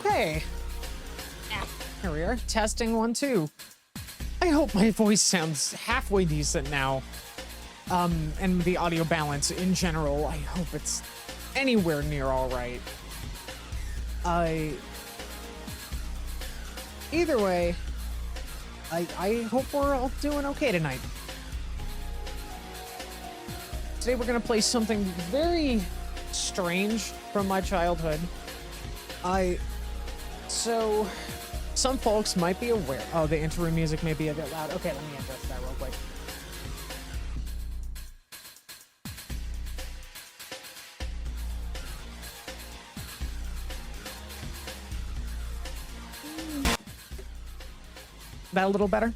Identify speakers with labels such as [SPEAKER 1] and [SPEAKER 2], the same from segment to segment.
[SPEAKER 1] Okay. Here we are. Testing 1, 2. I hope my voice sounds halfway decent now. And the audio balance in general, I hope it's anywhere near all right. Either way, I hope we're all doing okay tonight. Today we're gonna play something very strange from my childhood. So some folks might be aware. Oh, the intro music may be a bit loud. Okay, let me adjust that real quick. That a little better?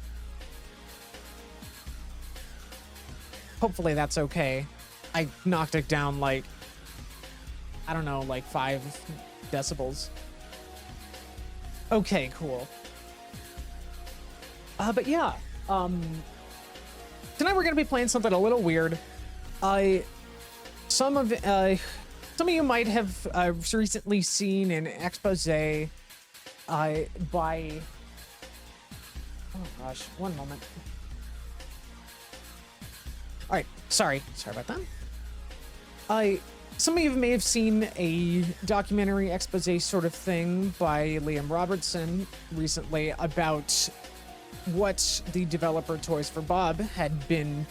[SPEAKER 1] Hopefully that's okay. I knocked it down like, I don't know, like 5 decibels. Okay, cool. But yeah, tonight we're gonna be playing something a little weird. Some of you might have recently seen an expose by. Oh gosh, one moment. All right, sorry about that. Some of you may have seen a documentary expose sort of thing by Liam Robertson recently about what the developer Toys for Bob had been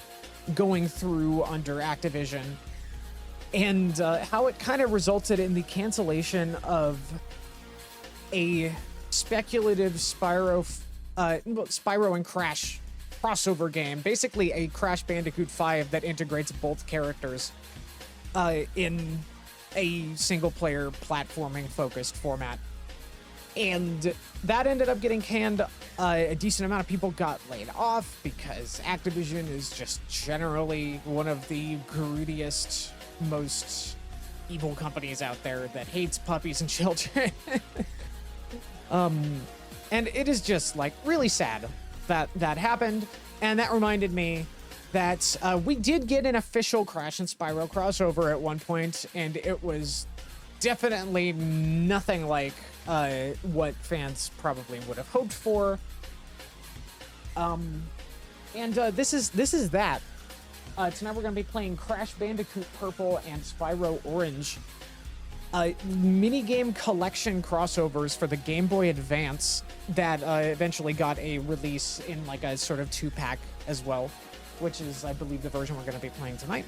[SPEAKER 1] going through under Activision, and how it kind of resulted in the cancellation of a speculative Spyro and Crash crossover game, basically a Crash Bandicoot 5 that integrates both characters in a single-player platforming focused format. And that ended up getting canned. A decent amount of people got laid off because Activision is just generally one of the greediest, most evil companies out there that hates puppies and children. And it is just like really sad that that happened. And that reminded me that we did get an official Crash and Spyro crossover at one point, and it was definitely nothing like what fans probably would have hoped for. This is that. Tonight we're going to be playing Crash Bandicoot Purple and Spyro Orange. Minigame collection crossovers for the Game Boy Advance that eventually got a release in like a sort of 2-pack as well, which is, I believe, the version we're going to be playing tonight.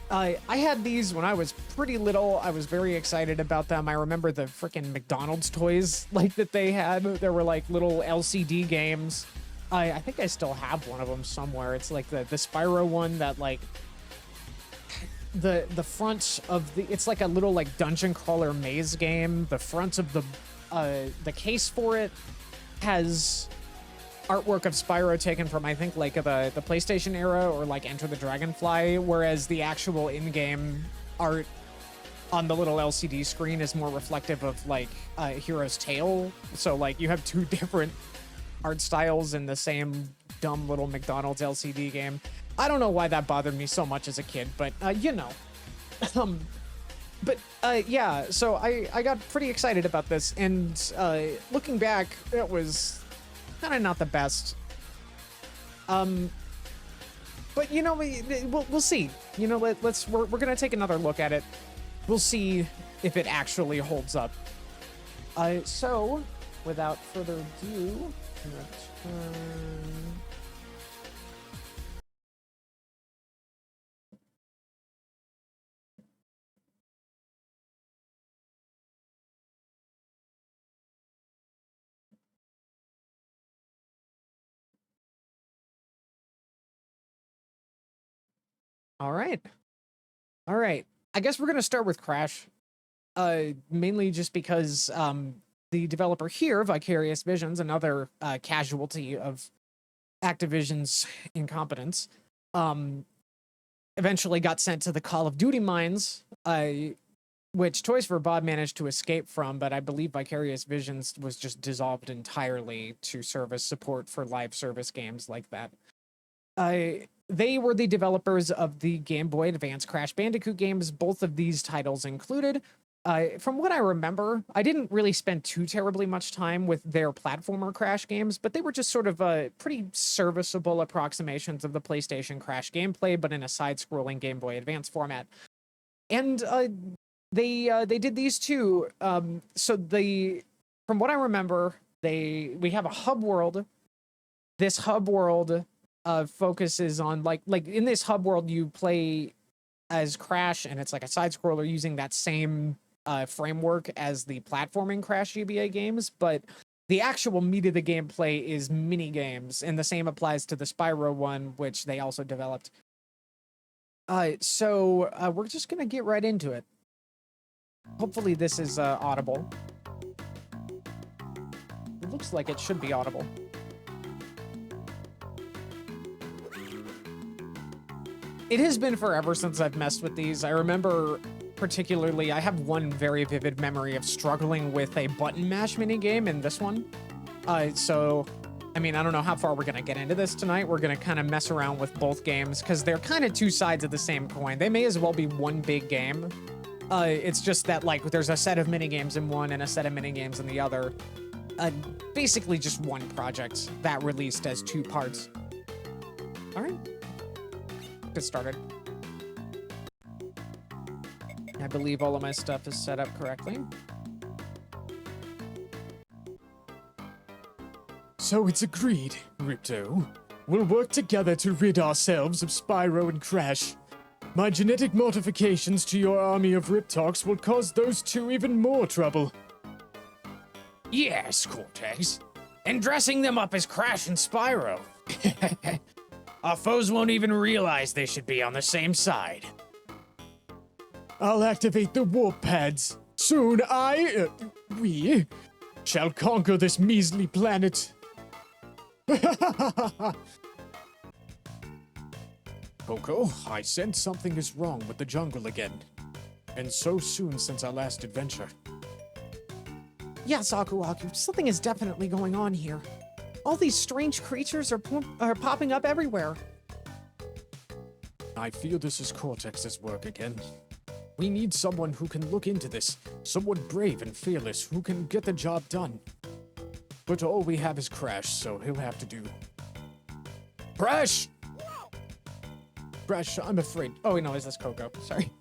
[SPEAKER 1] I had these when I was pretty little. I was very excited about them. I remember the freaking McDonald's toys like that they had. There were like little LCD games. I think I still have one of them somewhere. It's like the Spyro one that like the front of the, it's like a little like dungeon crawler maze game. The front of the case for it has artwork of Spyro taken from, I think, like the PlayStation era or like Enter the Dragonfly, whereas the actual in-game art on the little LCD screen is more reflective of like Hero's Tale. So like you have 2 different art styles in the same dumb little McDonald's LCD game. I don't know why that bothered me so much as a kid, but you know. Yeah, so I got pretty excited about this, and looking back, it was kind of not the best. But you know, we'll see. You know, we're gonna take another look at it. We'll see if it actually holds up. So without further ado, return. All right. I guess we're gonna start with Crash, mainly just because the developer here, Vicarious Visions, another casualty of Activision's incompetence, eventually got sent to the Call of Duty mines, which Toys for Bob managed to escape from, but I believe Vicarious Visions was just dissolved entirely to serve as support for live service games like that. They were the developers of the Game Boy Advance Crash Bandicoot games, both of these titles included. From what I remember, I didn't really spend too terribly much time with their platformer Crash games, but they were just sort of pretty serviceable approximations of the PlayStation Crash gameplay, but in a side-scrolling Game Boy Advance format. And they did these too. From what I remember, we have a hub world. This hub world focuses on like in this hub world you play as Crash, and it's like a side scroller using that same framework as the platforming Crash GBA games, but the actual meat of the gameplay is mini games, and the same applies to the Spyro one, which they also developed. So we're just gonna get right into it. Hopefully this is audible. It looks like it should be audible. It has been forever since I've messed with these. I remember particularly, I have one very vivid memory of struggling with a button mash minigame in this one. So, I mean, I don't know how far we're going to get into this tonight. We're going to kind of mess around with both games because they're kind of two sides of the same coin. They may as well be one big game. It's just that, like, there's a set of minigames in one and a set of minigames in the other. Basically just one project that released as two parts. All right. Get started. I believe all of my stuff is set up correctly.
[SPEAKER 2] So it's agreed, Ripto. We'll work together to rid ourselves of Spyro and Crash. My genetic modifications to your army of Riptocs will cause those two even more trouble.
[SPEAKER 3] Yes, Cortex. And dressing them up as Crash and Spyro. Our foes won't even realize they should be on the same side.
[SPEAKER 2] I'll activate the warp pads. Soon we shall conquer this measly planet. Coco, I sense something is wrong with the jungle again. And so soon since our last adventure.
[SPEAKER 1] Yes, Aku Aku, something is definitely going on here. All these strange creatures are popping up everywhere.
[SPEAKER 2] I feel this is Cortex's work again. We need someone who can look into this, someone brave and fearless who can get the job done. But all we have is Crash, so he'll have to do. Crash! Crash, I'm afraid.
[SPEAKER 1] Oh, wait, no, is this Coco? Sorry.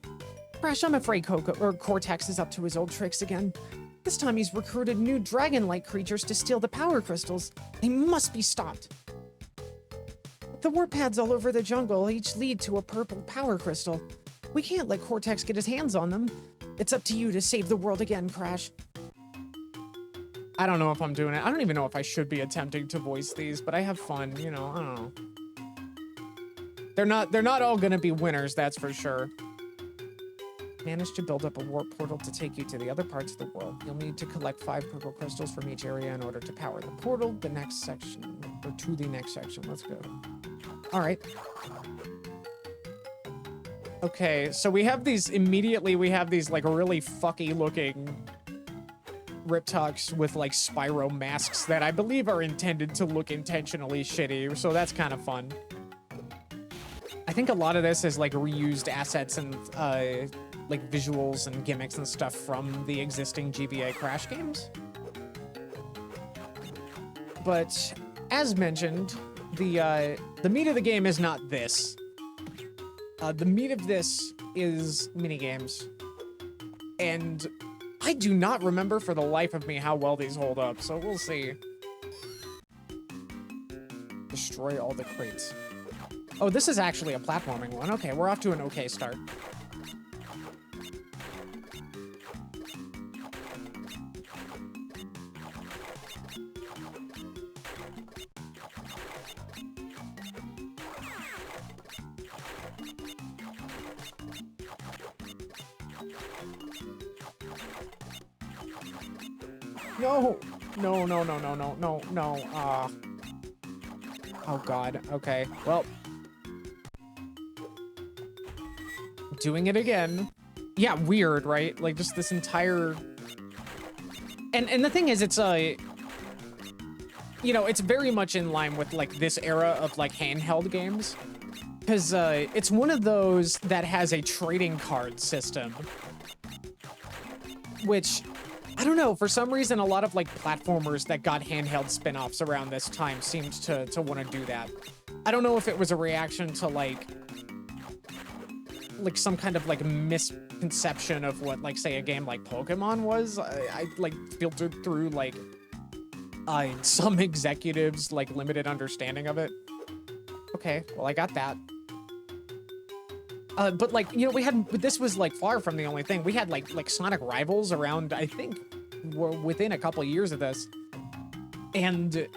[SPEAKER 1] Crash, I'm afraid Cortex is up to his old tricks again. This time he's recruited new dragon-like creatures to steal the power crystals. They must be stopped. The warp pads all over the jungle each lead to a purple power crystal. We can't let Cortex get his hands on them. It's up to you to save the world again, Crash. I don't know if I'm doing it. I don't even know if I should be attempting to voice these, but I have fun, you know, I don't know. They're not all gonna be winners, that's for sure. Manage to build up a warp portal to take you to the other parts of the world. You'll need to collect 5 purple crystals from each area in order to power the portal. The next section, or to the next section. Let's go. All right. Okay, so we have these like really fucky looking Riptocs with like Spyro masks that I believe are intended to look intentionally shitty. So that's kind of fun. I think a lot of this is like reused assets and like visuals and gimmicks and stuff from the existing GBA Crash games. But as mentioned, the meat of the game is not this. The meat of this is minigames. And I do not remember for the life of me how well these hold up, so we'll see. Destroy all the crates. Oh, this is actually a platforming one. Okay, we're off to an okay start. No! No, no, no, no, no, no, no, oh god, okay, well. Doing it again. Yeah, weird, right? Like, just this entire... And the thing is, it's, you know, it's very much in line with, like, this era of, like, handheld games. Because, it's one of those that has a trading card system. which, I don't know, for some reason, a lot of like platformers that got handheld spin-offs around this time seemed to want to do that. I don't know if it was a reaction to like some kind of like misconception of what like say a game like Pokemon was. I like filtered through like some executives like limited understanding of it. Okay, well I got that. But like, you know, this was like far from the only thing. We had like Sonic Rivals around, I think, within a couple of years of this. And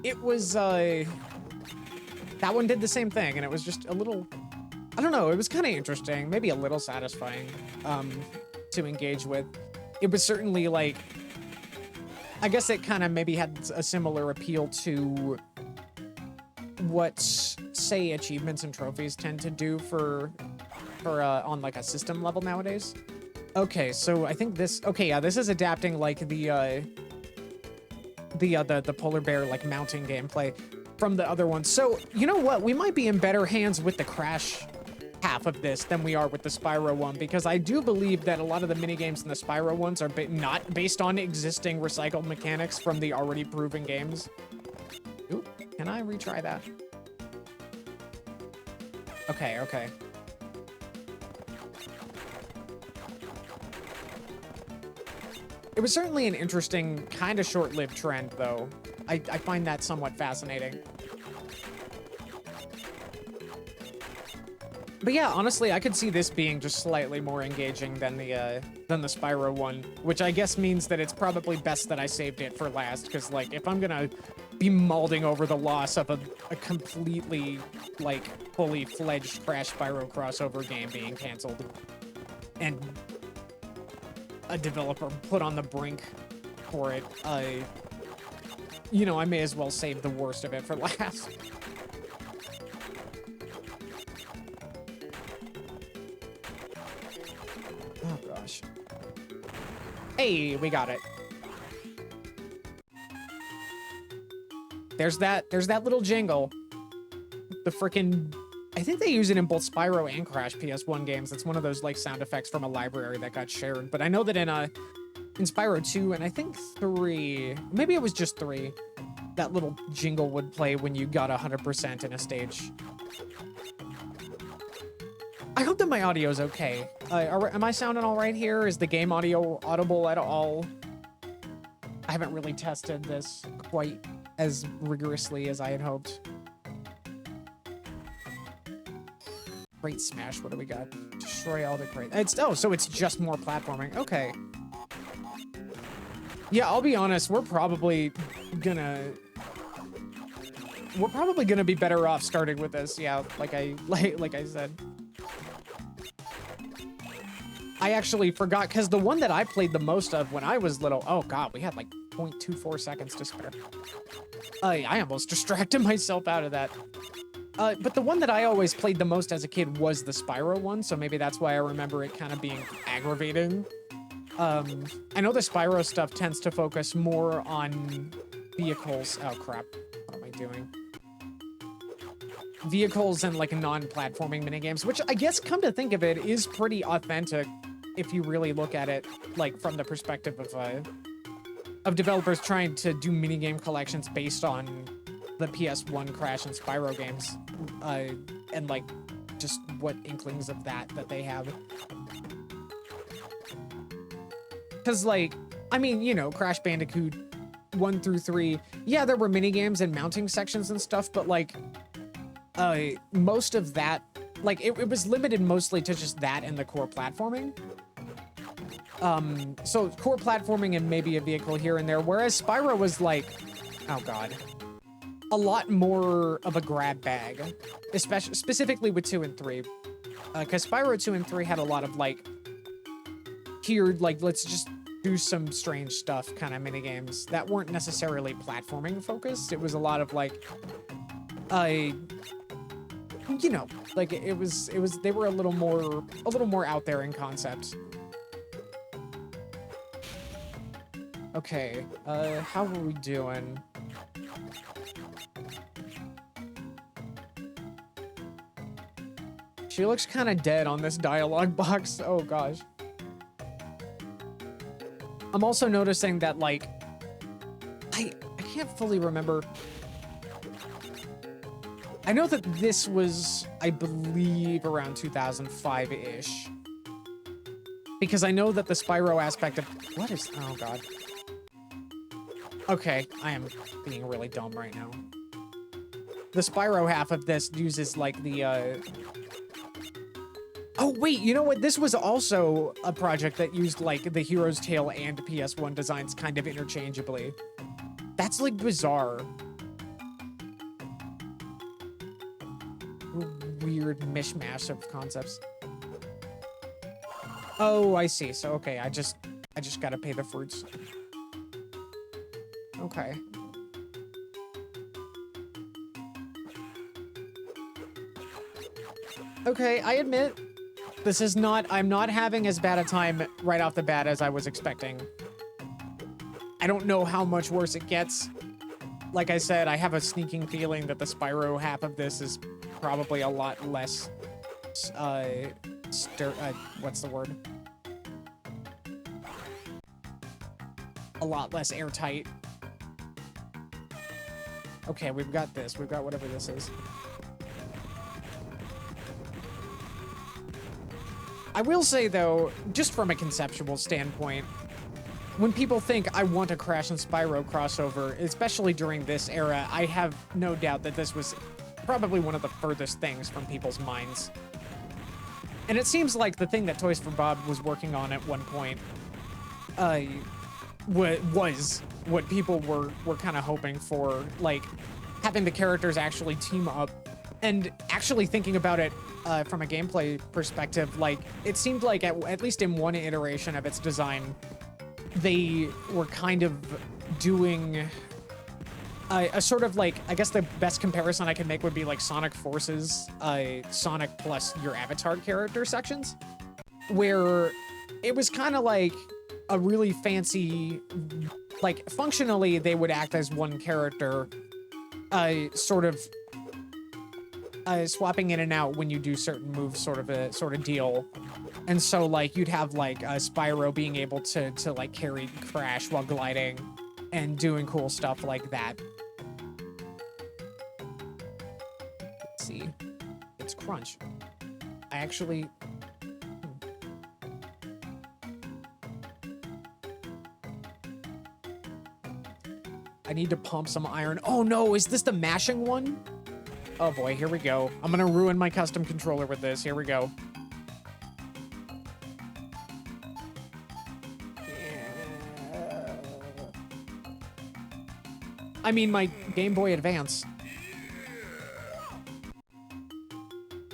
[SPEAKER 1] it was, that one did the same thing, and it was just a little, I don't know, it was kind of interesting, maybe a little satisfying, to engage with. It was certainly like, I guess it kind of maybe had a similar appeal to what, say, achievements and trophies tend to do for on like a system level nowadays. Okay, so I think this, okay, yeah, this is adapting like the polar bear like mounting gameplay from the other one. So you know what, we might be in better hands with the Crash half of this than we are with the Spyro one, because I do believe that a lot of the minigames in the Spyro ones are not based on existing recycled mechanics from the already proven games. Ooh, can I retry that? Okay, okay. It was certainly an interesting, kind of short-lived trend, though. I find that somewhat fascinating. But yeah, honestly, I could see this being just slightly more engaging than the Spyro one, which I guess means that it's probably best that I saved it for last, because, like, if I'm gonna be mauling over the loss of a completely, like, fully fledged Crash Spyro crossover game being canceled, and a developer put on the brink for it, you know, I may as well save the worst of it for last. Oh gosh. Hey, we got it. There's that little jingle. The frickin', I think they use it in both Spyro and Crash PS1 games. It's one of those like sound effects from a library that got shared. But I know that in Spyro 2 and I think 3, maybe it was just 3, that little jingle would play when you got 100% in a stage. I hope that my audio is okay. Am I sounding all right here? Is the game audio audible at all? I haven't really tested this quite as rigorously as I had hoped. Crate smash, what do we got? Destroy all the crates. So it's just more platforming. Okay. Yeah, I'll be honest, we're probably gonna be better off starting with this. Yeah, like I said. I actually forgot, because the one that I played the most of when I was little, oh god, we had like 0.24 seconds to spare. I almost distracted myself out of that. But the one that I always played the most as a kid was the Spyro one, so maybe that's why I remember it kind of being aggravating. I know the Spyro stuff tends to focus more on vehicles. Oh crap, what am I doing? Vehicles and like non-platforming minigames, which I guess, come to think of it, is pretty authentic if you really look at it like from the perspective of developers trying to do minigame collections based on the PS1 Crash and Spyro games, and like just what inklings of that they have. Because like, I mean, you know, Crash Bandicoot 1 through 3, yeah, there were minigames and mounting sections and stuff, but like most of that, like it was limited mostly to just that and the core platforming. So core platforming and maybe a vehicle here and there, whereas Spyro was like, oh god, a lot more of a grab bag, especially specifically with 2 and 3, because Spyro 2 and 3 had a lot of like tiered, like, let's just do some strange stuff kind of minigames that weren't necessarily platforming focused. It was a lot of like, you know, like they were a little more out there in concept. Okay, how are we doing? She looks kind of dead on this dialogue box. Oh gosh. I'm also noticing that, like, I can't fully remember. I know that this was, I believe, around 2005-ish. Because I know that the Spyro aspect of... What is... Oh, God. Okay, I am being really dumb right now. The Spyro half of this uses, like, the, Oh, wait, you know what? This was also a project that used, like, the Hero's Tail and PS1 designs kind of interchangeably. That's, like, bizarre. Weird mishmash of concepts. Oh, I see. So, okay, I just gotta pay the fruits. Okay. Okay, I admit, this is not, I'm not having as bad a time right off the bat as I was expecting. I don't know how much worse it gets. Like I said, I have a sneaking feeling that the Spyro half of this is probably a lot less, what's the word? A lot less airtight. Okay, we've got this. We've got whatever this is. I will say, though, just from a conceptual standpoint, when people think I want a Crash and Spyro crossover, especially during this era, I have no doubt that this was probably one of the furthest things from people's minds. And it seems like the thing that Toys for Bob was working on at one point was what people were kind of hoping for, like having the characters actually team up. And actually thinking about it from a gameplay perspective, like, it seemed like at least in one iteration of its design, they were kind of doing a sort of, like, I guess the best comparison I could make would be like Sonic Forces, Sonic plus your avatar character sections, where it was kind of like a really fancy, like, functionally they would act as one character, sort of swapping in and out when you do certain moves, sort of deal. And so, like, you'd have, like, Spyro being able to like carry Crash while gliding and doing cool stuff like that. Let's see. It's Crunch. I actually... I need to pump some iron. Oh no, is this the mashing one? Oh boy, here we go. I'm gonna ruin my custom controller with this. Here we go. I mean, my Game Boy Advance.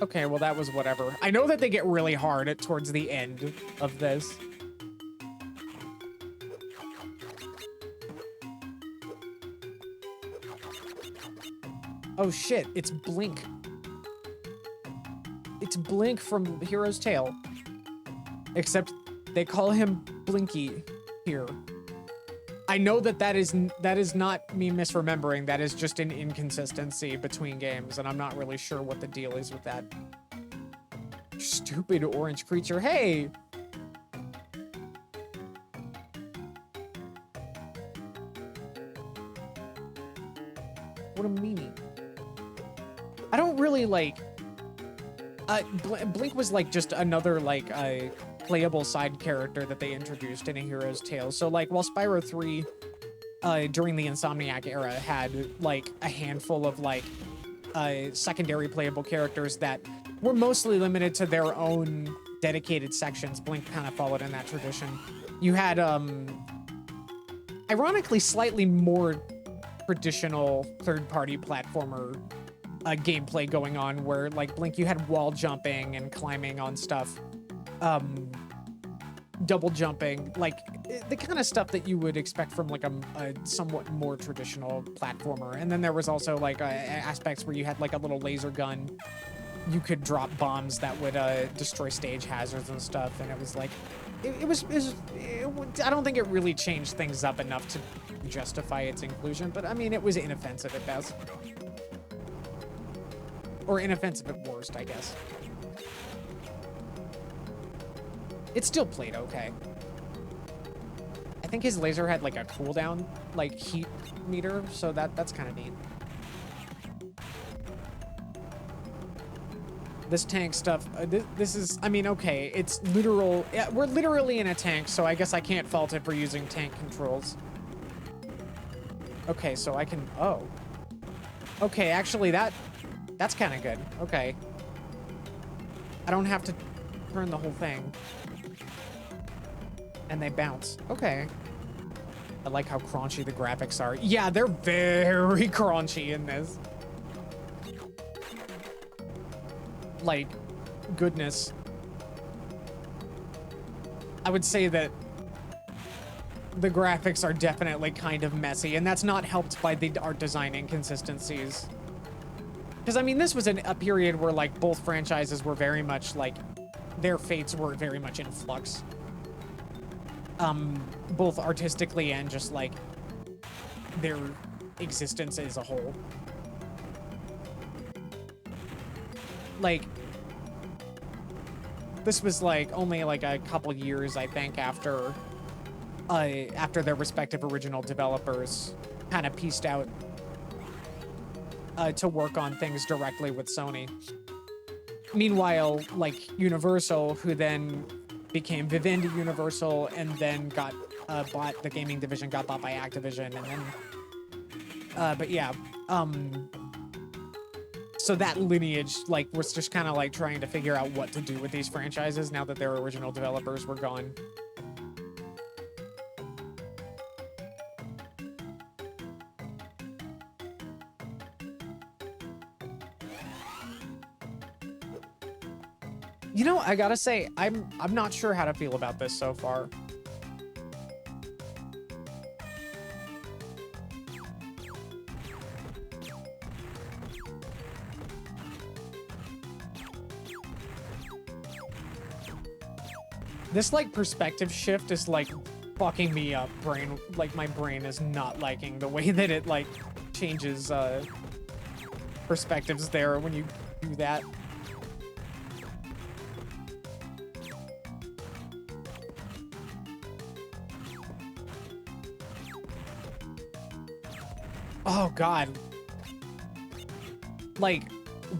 [SPEAKER 1] Okay, well, that was whatever. I know that they get really hard towards the end of this. Oh shit, it's Blink. It's Blink from Hero's Tail. Except they call him Blinky here. I know that is not me misremembering. That is just an inconsistency between games, and I'm not really sure what the deal is with that. Stupid orange creature. Hey! What a meanie. I don't really like... Blink was like just another like playable side character that they introduced in A Hero's Tale. So like while Spyro 3 during the Insomniac era had like a handful of like secondary playable characters that were mostly limited to their own dedicated sections, Blink kind of followed in that tradition. You had ironically slightly more traditional third-party platformer gameplay going on, where like Blink, you had wall jumping and climbing on stuff, double jumping, like the kind of stuff that you would expect from like a somewhat more traditional platformer. And then there was also like aspects where you had like a little laser gun, you could drop bombs that would destroy stage hazards and stuff, and it was like I don't think it really changed things up enough to justify its inclusion, but I mean, it was inoffensive at best. Or inoffensive at worst, I guess. It still played okay. I think his laser had like a cooldown, like heat meter, so that's kind of neat. This tank stuff, this is, I mean, okay, it's literal, yeah, we're literally in a tank, so I guess I can't fault it for using tank controls. Okay, so I can, oh. Okay, actually that's kind of good, okay. I don't have to turn the whole thing. And they bounce, okay. I like how crunchy the graphics are. Yeah, they're very crunchy in this. Like, goodness. I would say that the graphics are definitely kind of messy, and that's not helped by the art design inconsistencies. Because, I mean, this was a period where, like, both franchises were very much, like, their fates were very much in flux. Both artistically and just, like, their existence as a whole. Like, this was like only like a couple years, I think, after their respective original developers kind of pieced out to work on things directly with Sony. Meanwhile, like Universal, who then became Vivendi Universal and then got bought, the gaming division got bought by Activision, and then but yeah, so that lineage, like, was just kind of like trying to figure out what to do with these franchises now that their original developers were gone. You know, I gotta say, I'm not sure how to feel about this so far. This, like, perspective shift is, like, fucking me up, brain. Like, my brain is not liking the way that it, like, changes, perspectives there when you do that. Oh, God. Like,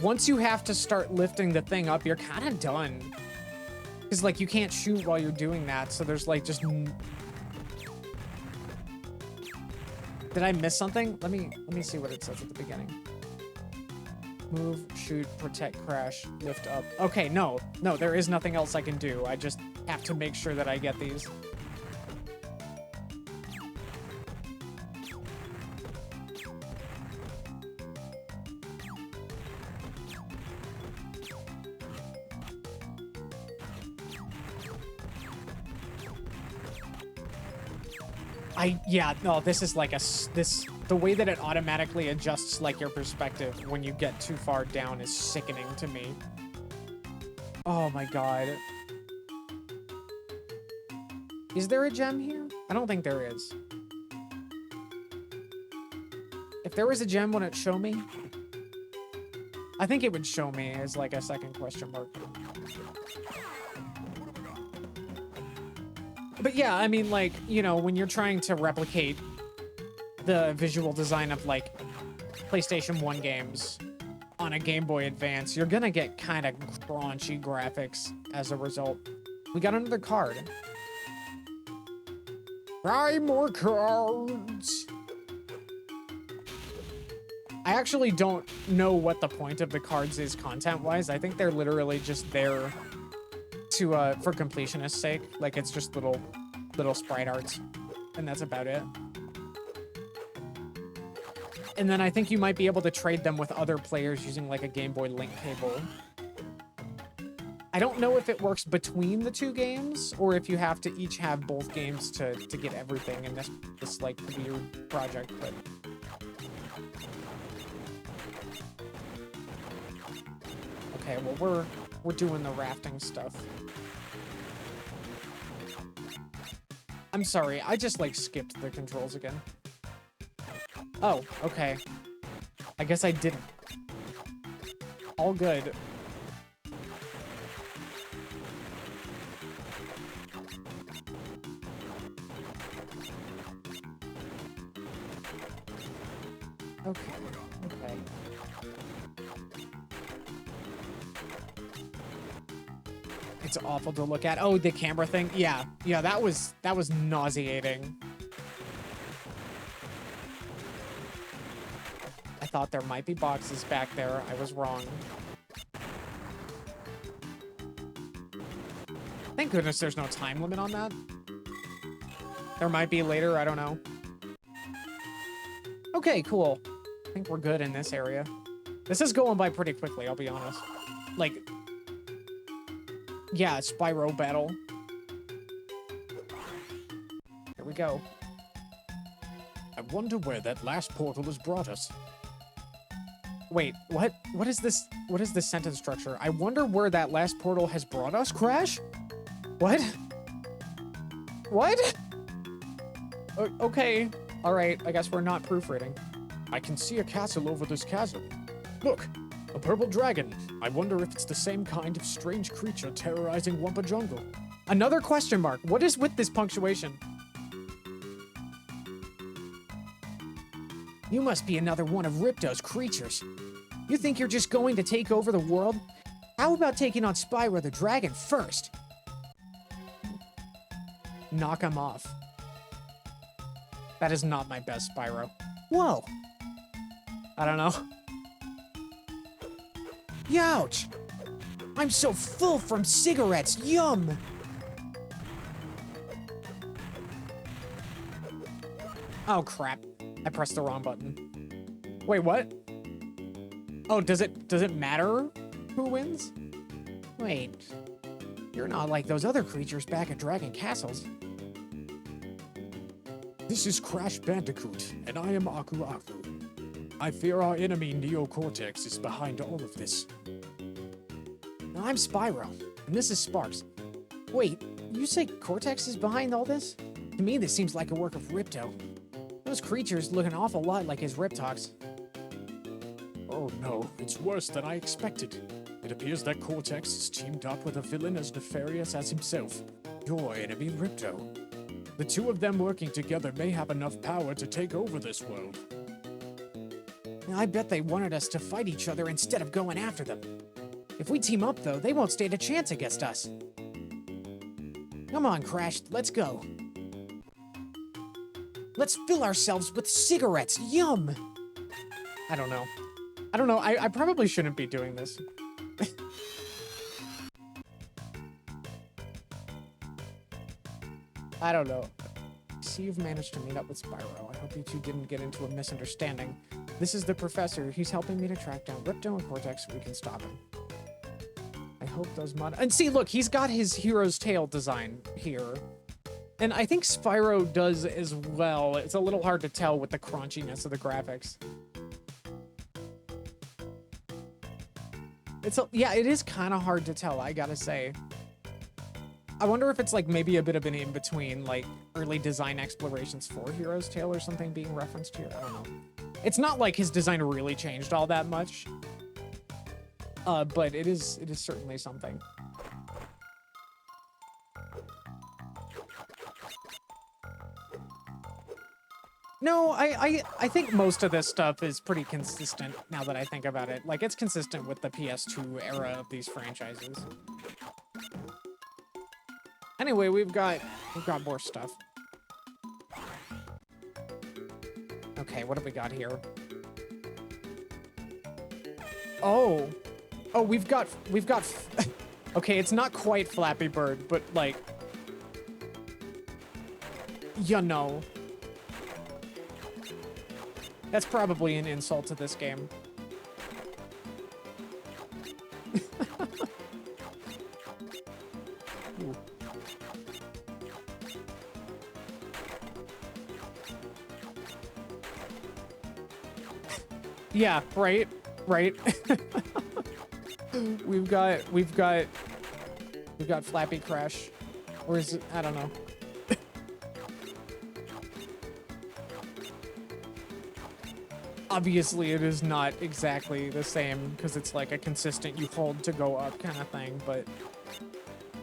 [SPEAKER 1] once you have to start lifting the thing up, you're kind of done. Because, like, you can't shoot while you're doing that, so there's, like, just... Did I miss something? Let me see what it says at the beginning. Move, shoot, protect, crash, lift up. Okay, no, there is nothing else I can do. I just have to make sure that I get these. Yeah, no, this is like the way that it automatically adjusts, like, your perspective when you get too far down is sickening to me. Oh my God. Is there a gem here? I don't think there is. If there was a gem, would it show me? I think it would show me as, like, a second question mark. But yeah, I mean, like, you know, when you're trying to replicate the visual design of, like, PlayStation 1 games on a Game Boy Advance, you're gonna get kind of crunchy graphics as a result. We got another card. Buy more cards! I actually don't know what the point of the cards is content-wise. I think they're literally just there to, for completionist's sake. Like, it's just little sprite arts, and that's about it. And then I think you might be able to trade them with other players using, like, a Game Boy link cable. I don't know if it works between the two games, or if you have to each have both games to get everything in this like, weird project, but... Okay, well, we're doing the rafting stuff. I'm sorry, I just, like, skipped the controls again. Oh, okay. I guess I didn't. All good. Okay. Okay. It's awful to look at. Oh, the camera thing. Yeah. Yeah, that was nauseating. I thought there might be boxes back there. I was wrong. Thank goodness there's no time limit on that. There might be later, I don't know. Okay, cool. I think we're good in this area. This is going by pretty quickly, I'll be honest. Like, yeah, Spyro battle. Here we go.
[SPEAKER 2] I wonder where that last portal has brought us.
[SPEAKER 1] Wait, what? What is this? What is this sentence structure? I wonder where that last portal has brought us, Crash? What? What? Okay. All right, I guess we're not proofreading.
[SPEAKER 2] I can see a castle over this chasm. Look, a purple dragon. I wonder if it's the same kind of strange creature terrorizing Wumpa Jungle.
[SPEAKER 1] Another question mark. What is with this punctuation? You must be another one of Ripto's creatures. You think you're just going to take over the world? How about taking on Spyro the dragon first? Knock him off. That is not my best Spyro. Whoa. I don't know. Youch! I'm so full from cigarettes. Yum! Oh, crap. I pressed the wrong button. Wait, what? Oh, does it matter who wins? Wait. You're not like those other creatures back at Dragon Castles.
[SPEAKER 2] This is Crash Bandicoot, and I am Aku Aku. I fear our enemy Neocortex is behind all of this.
[SPEAKER 1] I'm Spyro, and this is Sparks. Wait, you say Cortex is behind all this? To me, this seems like a work of Ripto. Those creatures look an awful lot like his Riptox.
[SPEAKER 2] Oh no, it's worse than I expected. It appears that Cortex is teamed up with a villain as nefarious as himself, your enemy Ripto. The two of them working together may have enough power to take over this world.
[SPEAKER 1] I bet they wanted us to fight each other instead of going after them. If we team up, though, they won't stand a chance against us. Come on, Crash, let's go. Let's fill ourselves with cigarettes. Yum! I don't know. I probably shouldn't be doing this. I don't know. See, you've managed to meet up with Spyro. I hope you two didn't get into a misunderstanding. This is the professor. He's helping me to track down Ripto and Cortex so we can stop him. I hope those And see, look, he's got his hero's tail design here. And I think Spyro does as well. It's a little hard to tell with the crunchiness of the graphics. Yeah, it is kind of hard to tell, I gotta say. I wonder if it's like maybe a bit of an in-between, like early design explorations for Hero's Tail or something being referenced here. I don't know. It's not like his design really changed all that much. But it is certainly something. No, I think most of this stuff is pretty consistent now that I think about it. Like, it's consistent with the PS2 era of these franchises. Anyway, we've got more stuff. Okay, what have we got here? Oh, we've got. Okay, it's not quite Flappy Bird, but like, you know, that's probably an insult to this game. Yeah, right. We've got Flappy Crash. Or is it, I don't know. Obviously it is not exactly the same because it's like a consistent you hold to go up kind of thing, but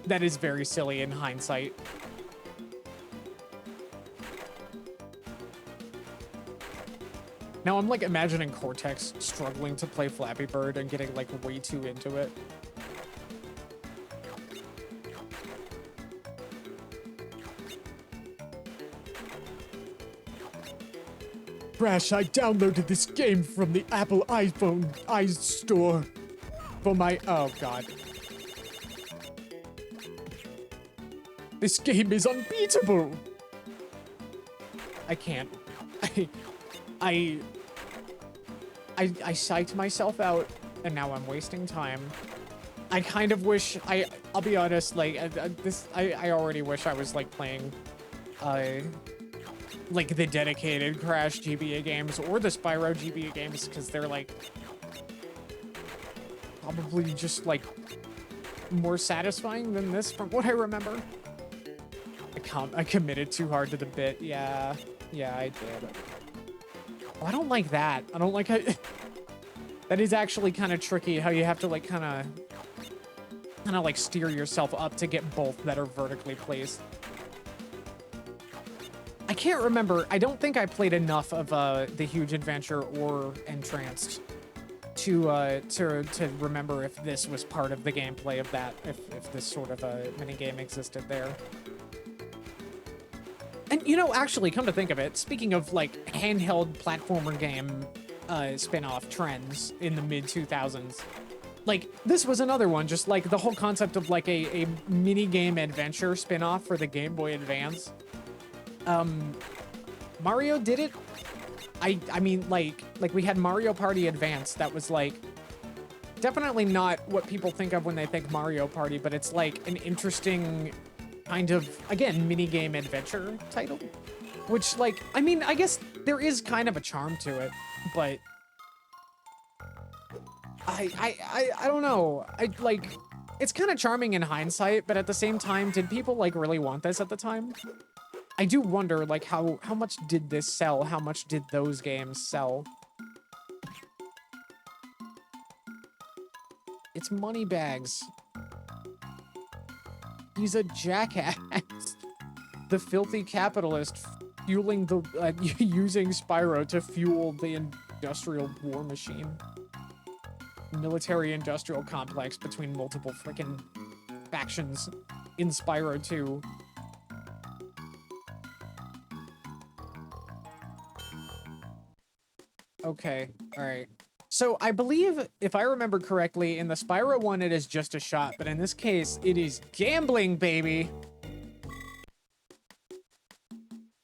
[SPEAKER 1] that is very silly in hindsight. Now I'm like imagining Cortex struggling to play Flappy Bird and getting like way too into it.
[SPEAKER 2] Crash, I downloaded this game from the Apple iPhone iStore for my... Oh, God. This game is unbeatable.
[SPEAKER 1] I can't. I psyched myself out, and now I'm wasting time. I kind of wish I'll be honest, like I already wish I was like playing like the dedicated Crash GBA games or the Spyro GBA games, because they're like probably just like more satisfying than this from what I remember. I committed too hard to the bit. Yeah, I did. Oh, I don't like that. I don't like how... That is actually kind of tricky, how you have to, like, kind of, like, steer yourself up to get both that are vertically placed. I can't remember. I don't think I played enough of, The Huge Adventure or Entranced to remember if this was part of the gameplay of that, if this sort of a minigame existed there. And, you know, actually, come to think of it, speaking of, like, handheld platformer game spin-off trends in the mid-2000s, like, this was another one, just, like, the whole concept of, like, a mini-game adventure spin-off for the Game Boy Advance. Mario did it. I mean, like, we had Mario Party Advance that was, like, definitely not what people think of when they think Mario Party, but it's, like, an interesting... kind of, again, minigame adventure title, which, like, I mean, I guess there is kind of a charm to it, but I don't know. Like, it's kind of charming in hindsight, but at the same time, did people, like, really want this at the time? I do wonder, like, how much did this sell? How much did those games sell? It's Moneybags. He's a jackass. The filthy capitalist fueling the using Spyro to fuel the industrial war machine. Military-industrial complex between multiple freaking factions in Spyro 2. Okay, all right. So I believe, if I remember correctly, in the Spyro one, it is just a shot, but in this case, it is gambling, baby.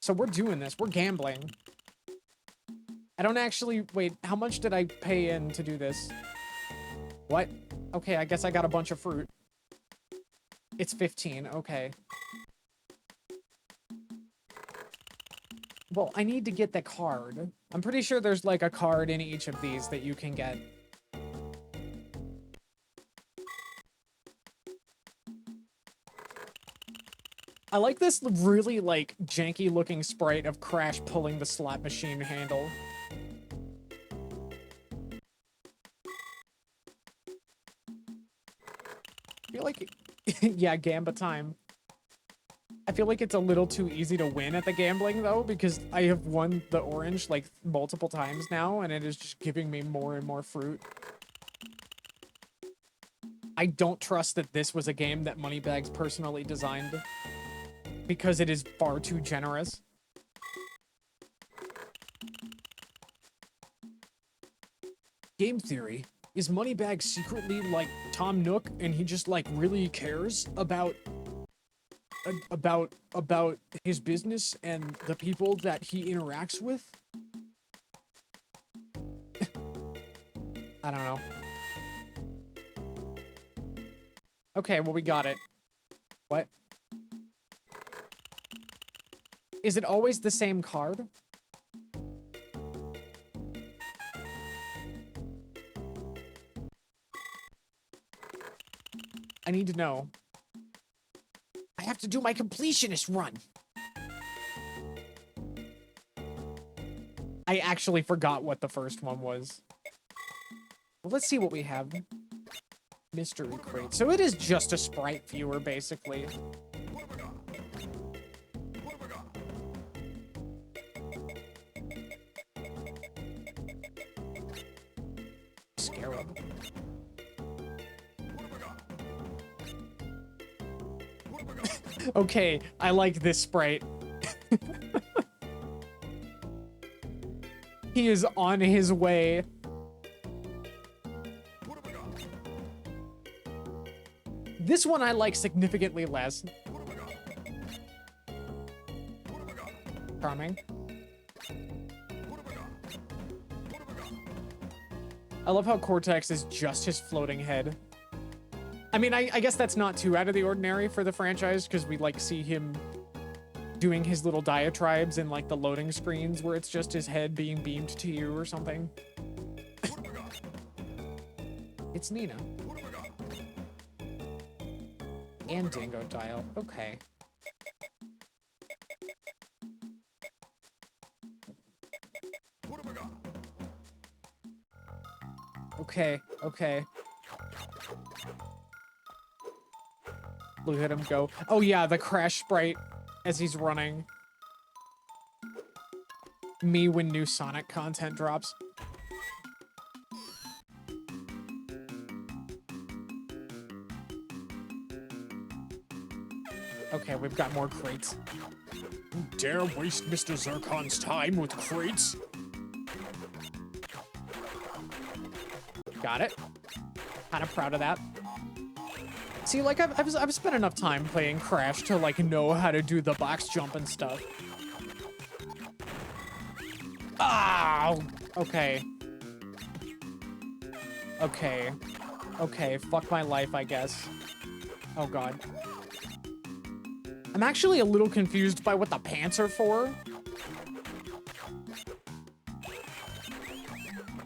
[SPEAKER 1] So we're doing this. We're gambling. I don't actually... Wait, how much did I pay in to do this? What? Okay, I guess I got a bunch of fruit. It's 15, okay. Well, I need to get the card. I'm pretty sure there's like a card in each of these that you can get. I like this really like janky looking sprite of Crash pulling the slot machine handle. I feel like, yeah, Gamba time. I feel like it's a little too easy to win at the gambling, though, because I have won the orange, like, multiple times now, and it is just giving me more and more fruit. I don't trust that this was a game that Moneybags personally designed, because it is far too generous. Game theory. Is Moneybags secretly, like, Tom Nook, and he just, like, really cares about his business and the people that he interacts with? I don't know. Okay, well, we got it. What? Is it always the same card? I need to know. I have to do my completionist run. I actually forgot what the first one was. Well, let's see what we have. Mystery crate. So it is just a sprite viewer, basically. cherub. Okay, I like this sprite. He is on his way. This one I like significantly less. Charming. I love how Cortex is just his floating head. I mean, I guess that's not too out of the ordinary for the franchise, because we like see him doing his little diatribes in like the loading screens where it's just his head being beamed to you or something. It's Nina. And Dingo Dial. Okay. Okay, okay. Look at him go. Oh yeah, the crash sprite as he's running. Me when new Sonic content drops. Okay, we've got more crates.
[SPEAKER 2] You dare waste Mr. Zircon's time with crates?
[SPEAKER 1] Got it. Kind of proud of that. See, like, I've spent enough time playing Crash to, like, know how to do the box jump and stuff. Ah! Okay. Okay. Okay, fuck my life, I guess. Oh, God. I'm actually a little confused by what the pants are for.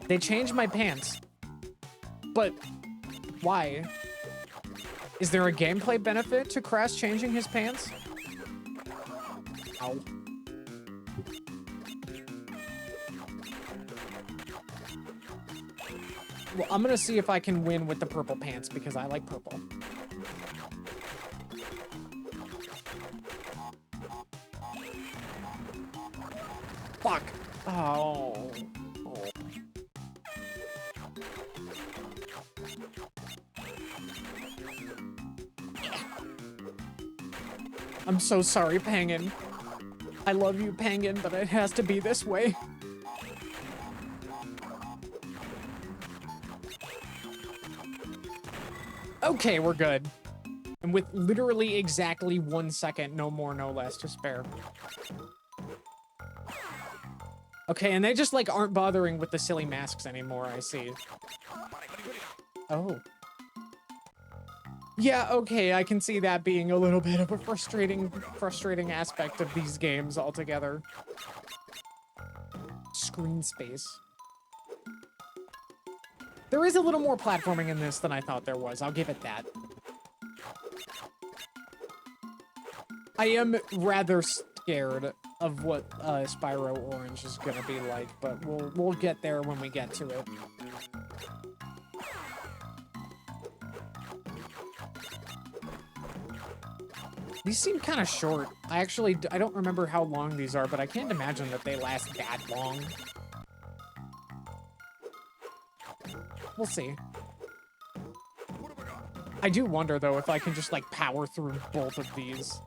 [SPEAKER 1] They changed my pants. But why? Is there a gameplay benefit to Crash changing his pants? Ow. Well, I'm gonna see if I can win with the purple pants because I like purple. Fuck. Oh. I'm so sorry, Pangan. I love you, Pangan, but it has to be this way. Okay, we're good. And with literally exactly 1 second, no more, no less, to spare. Okay, and they just, like, aren't bothering with the silly masks anymore, I see. Oh. Yeah, okay, I can see that being a little bit of a frustrating aspect of these games altogether. Screen space. There is a little more platforming in this than I thought there was, I'll give it that. I am rather scared of what Spyro Orange is gonna be like, but we'll get there when we get to it. These seem kind of short. I don't remember how long these are, but I can't imagine that they last that long. We'll see. I do wonder, though, if I can just, like, power through both of these.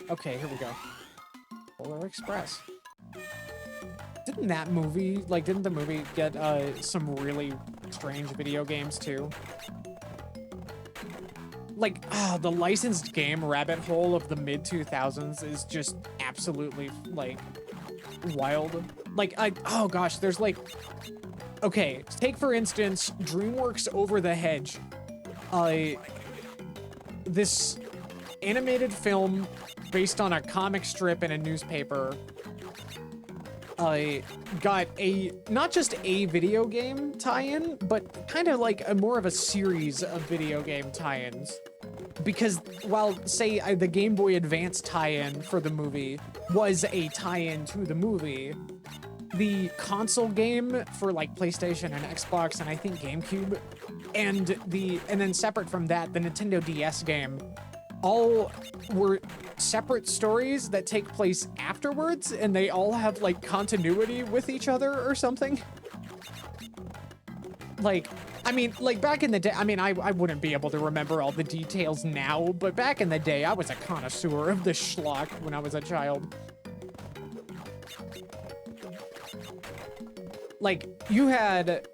[SPEAKER 1] Okay, here we go. Polar Express. Didn't the movie get some really strange video games too? Like, the licensed game rabbit hole of the mid-2000s is just absolutely, like, wild. Like, oh gosh, there's like, okay, take for instance, DreamWorks Over the Hedge. This animated film based on a comic strip in a newspaper got not just a video game tie-in, but kind of like more of a series of video game tie-ins. Because while, say, the Game Boy Advance tie-in for the movie was a tie-in to the movie, the console game for like PlayStation and Xbox and I think GameCube, and then separate from that, the Nintendo DS game all were separate stories that take place afterwards, and they all have like continuity with each other or something. Like, I mean, like back in the day, I mean, I wouldn't be able to remember all the details now, but back in the day, I was a connoisseur of the schlock when I was a child. Like, you had,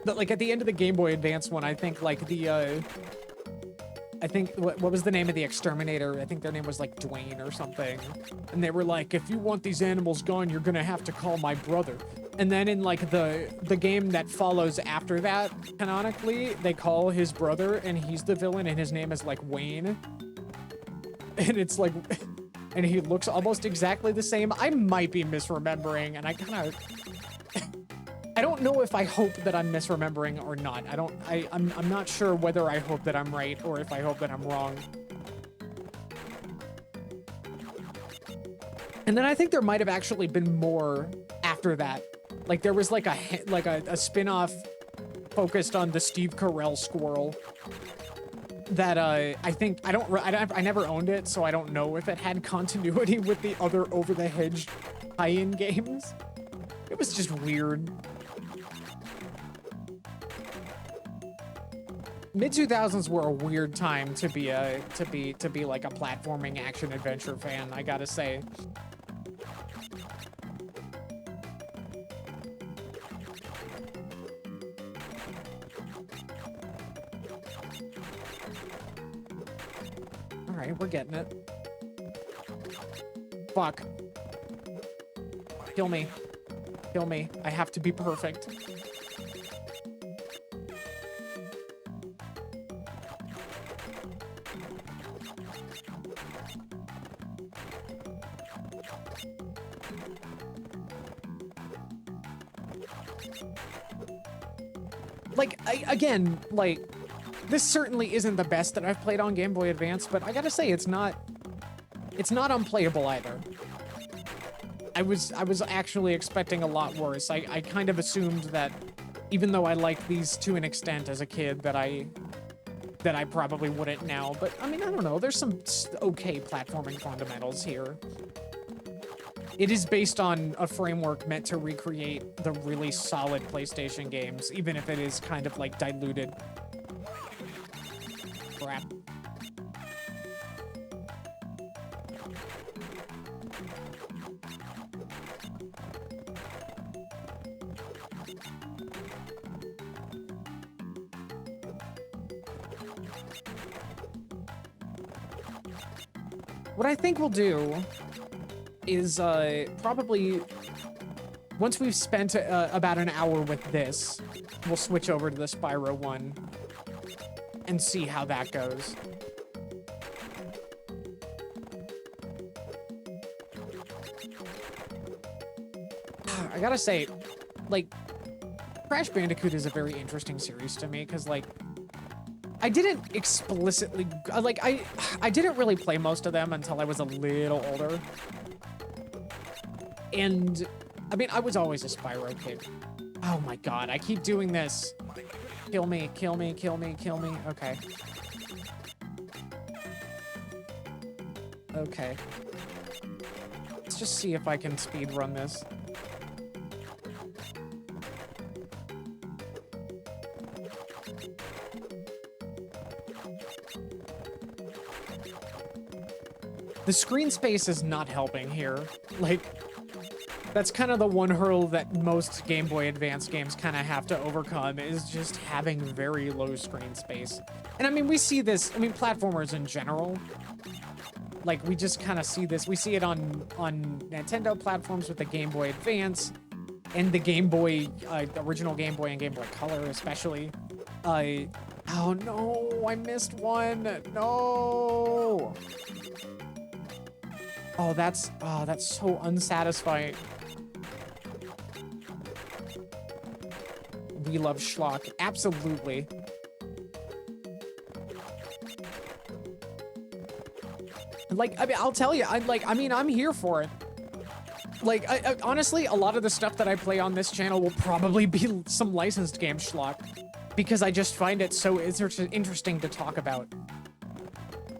[SPEAKER 1] like at the end of the Game Boy Advance one, I think like the, I think, what was the name of the exterminator? I think their name was like Dwayne or something. And they were like, if you want these animals gone, you're gonna have to call my brother. And then in like the game that follows after that, canonically, they call his brother and he's the villain and his name is like Wayne. And it's like, and he looks almost exactly the same. I might be misremembering, and I kind of, I don't know if I hope that I'm misremembering or not. I'm not sure whether I hope that I'm right or if I hope that I'm wrong. And then I think there might have actually been more after that. Like there was like a spin-off focused on the Steve Carell squirrel that I think I never owned it, so I don't know if it had continuity with the other Over the Hedge tie-in games. It was just weird. Mid-2000s were a weird time to be like a platforming action adventure fan, I gotta say. All right, we're getting it. Fuck. Kill me. Kill me. I have to be perfect. Like, again, like, this certainly isn't the best that I've played on Game Boy Advance, but I gotta say, it's not unplayable either. I was actually expecting a lot worse. I kind of assumed that even though I liked these to an extent as a kid, that I probably wouldn't now. But, I mean, I don't know. There's some okay platforming fundamentals here. It is based on a framework meant to recreate the really solid PlayStation games, even if it is kind of like diluted. Crap. What I think we'll do is probably once we've spent about an hour with this, we'll switch over to the Spyro one and see how that goes. I gotta say, like, Crash Bandicoot is a very interesting series to me because, like, I didn't explicitly, like, I didn't really play most of them until I was a little older. And, I mean, I was always a Spyro kid. Oh my god, I keep doing this. Kill me, kill me, kill me, kill me. Okay. Okay. Let's just see if I can speedrun this. The screen space is not helping here. Like, that's kind of the one hurdle that most Game Boy Advance games kind of have to overcome, is just having very low screen space. And I mean, we see this, I mean, platformers in general, like, we just kind of see this. We see it on Nintendo platforms with the Game Boy Advance and the Game Boy, original Game Boy and Game Boy Color especially. Oh no, I missed one. No. Oh, that's so unsatisfying. We love schlock. Absolutely. Like, I mean, I'll tell you, I'm here for it. Like, I honestly, a lot of the stuff that I play on this channel will probably be some licensed game schlock, because I just find it so interesting to talk about.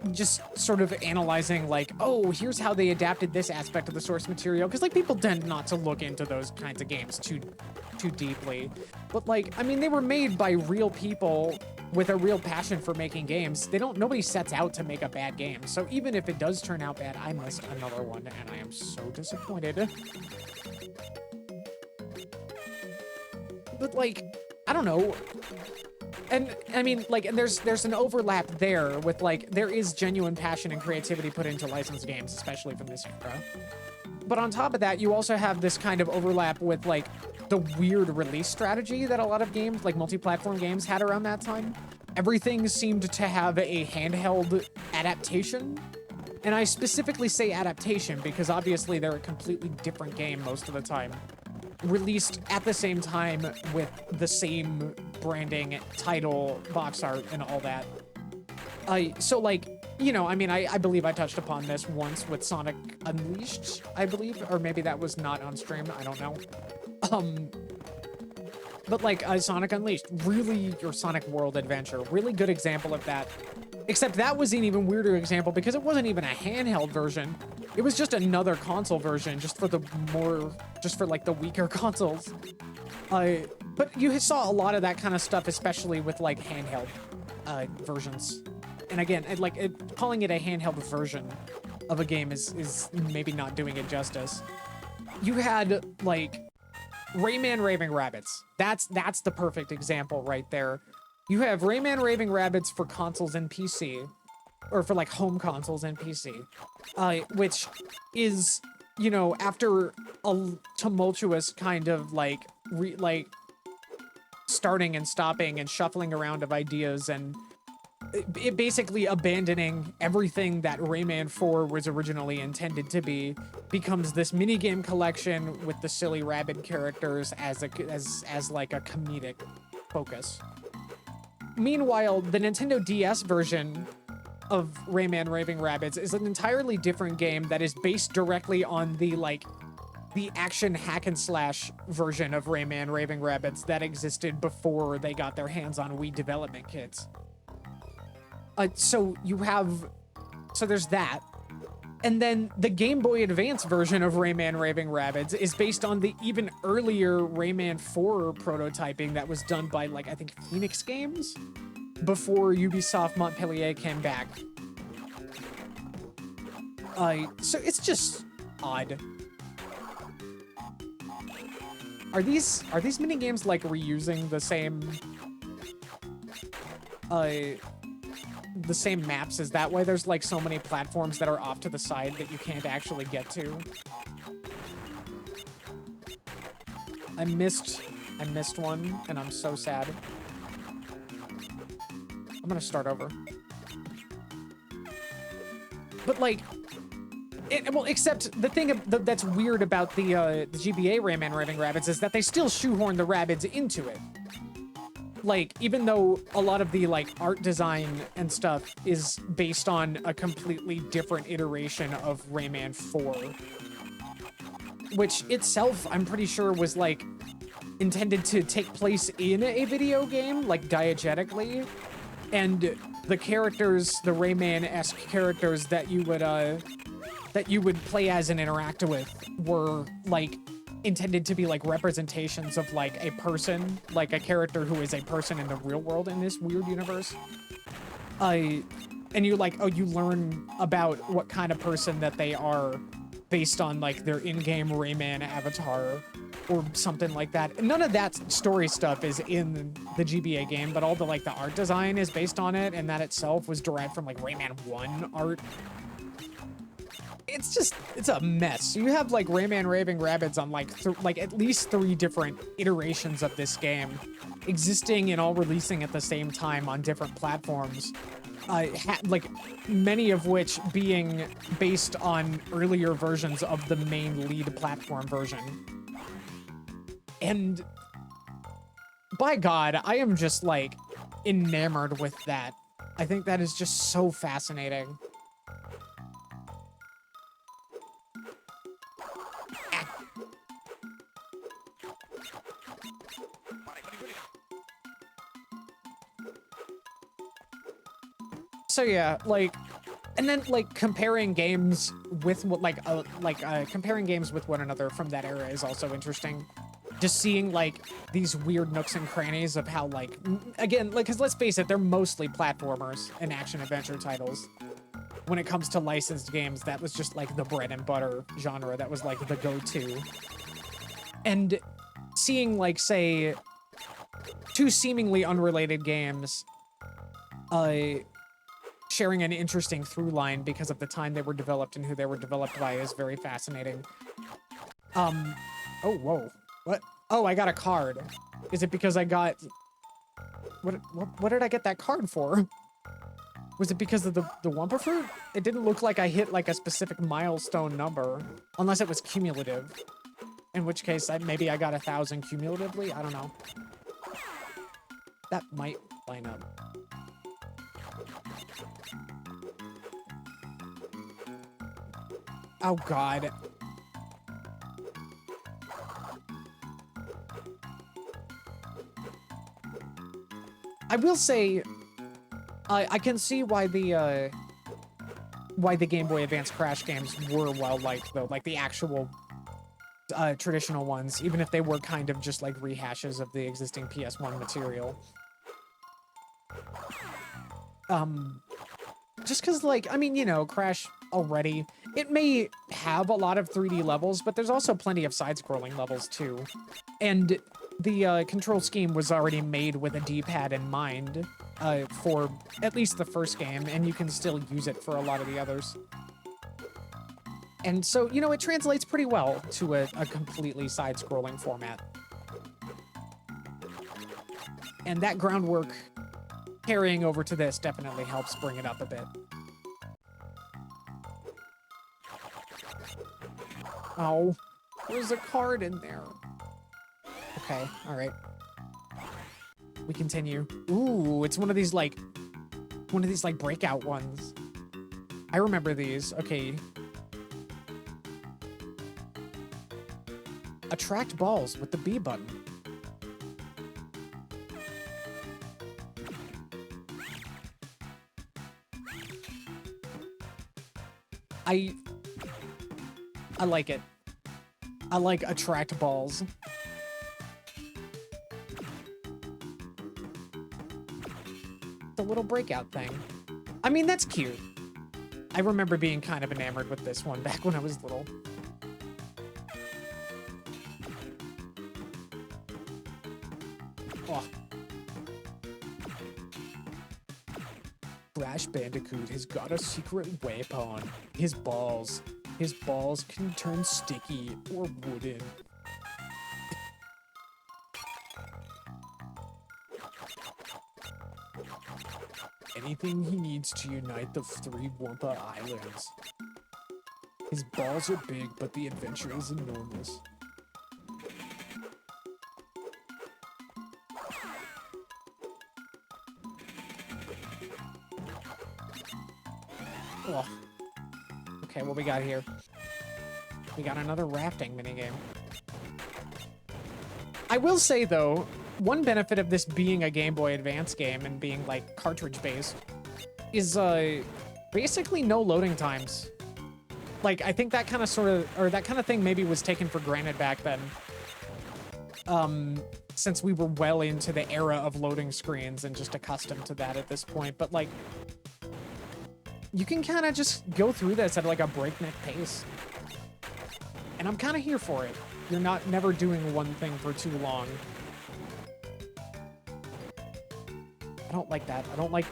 [SPEAKER 1] just sort of analyzing like, oh, here's how they adapted this aspect of the source material, because like people tend not to look into those kinds of games too deeply. But like, I mean, they were made by real people with a real passion for making games. Nobody sets out to make a bad game. So even if it does turn out bad, I missed another one and I am so disappointed. But like, I don't know. And I mean, like, and there's an overlap there with like, there is genuine passion and creativity put into licensed games, especially from this era. But on top of that, you also have this kind of overlap with like the weird release strategy that a lot of games, like multi-platform games, had around that time. Everything seemed to have a handheld adaptation. And I specifically say adaptation because obviously they're a completely different game most of the time. Released at the same time with the same branding, title, box art, and all that. So like, you know, I mean, I believe I touched upon this once with Sonic Unleashed, I believe, or maybe that was not on stream, I don't know. But like Sonic Unleashed, really, your Sonic World Adventure, really good example of that. Except that was an even weirder example because it wasn't even a handheld version. It was just another console version, just for like the weaker consoles. But you saw a lot of that kind of stuff, especially with like handheld versions. And again, calling it a handheld version of a game is maybe not doing it justice. You had like Rayman Raving Rabbids. That's the perfect example right there. You have Rayman Raving Rabbids for consoles and PC, or for like home consoles and PC, which is, you know, after a tumultuous kind of like starting and stopping and shuffling around of ideas and it basically abandoning everything that Rayman 4 was originally intended to be, becomes this minigame collection with the silly rabbit characters as like a comedic focus. Meanwhile, the Nintendo DS version of Rayman Raving Rabbids is an entirely different game that is based directly on the action hack and slash version of Rayman Raving Rabbids that existed before they got their hands on Wii development kits. So there's that. And then the Game Boy Advance version of Rayman Raving Rabbids is based on the even earlier Rayman 4 prototyping that was done by, like, I think Phoenix Games before Ubisoft Montpellier came back. So it's just odd. Are these minigames like reusing the same maps? Is that why there's like so many platforms that are off to the side that you can't actually get to? I missed one and I'm so sad. I'm gonna start over. But like, well, except the thing that's weird about the GBA Rayman Raving Rabbids is that they still shoehorn the Rabbids into it. Like, even though a lot of the, like, art design and stuff is based on a completely different iteration of Rayman 4. Which itself, I'm pretty sure, was, like, intended to take place in a video game, like, diegetically. And the characters, the Rayman-esque characters that you would play as and interact with were, like, intended to be like representations of like a person, like a character who is a person in the real world in this weird universe. And you like, oh, you learn about what kind of person that they are based on like their in-game Rayman avatar or something like that. None of that story stuff is in the GBA game, but all the like the art design is based on it, and that itself was derived from like Rayman 1 art. It's a mess. You have like Rayman Raving Rabbids on like at least 3 different iterations of this game existing and all releasing at the same time on different platforms. Like many of which being based on earlier versions of the main lead platform version. And by God, I am just like enamored with that. I think that is just so fascinating. So yeah, like, And then like comparing games with comparing games with one another from that era is also interesting. Just seeing like these weird nooks and crannies of how like again, like, because let's face it, they're mostly platformers and action adventure titles. When it comes to licensed games, that was just like the bread and butter genre. That was like the go-to. And seeing like, say, two seemingly unrelated games sharing an interesting through line because of the time they were developed and who they were developed by is very fascinating. Oh, whoa. What? Oh, I got a card. Is it because I got... What did I get that card for? Was it because of the Wumpa Fruit? It didn't look like I hit like a specific milestone number, unless it was cumulative. In which case, maybe I got 1,000 cumulatively? I don't know. That might line up. Oh, God. I will say, I can see why the Game Boy Advance Crash games were well-liked, though. Like, the actual traditional ones, even if they were kind of just, like, rehashes of the existing PS1 material. Just because, like, I mean, you know, Crash already, it may have a lot of 3D levels, but there's also plenty of side-scrolling levels, too. And the control scheme was already made with a D-pad in mind for at least the first game, and you can still use it for a lot of the others. And so, you know, it translates pretty well to a completely side-scrolling format. And that groundwork carrying over to this definitely helps bring it up a bit. Oh, there's a card in there. Okay, all right. We continue. Ooh, it's one of these like breakout ones. I remember these. Okay. Attract balls with the B button. I like it. I like attract balls. The little breakout thing. I mean, that's cute. I remember being kind of enamored with this one back when I was little. Oh. Crash Bandicoot has got a secret weapon. His balls. His balls can turn sticky or wooden. Anything he needs to unite the 3 Wumpa Islands. His balls are big, but the adventure is enormous. Oh. Okay, what we got here? We got another rafting minigame. I will say, though, one benefit of this being a Game Boy Advance game and being, like, cartridge-based is, basically no loading times. Like, I think that kind of thing maybe was taken for granted back then. Since we were well into the era of loading screens and just accustomed to that at this point. But, like, you can kind of just go through this at, like, a breakneck pace. And I'm kind of here for it. You're never doing one thing for too long. I don't like that. I don't like...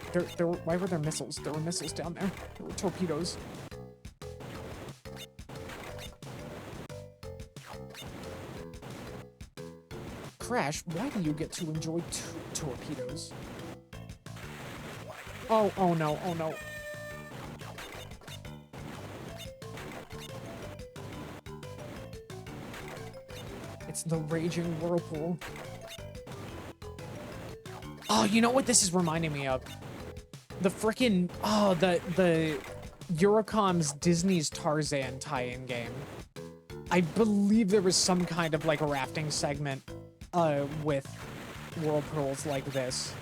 [SPEAKER 1] why were there missiles? There were missiles down there. There were torpedoes. Crash, why do you get to enjoy 2 torpedoes? Oh no, oh no. It's the raging whirlpool. Oh, you know what this is reminding me of? The frickin', the Eurocom's Disney's Tarzan tie-in game. I believe there was some kind of like a rafting segment with whirlpools like this.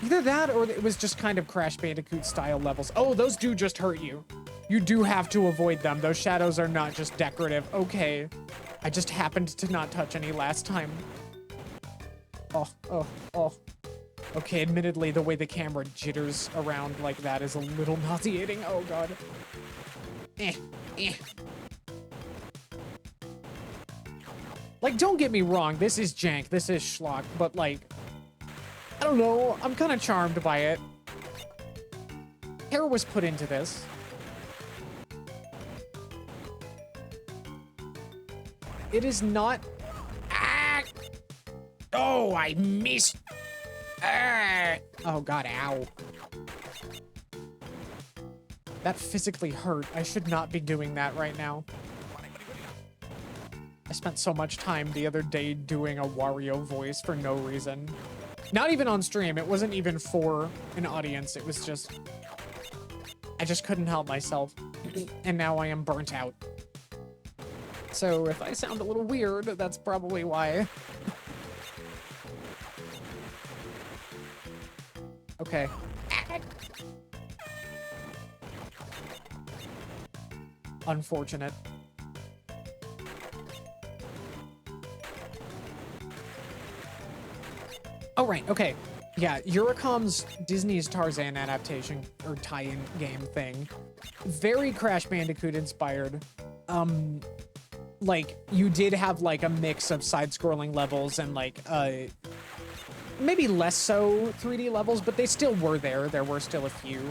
[SPEAKER 1] Either that or it was just kind of Crash Bandicoot style levels. Oh, those do just hurt you. You do have to avoid them. Those shadows are not just decorative. Okay. I just happened to not touch any last time. Oh. Okay, admittedly, the way the camera jitters around like that is a little nauseating. Oh, God. Like, don't get me wrong. This is jank. This is schlock. But, like, I don't know. I'm kind of charmed by it. Care was put into this. It is not...
[SPEAKER 3] Ah! Oh, I missed. Ah!
[SPEAKER 1] Oh, God, ow. That physically hurt. I should not be doing that right now. I spent so much time the other day doing a Wario voice for no reason. Not even on stream. It wasn't even for an audience. It was just... I just couldn't help myself. And now I am burnt out. So if I sound a little weird, that's probably why. Okay. Unfortunate. Oh, right, okay. Yeah, Eurocom's Disney's Tarzan adaptation, or tie-in game thing. Very Crash Bandicoot inspired. Like, you did have, like, a mix of side-scrolling levels and, like, maybe less so 3D levels, but they still were there. There were still a few.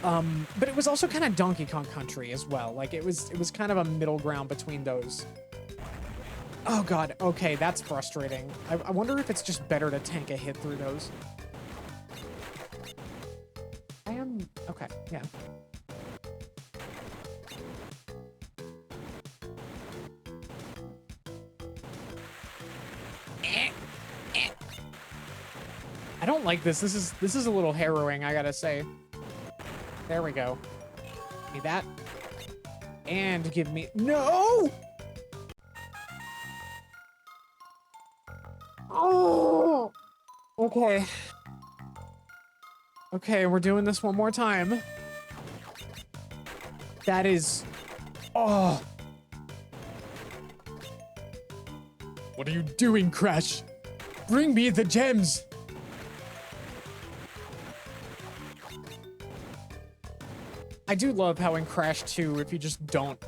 [SPEAKER 1] But it was also kind of Donkey Kong Country as well. Like, it was kind of a middle ground between those. Oh, God. Okay, that's frustrating. I wonder if it's just better to tank a hit through those. I am... Okay, yeah. I don't like this. This is a little harrowing, I gotta say. There we go. Give me that. And give me... No! Oh! Okay. Okay, we're doing this one more time. That is... Oh!
[SPEAKER 2] What are you doing, Crash? Bring me the gems!
[SPEAKER 1] I do love how in Crash 2, if you just don't...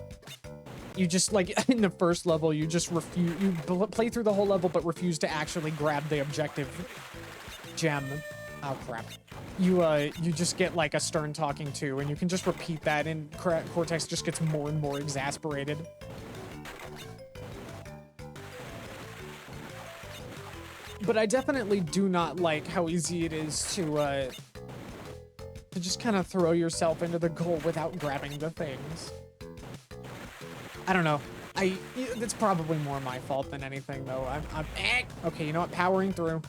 [SPEAKER 1] You just, like, in the first level, you just refuse... You play through the whole level, but refuse to actually grab the objective gem. Oh, crap. You just get, like, a stern talking to, and you can just repeat that, and Cortex just gets more and more exasperated. But I definitely do not like how easy it is to just kind of throw yourself into the goal without grabbing the things. I don't know. It's probably more my fault than anything, though. Okay, you know what? Powering through.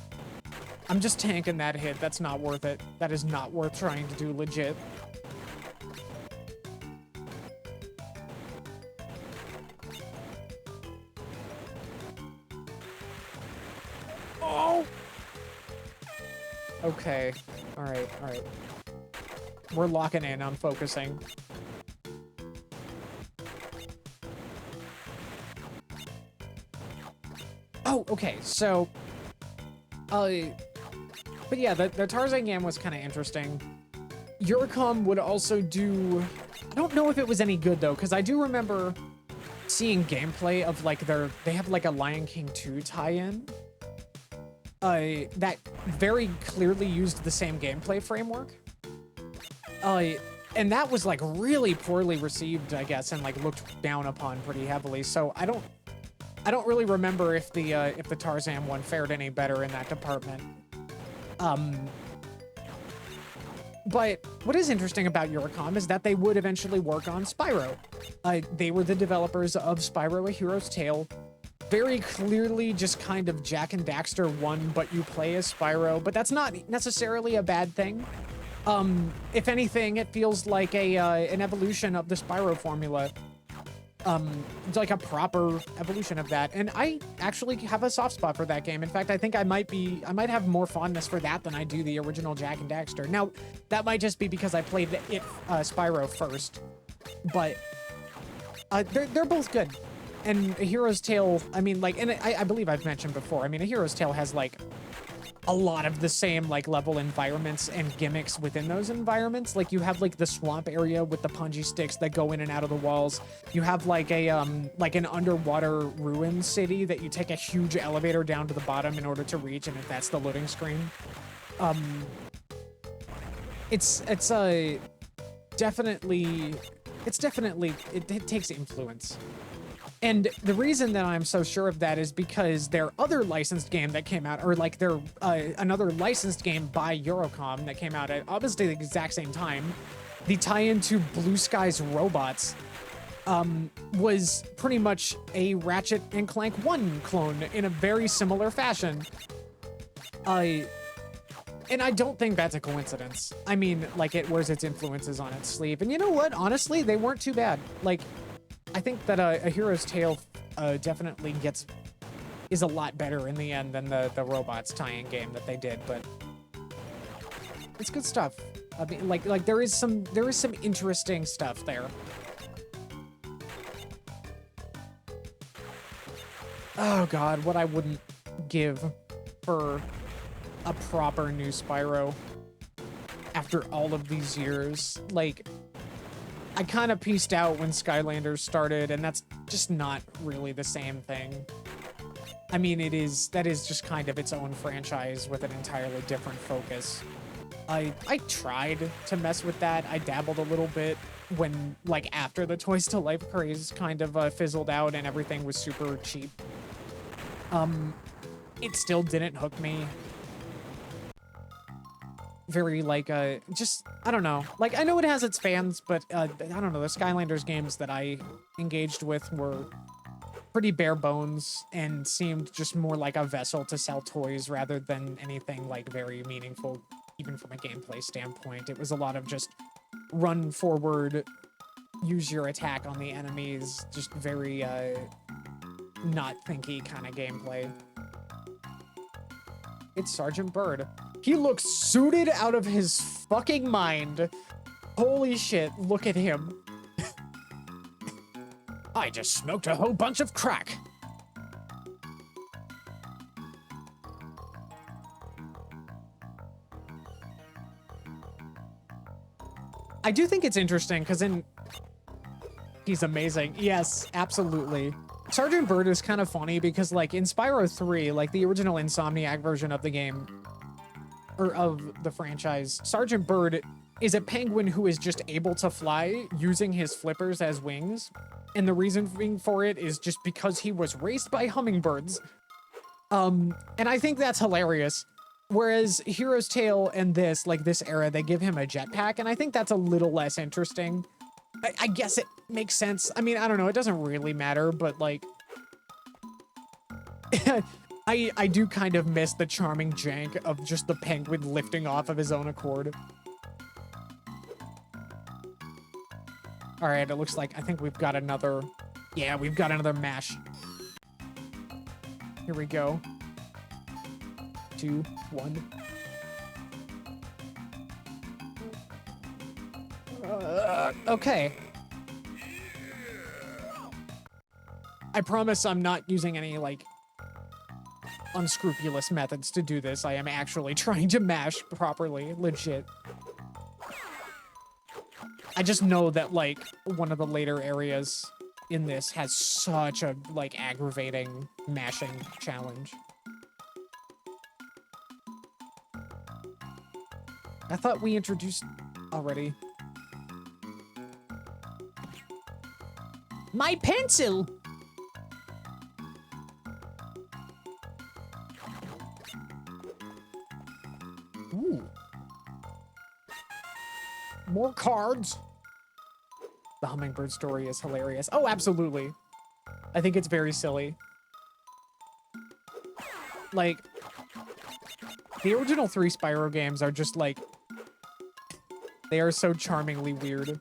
[SPEAKER 1] I'm just tanking that hit. That's not worth it. That is not worth trying to do legit. Oh! Okay. Alright, alright. We're locking in. I'm focusing. Oh, okay. So, but yeah, the Tarzan game was kind of interesting. Eurocom would also do... I don't know if it was any good, though, because I do remember seeing gameplay of, like, they have, like, a Lion King 2 tie-in. That very clearly used the same gameplay framework. And that was, like, really poorly received, I guess, and, like, looked down upon pretty heavily. So I don't really remember if the Tarzan one fared any better in that department. But what is interesting about Eurocom is that they would eventually work on Spyro. They were the developers of Spyro: A Hero's Tale. Very clearly just kind of Jak and Daxter 1, but you play as Spyro, but that's not necessarily a bad thing. If anything, it feels like an evolution of the Spyro formula. like a proper evolution of that. And I actually have a soft spot for that game. In fact, I think I might have more fondness for that than I do the original Jak and Daxter. Now, that might just be because I played Spyro first, but they're both good. And A Hero's Tale, I mean, like, and I believe I've mentioned before, I mean, A Hero's Tale has, like, a lot of the same, like, level environments and gimmicks within those environments. Like, you have, like, the swamp area with the punji sticks that go in and out of the walls. You have, like, like an underwater ruin city that you take a huge elevator down to the bottom in order to reach, and that's the loading screen. It's definitely, it takes influence. And the reason that I'm so sure of that is because their other licensed game that came out, or like their another licensed game by Eurocom that came out at obviously the exact same time, the tie-in to Blue Sky's Robots, was pretty much a Ratchet and Clank 1 clone in a very similar fashion. And I don't think that's a coincidence. I mean, like, it wears its influences on its sleeve. And you know what? Honestly, they weren't too bad. Like, I think that A Hero's Tale definitely is a lot better in the end than the Robots tie-in game that they did, but it's good stuff. I mean, like there is some interesting stuff there. Oh god, what I wouldn't give for a proper new Spyro after all of these years. Like, I kind of pieced out when Skylanders started, and that's just not really the same thing. I mean, that is just kind of its own franchise with an entirely different focus. I tried to mess with that. I dabbled a little bit when, like, after the Toys to Life craze kind of fizzled out and everything was super cheap. It still didn't hook me. Very, like, just, I don't know. Like, I know it has its fans, but, I don't know, the Skylanders games that I engaged with were pretty bare bones and seemed just more like a vessel to sell toys rather than anything, like, very meaningful, even from a gameplay standpoint. It was a lot of just run forward, use your attack on the enemies, just very, not thinky kind of gameplay. It's Sergeant Bird. He looks suited out of his fucking mind. Holy shit, look at him.
[SPEAKER 3] I just smoked a whole bunch of crack.
[SPEAKER 1] I do think it's interesting because he's amazing. Yes, absolutely. Sergeant Bird is kind of funny because, like, in Spyro 3, like the original Insomniac version of the game, or of the franchise, Sergeant Bird is a penguin who is just able to fly using his flippers as wings. And the reason for it is just because he was raised by hummingbirds. And I think that's hilarious. Whereas Hero's Tale and this era, they give him a jetpack, and I think that's a little less interesting. I guess it makes sense. I mean, I don't know, it doesn't really matter, but, like, I do kind of miss the charming jank of just the penguin lifting off of his own accord. All right, it looks like, I think we've got another, yeah, we've got another mash. Here we go. 2, 1. Okay. I promise I'm not using any, like, unscrupulous methods to do this. I am actually trying to mash properly, legit. I just know that, like, one of the later areas in this has such a, like, aggravating mashing challenge. I thought we introduced already. My pencil! Ooh. More cards. The hummingbird story is hilarious. Oh, absolutely. I think it's very silly. Like, the original 3 Spyro games are just, like, they are so charmingly weird.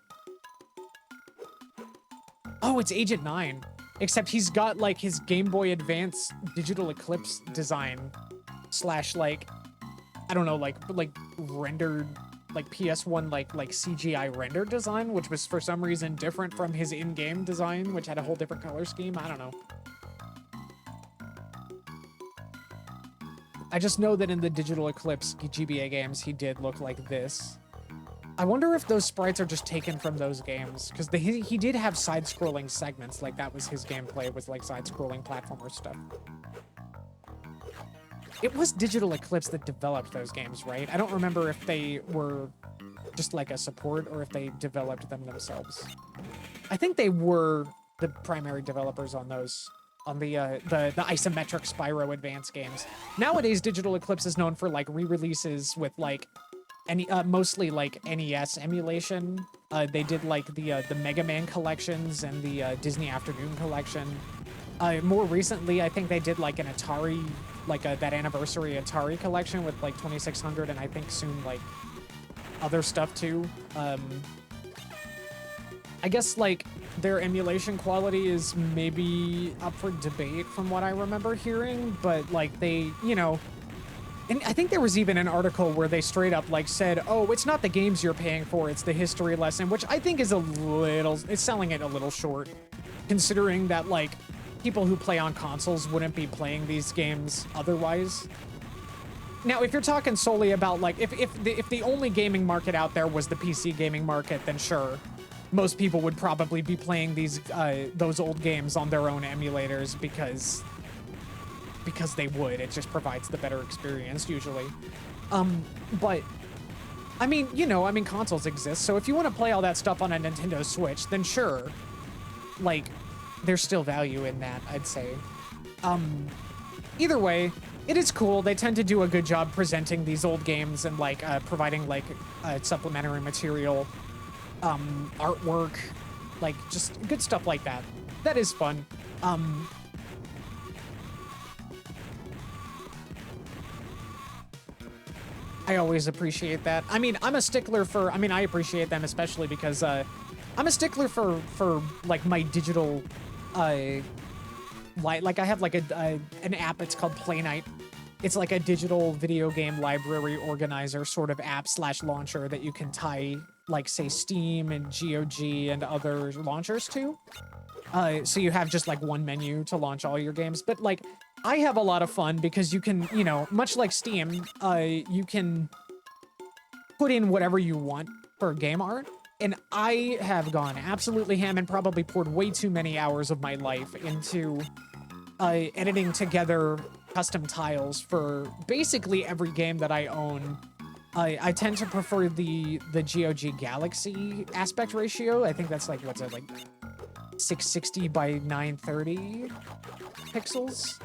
[SPEAKER 1] Oh, it's Agent 9. Except he's got like his Game Boy Advance Digital Eclipse design slash like, I don't know, like rendered like PS1 like CGI render design, which was for some reason different from his in-game design, which had a whole different color scheme. I don't know. I just know that in the Digital Eclipse GBA games, he did look like this. I wonder if those sprites are just taken from those games, because he did have side-scrolling segments, like that was his gameplay, was like side-scrolling platformer stuff. It was Digital Eclipse that developed those games, right? I don't remember if they were just like a support or if they developed them themselves. I think they were the primary developers on those, on the isometric Spyro Advance games. Nowadays, Digital Eclipse is known for like re-releases with like mostly like NES emulation. They did like the Mega Man collections and the Disney Afternoon collection. More recently, I think they did like an Atari, like that anniversary Atari collection with like 2600, and I think soon like other stuff too. I guess like their emulation quality is maybe up for debate from what I remember hearing, but like they, you know, and I think there was even an article where they straight up like said, oh, it's not the games you're paying for, it's the history lesson, which I think is a little, it's selling it a little short, considering that like people who play on consoles wouldn't be playing these games otherwise. Now, if you're talking solely about like, if the only gaming market out there was the PC gaming market, then sure, most people would probably be playing these those old games on their own emulators because they would. It just provides the better experience usually. But I mean, you know, I mean, consoles exist, so if you want to play all that stuff on a Nintendo Switch, then sure, like, there's still value in that, I'd say. Either way, it is cool. They tend to do a good job presenting these old games and like providing like supplementary material, artwork, like just good stuff like that. That is fun. I always appreciate that. I mean, I'm a stickler for, I mean, I appreciate them especially because I'm a stickler for like my digital, like I have like an app, it's called Play Night. It's like a digital video game library organizer sort of app slash launcher that you can tie like say Steam and GOG and other launchers to. So you have just like one menu to launch all your games, but like I have a lot of fun because you can, you know, much like Steam, you can put in whatever you want for game art. And I have gone absolutely ham and probably poured way too many hours of my life into editing together custom tiles for basically every game that I own. I tend to prefer the GOG Galaxy aspect ratio. I think that's like, what's it, like 660 by 930 pixels?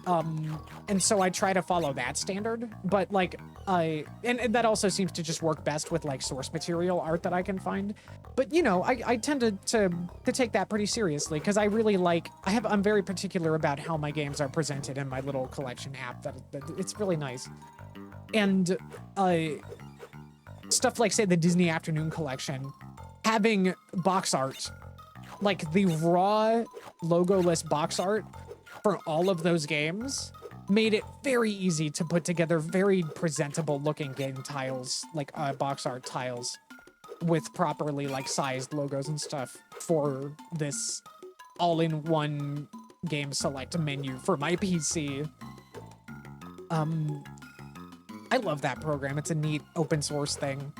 [SPEAKER 1] And so I try to follow that standard, but like, and that also seems to just work best with like source material art that I can find. But you know, I tend to take that pretty seriously because I really like, I'm very particular about how my games are presented in my little collection app. That it's really nice. And stuff like say the Disney Afternoon collection, having box art, like the raw logoless box art for all of those games made it very easy to put together very presentable looking game tiles, like box art tiles with properly like sized logos and stuff for this all-in-one game select menu for my PC. I love that program. It's a neat open source thing.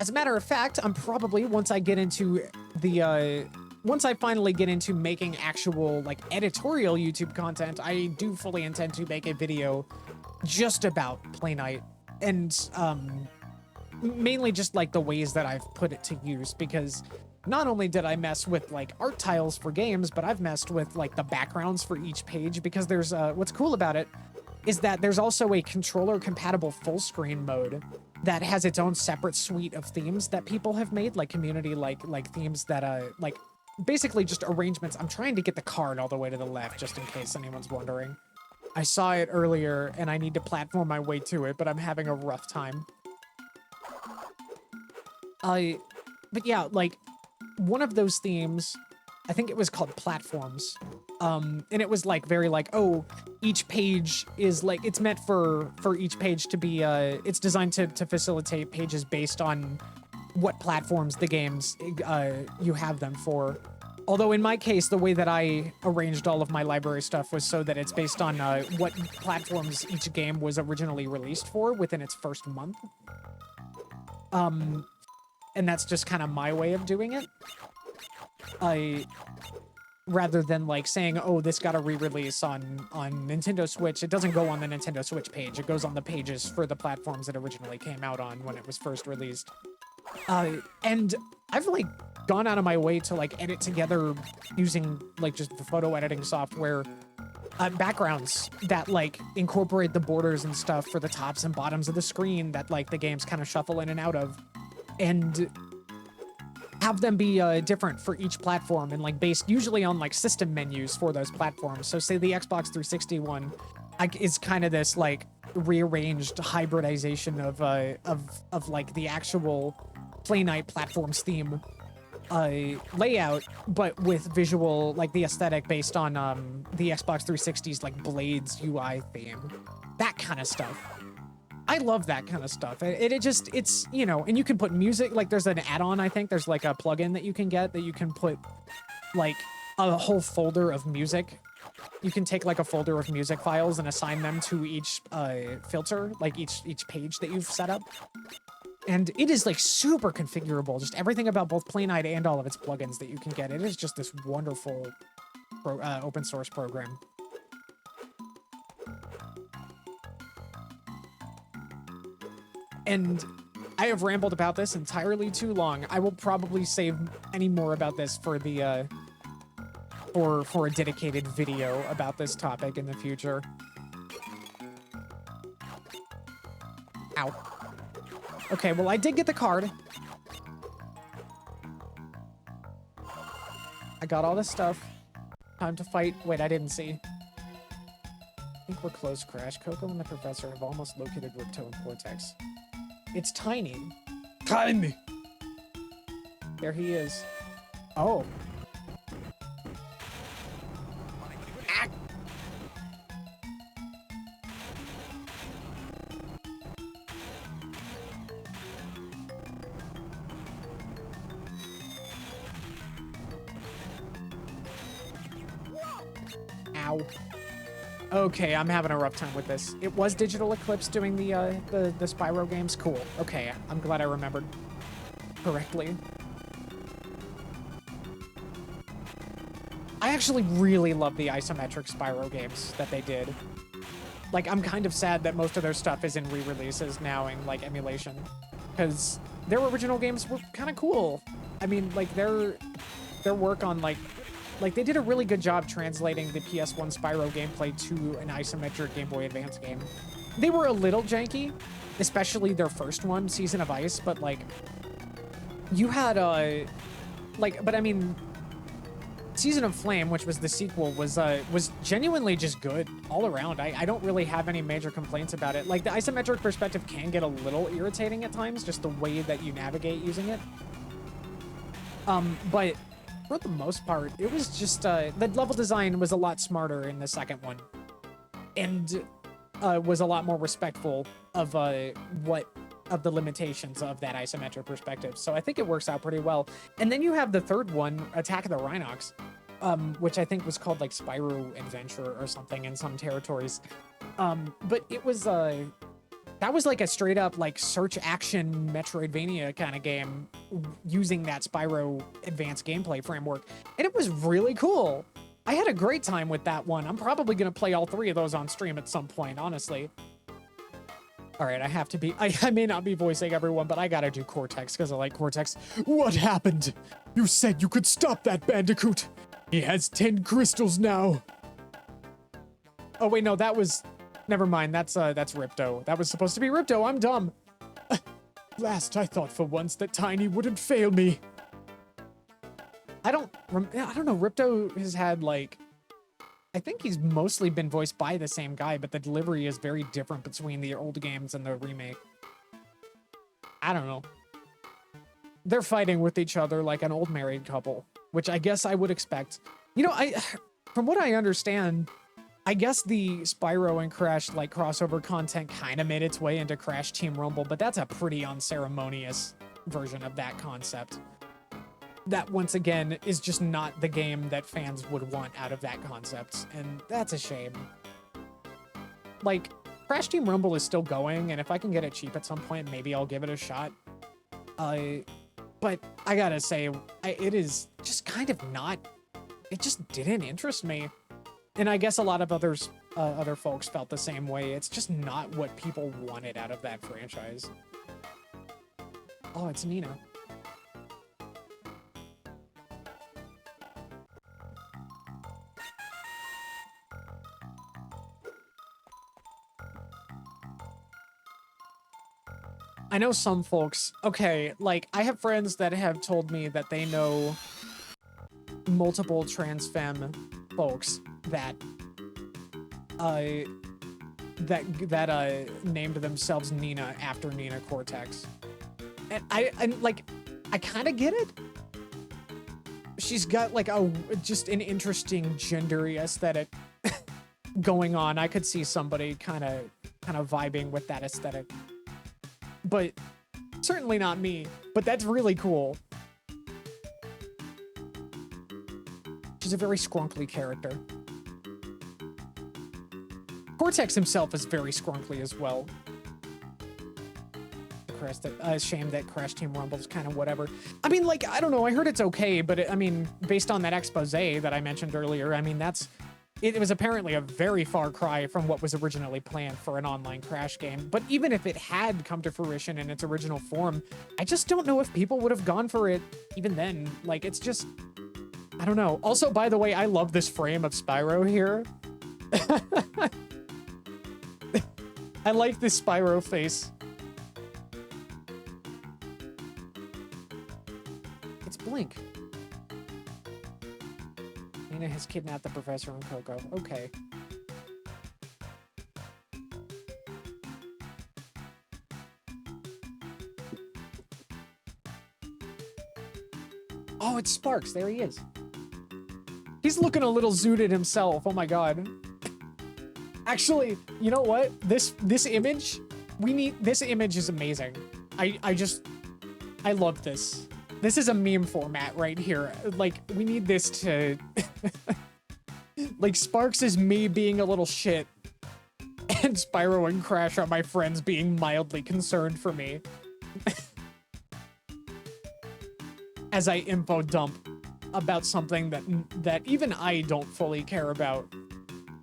[SPEAKER 1] As a matter of fact, I'm probably, once I get into the, once I finally get into making actual, like, editorial YouTube content, I do fully intend to make a video just about Play Night. And, mainly just, like, the ways that I've put it to use, because not only did I mess with, like, art tiles for games, but I've messed with, like, the backgrounds for each page, because there's, what's cool about it is that there's also a controller-compatible full-screen mode that has its own separate suite of themes that people have made, like community, like themes that, like, basically just arrangements. I'm trying to get the card all the way to the left, just in case anyone's wondering. I saw it earlier, and I need to platform my way to it, but I'm having a rough time. but yeah, like one of those themes, I think it was called Platforms. And it was like very like, oh, each page is like, it's meant for each page to be, it's designed to facilitate pages based on what platforms the games you have them for. Although in my case, the way that I arranged all of my library stuff was so that it's based on what platforms each game was originally released for within its first month. And that's just kind of my way of doing it. Rather than like saying, oh, this got a re-release on Nintendo Switch, it doesn't go on the Nintendo Switch page. It goes on the pages for the platforms it originally came out on when it was first released. And I've like gone out of my way to like edit together using like just the photo editing software backgrounds that like incorporate the borders and stuff for the tops and bottoms of the screen that like the games kind of shuffle in and out of, and have them be different for each platform and like based usually on like system menus for those platforms. So say the Xbox 360 one is kind of this like rearranged hybridization of like the actual Play Night platforms theme layout, but with visual, like the aesthetic based on the Xbox 360's like Blades UI theme. That kind of stuff. I love that kind of stuff. It's, you know, and you can put music, like there's an add-on, I think. There's like a plugin that you can get that you can put like a whole folder of music. You can take like a folder of music files and assign them to each filter, like each page that you've set up. And it is like super configurable. Just everything about both Play Night and all of its plugins that you can get. It is just this wonderful open source program. And I have rambled about this entirely too long. I will probably save any more about this for the for a dedicated video about this topic in the future. Ow. Okay, well, I did get the card. I got all this stuff. Time to fight. Wait, I didn't see. I think we're close, Crash. Coco and the professor have almost located Ripto and Cortex. It's Tiny.
[SPEAKER 2] Tiny!
[SPEAKER 1] There he is. Oh. Ah. Ow. Okay, I'm having a rough time with this. It was Digital Eclipse doing the Spyro games? Cool. Okay, I'm glad I remembered correctly. I actually really love the isometric Spyro games that they did. Like, I'm kind of sad that most of their stuff is in re-releases now in, like, emulation. Because their original games were kind of cool. I mean, like, their work on, like, they did a really good job translating the PS1 Spyro gameplay to an isometric Game Boy Advance game. They were a little janky, especially their first one, Season of Ice, but, like, you had, but I mean, Season of Flame, which was the sequel, was genuinely just good all around. I don't really have any major complaints about it. Like, the isometric perspective can get a little irritating at times, just the way that you navigate using it. But for the most part, it was just, the level design was a lot smarter in the second one. And was a lot more respectful of of the limitations of that isometric perspective. So I think it works out pretty well. And then you have the third one, Attack of the Rhinox, which I think was called like Spyro Adventure or something in some territories. But it was, that was like a straight up like search action Metroidvania kind of game using that Spyro advanced gameplay framework. And it was really cool. I had a great time with that one. I'm probably going to play all three of those on stream at some point, honestly. All right, I have to be, I may not be voicing everyone, but I gotta do Cortex because I like Cortex.
[SPEAKER 2] What happened? You said you could stop that bandicoot. He has 10 crystals now.
[SPEAKER 1] Oh wait, no, that was, never mind. That's Ripto. That was supposed to be Ripto. I'm dumb.
[SPEAKER 2] Last I thought for once that Tiny wouldn't fail me.
[SPEAKER 1] I don't know. Ripto has had like, I think he's mostly been voiced by the same guy, but the delivery is very different between the old games and the remake. I don't know. they're fighting with each other like an old married couple, which I guess I would expect. You know, from what I understand, I guess the Spyro and Crash like crossover content kind of made its way into Crash Team Rumble, but that's a pretty unceremonious version of that concept. That, once again, is just not the game that fans would want out of that concept, and that's a shame. Like, Crash Team Rumble is still going, and if I can get it cheap at some point, maybe I'll give it a shot. But I gotta say, it is just kind of not... It just didn't interest me. And I guess a lot of other folks felt the same way. It's just not what people wanted out of that franchise. Oh, it's Nina. I know some folks, okay, like, I have friends that have told me that they know multiple trans femme folks that named themselves Nina after Nina Cortex. And I kind of get it. She's got like just an interesting gendery aesthetic going on. I could see somebody kind of vibing with that aesthetic. But certainly not me. But that's really cool. She's a very scrunkly character. Cortex himself is very scrunkly as well. Shame that Crash Team Rumble is kind of whatever. I mean, like, I don't know. I heard it's okay, but I mean, based on that expose that I mentioned earlier, I mean, it was apparently a very far cry from what was originally planned for an online Crash game. But even if it had come to fruition in its original form, I just don't know if people would have gone for it even then. Like, it's just, I don't know. Also, by the way, I love this frame of Spyro here. I like this Spyro face. It's Blink. Nina has kidnapped the professor and Coco. Okay. Oh, it's Sparks. There he is. He's looking a little zooted himself. Oh my god. Actually, you know what? This image, this image is amazing. I love this. This is a meme format right here. Like, we need this to... like, Sparks is me being a little shit, and Spyro and Crash are my friends being mildly concerned for me. As I info dump about something that even I don't fully care about.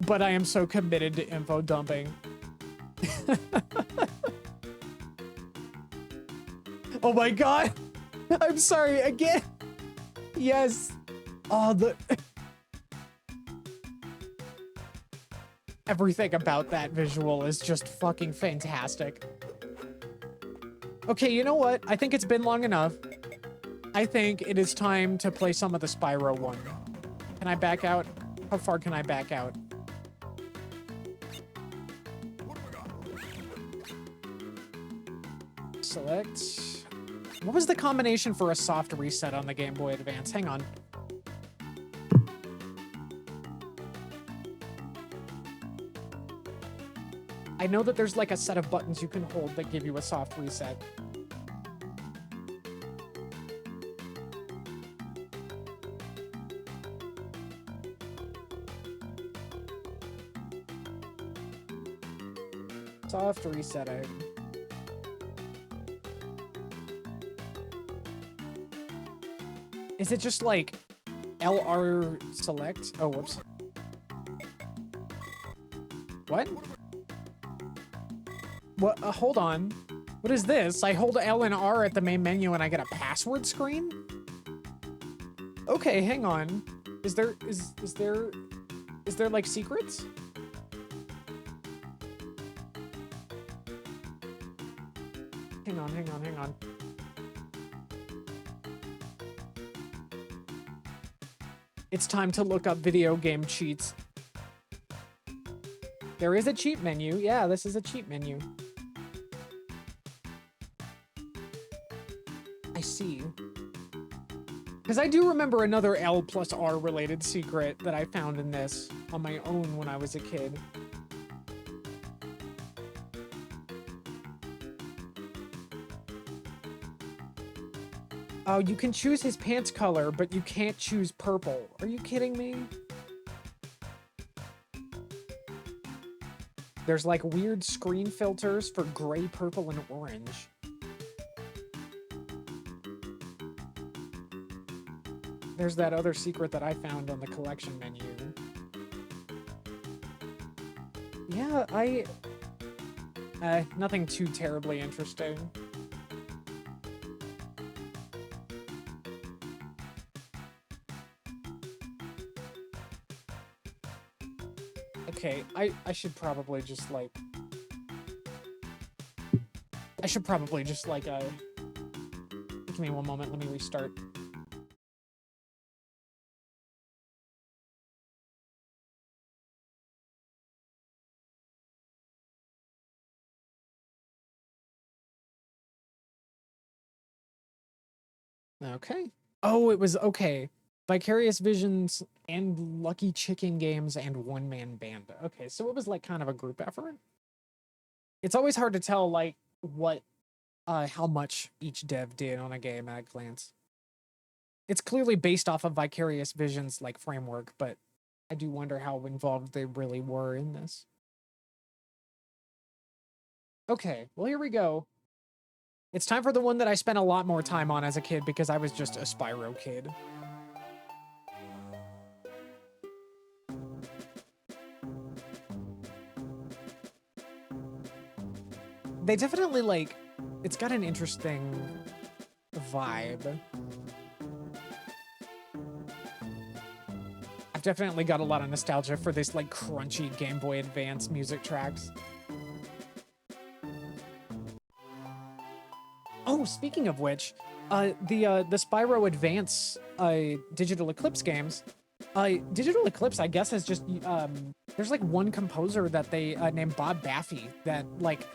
[SPEAKER 1] But I am so committed to info dumping. Oh my god! I'm sorry, again! Yes! Oh, everything about that visual is just fucking fantastic. Okay, you know what? I think it's been long enough. I think it is time to play some of the Spyro one. Can I back out? How far can I back out? Select. What was the combination for a soft reset on the Game Boy Advance? Hang on. I know that there's like a set of buttons you can hold that give you a soft reset. Soft resetting. Is it just like LR select? Oh, whoops. What? What? Hold on. What is this? I hold L and R at the main menu and I get a password screen? Okay, hang on. Is there like secrets? Hang on. It's time to look up video game cheats. There is a cheat menu. Yeah, this is a cheat menu. I see. Because I do remember another L plus R related secret that I found in this on my own when I was a kid. Oh, you can choose his pants color, but you can't choose purple. Are you kidding me? There's like weird screen filters for gray, purple, and orange. There's that other secret that I found on the collection menu. Yeah, nothing too terribly interesting. Okay, I should probably just like... Give me one moment, let me restart. Okay. Oh, it was okay. Vicarious Visions and Lucky Chicken Games and One Man Band. Okay, so it was like kind of a group effort. It's always hard to tell like what how much each dev did on a game at a glance. It's clearly based off of Vicarious Visions like framework, but I do wonder how involved they really were in this. Okay, well here we go. It's time for the one that I spent a lot more time on as a kid because I was just a Spyro kid. They definitely like, it's got an interesting vibe. I've definitely got a lot of nostalgia for this like crunchy Game Boy Advance music tracks. Oh, speaking of which, the Spyro Advance Digital Eclipse games, Digital Eclipse, I guess, has just there's like one composer that they named Bob Baffy that like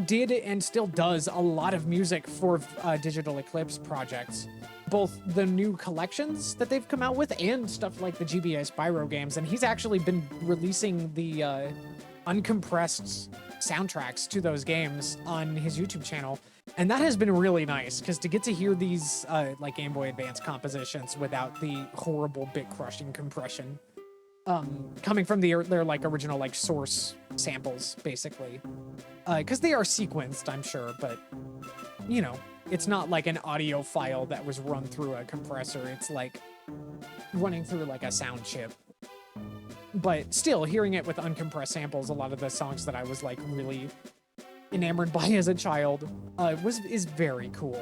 [SPEAKER 1] did and still does a lot of music for Digital Eclipse projects, both the new collections that they've come out with and stuff like the GBA Spyro games. And he's actually been releasing the uncompressed soundtracks to those games on his YouTube channel. And that has been really nice, because to get to hear these like Game Boy Advance compositions without the horrible bit-crushing compression coming from their like original like source samples, basically. Because they are sequenced, I'm sure, but you know, it's not like an audio file that was run through a compressor. It's like running through like a sound chip. But still, hearing it with uncompressed samples, a lot of the songs that I was like really enamored by as a child is very cool.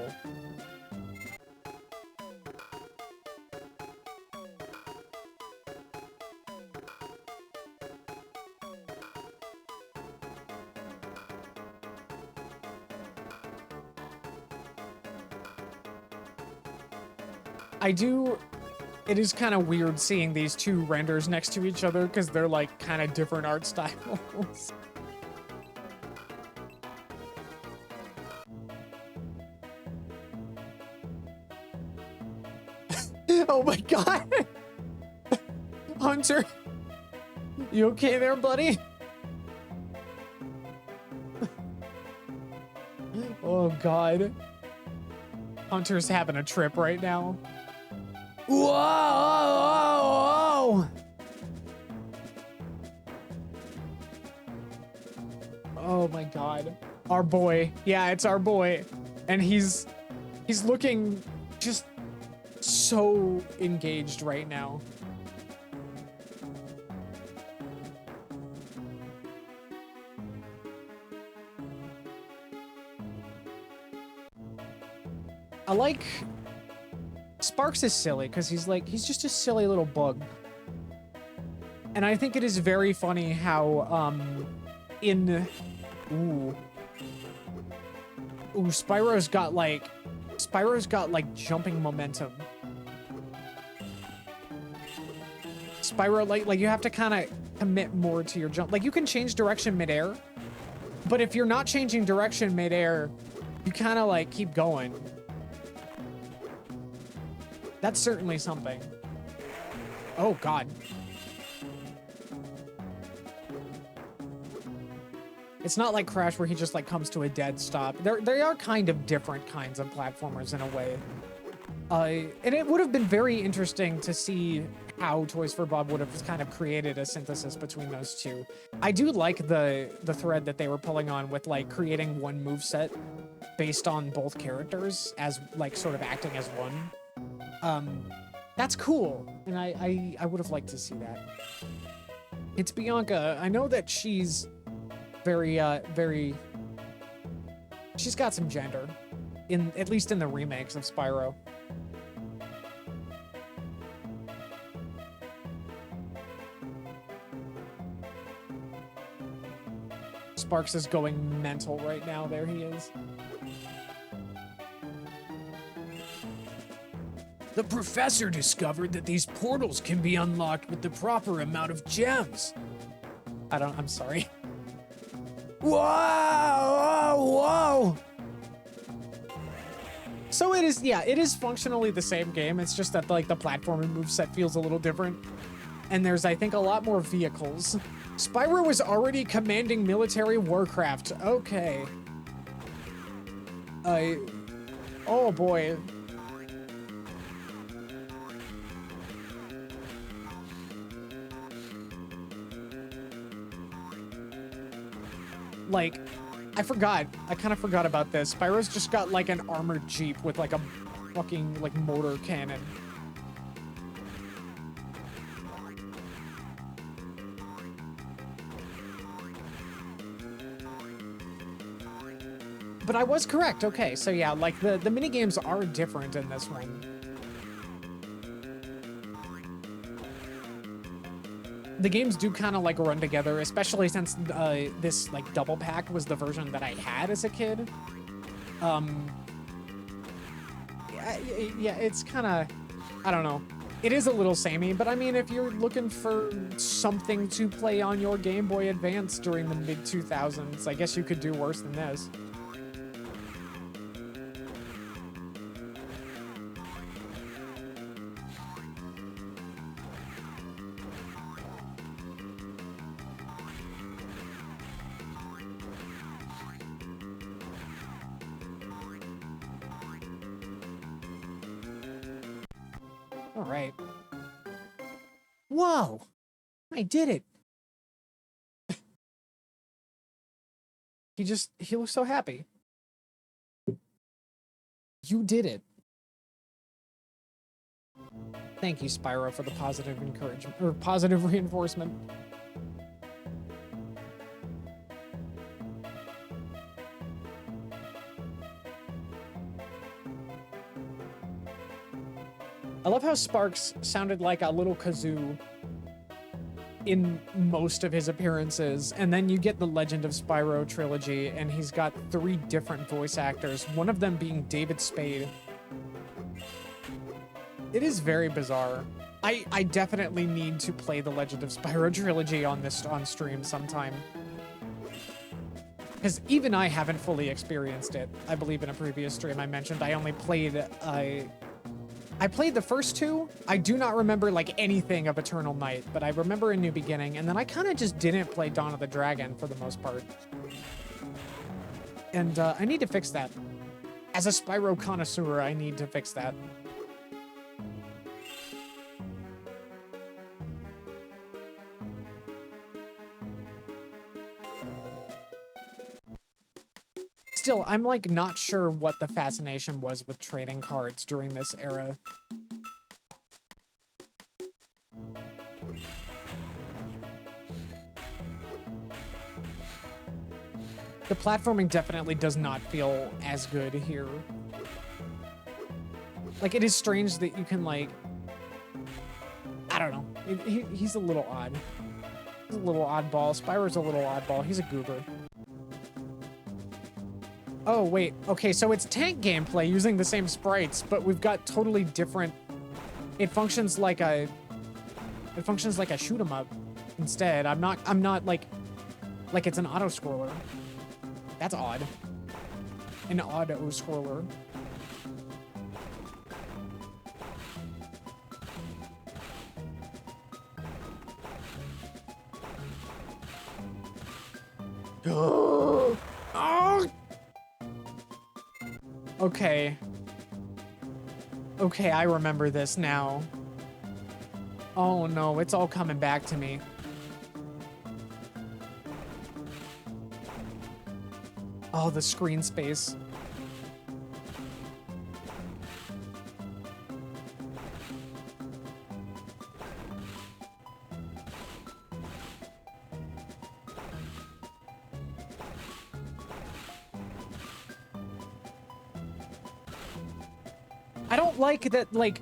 [SPEAKER 1] It is kind of weird seeing these two renders next to each other because they're like kind of different art styles. Oh my god! Hunter! You okay there, buddy? Oh god. Hunter's having a trip right now. Whoa! Whoa! Whoa! Oh my god. Our boy. Yeah, it's our boy. And he's looking just so engaged right now. I like Sparks is silly because he's just a silly little bug. And I think it is very funny how Spyro's got like jumping momentum. Spyro, like you have to kind of commit more to your jump. Like you can change direction midair, but if you're not changing direction midair, you kind of like keep going. That's certainly something. Oh, God. It's not like Crash where he just like comes to a dead stop. They are kind of different kinds of platformers in a way. And it would have been very interesting to see how Toys for Bob would have kind of created a synthesis between those two. I do like the thread that they were pulling on with like creating one moveset based on both characters as like sort of acting as one. That's cool, and I would have liked to see that. It's Bianca. I know that she's very, she's got some gender, at least in the remakes of Spyro. Sparks is going mental right now. There he is.
[SPEAKER 3] The professor discovered that these portals can be unlocked with the proper amount of gems.
[SPEAKER 1] I'm sorry.
[SPEAKER 3] Whoa, whoa, whoa.
[SPEAKER 1] So it is, yeah, it is functionally the same game. It's just that like the platforming moveset feels a little different. And there's, I think, a lot more vehicles. Spyro was already commanding military warcraft. Okay. Oh boy. Like, I kind of forgot about this. Spyro's just got like an armored Jeep with like a fucking like mortar cannon. But I was correct. Okay, so yeah, like the minigames are different in this one. The games do kind of like run together, especially since this like double pack was the version that I had as a kid. Yeah, it's kind of, I don't know. It is a little samey, but I mean, if you're looking for something to play on your Game Boy Advance during the mid-2000s, I guess you could do worse than this. All right. Whoa! I did it! He looks so happy. You did it. Thank you, Spyro, for the positive encouragement, or positive reinforcement. I love how Sparks sounded like a little kazoo in most of his appearances, and then you get the Legend of Spyro trilogy, and he's got 3 different voice actors, one of them being David Spade. It is very bizarre. I definitely need to play the Legend of Spyro trilogy on stream sometime. Because even I haven't fully experienced it. I believe in a previous stream I mentioned I only played I played the first 2. I do not remember like anything of Eternal Night, but I remember A New Beginning, and then I kind of just didn't play Dawn of the Dragon for the most part. And I need to fix that. As a Spyro connoisseur, I need to fix that. Still, I'm like not sure what the fascination was with trading cards during this era. The platforming definitely does not feel as good here. Like, it is strange that you can like, I don't know. He's a little odd. He's a little oddball. Spyro's a little oddball. He's a goober. Oh, wait. Okay, so it's tank gameplay using the same sprites, but we've got totally different... It functions like a shoot 'em up instead. I'm not like it's an auto-scroller. That's odd. An auto-scroller. Oh! Okay. Okay, I remember this now. Oh no, it's all coming back to me. Oh, the screen space. I don't like that, like,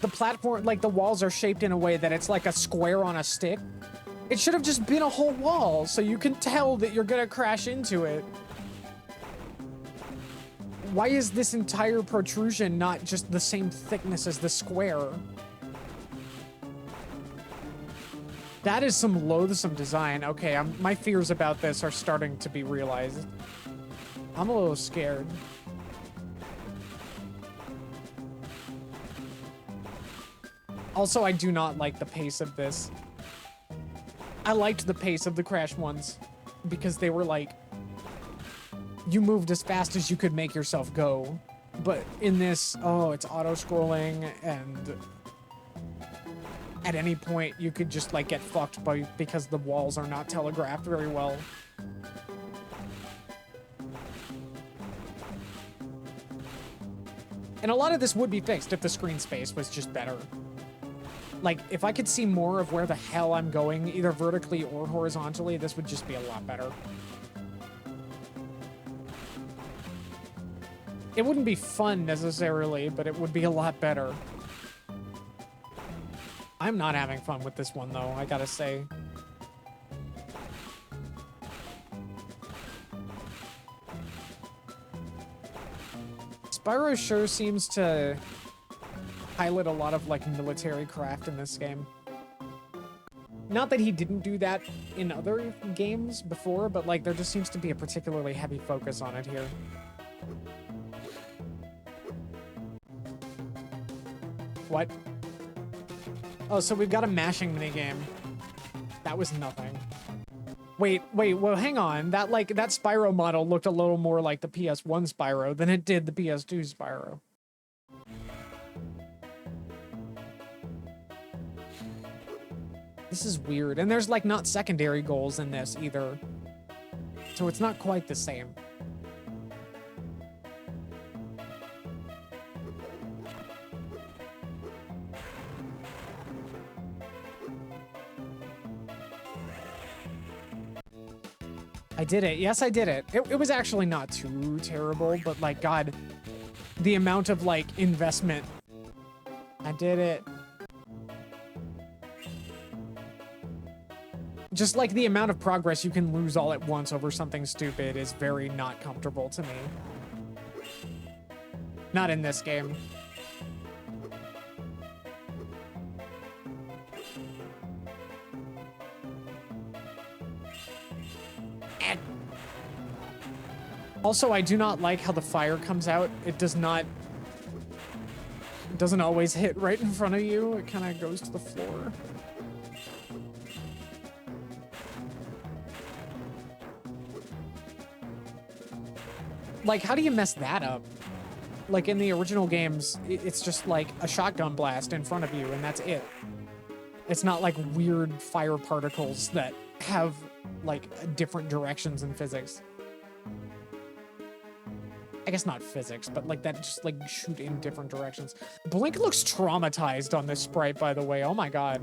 [SPEAKER 1] the platform, like, the walls are shaped in a way that it's like a square on a stick. It should have just been a whole wall, so you can tell that you're gonna crash into it. Why is this entire protrusion not just the same thickness as the square? That is some loathsome design. Okay, my fears about this are starting to be realized. I'm a little scared. Also, I do not like the pace of this. I liked the pace of the Crash ones because they were like, you moved as fast as you could make yourself go. But in this, oh, it's auto-scrolling, and at any point you could just like get fucked because the walls are not telegraphed very well. And a lot of this would be fixed if the screen space was just better. Like, if I could see more of where the hell I'm going, either vertically or horizontally, this would just be a lot better. It wouldn't be fun necessarily, but it would be a lot better. I'm not having fun with this one, though, I gotta say. Spyro sure seems to pilot a lot of, like, military craft in this game. Not that he didn't do that in other games before, but, like, there just seems to be a particularly heavy focus on it here. What? Oh, so we've got a mashing minigame. That was nothing. Wait, well, hang on. That Spyro model looked a little more like the PS1 Spyro than it did the PS2 Spyro. This is weird. And there's, like, not secondary goals in this either. So it's not quite the same. I did it. Yes, I did it. It was actually not too terrible, but, like, God, the amount of, like, investment. I did it. Just, like, the amount of progress you can lose all at once over something stupid is very not comfortable to me. Not in this game. Also, I do not like how the fire comes out. It doesn't always hit right in front of you. It kind of goes to the floor. Like, how do you mess that up? Like, in the original games, it's just like a shotgun blast in front of you, and that's it. It's not like weird fire particles that have, like, different directions in physics. I guess not physics, but like that just like shoot in different directions. Blink looks traumatized on this sprite, by the way. Oh my God.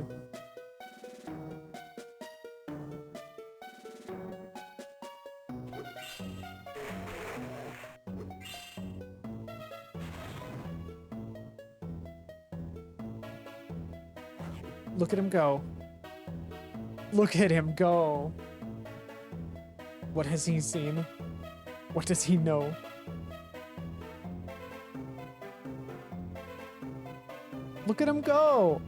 [SPEAKER 1] Look at him go. Look at him go. What has he seen? What does he know? Look at him go!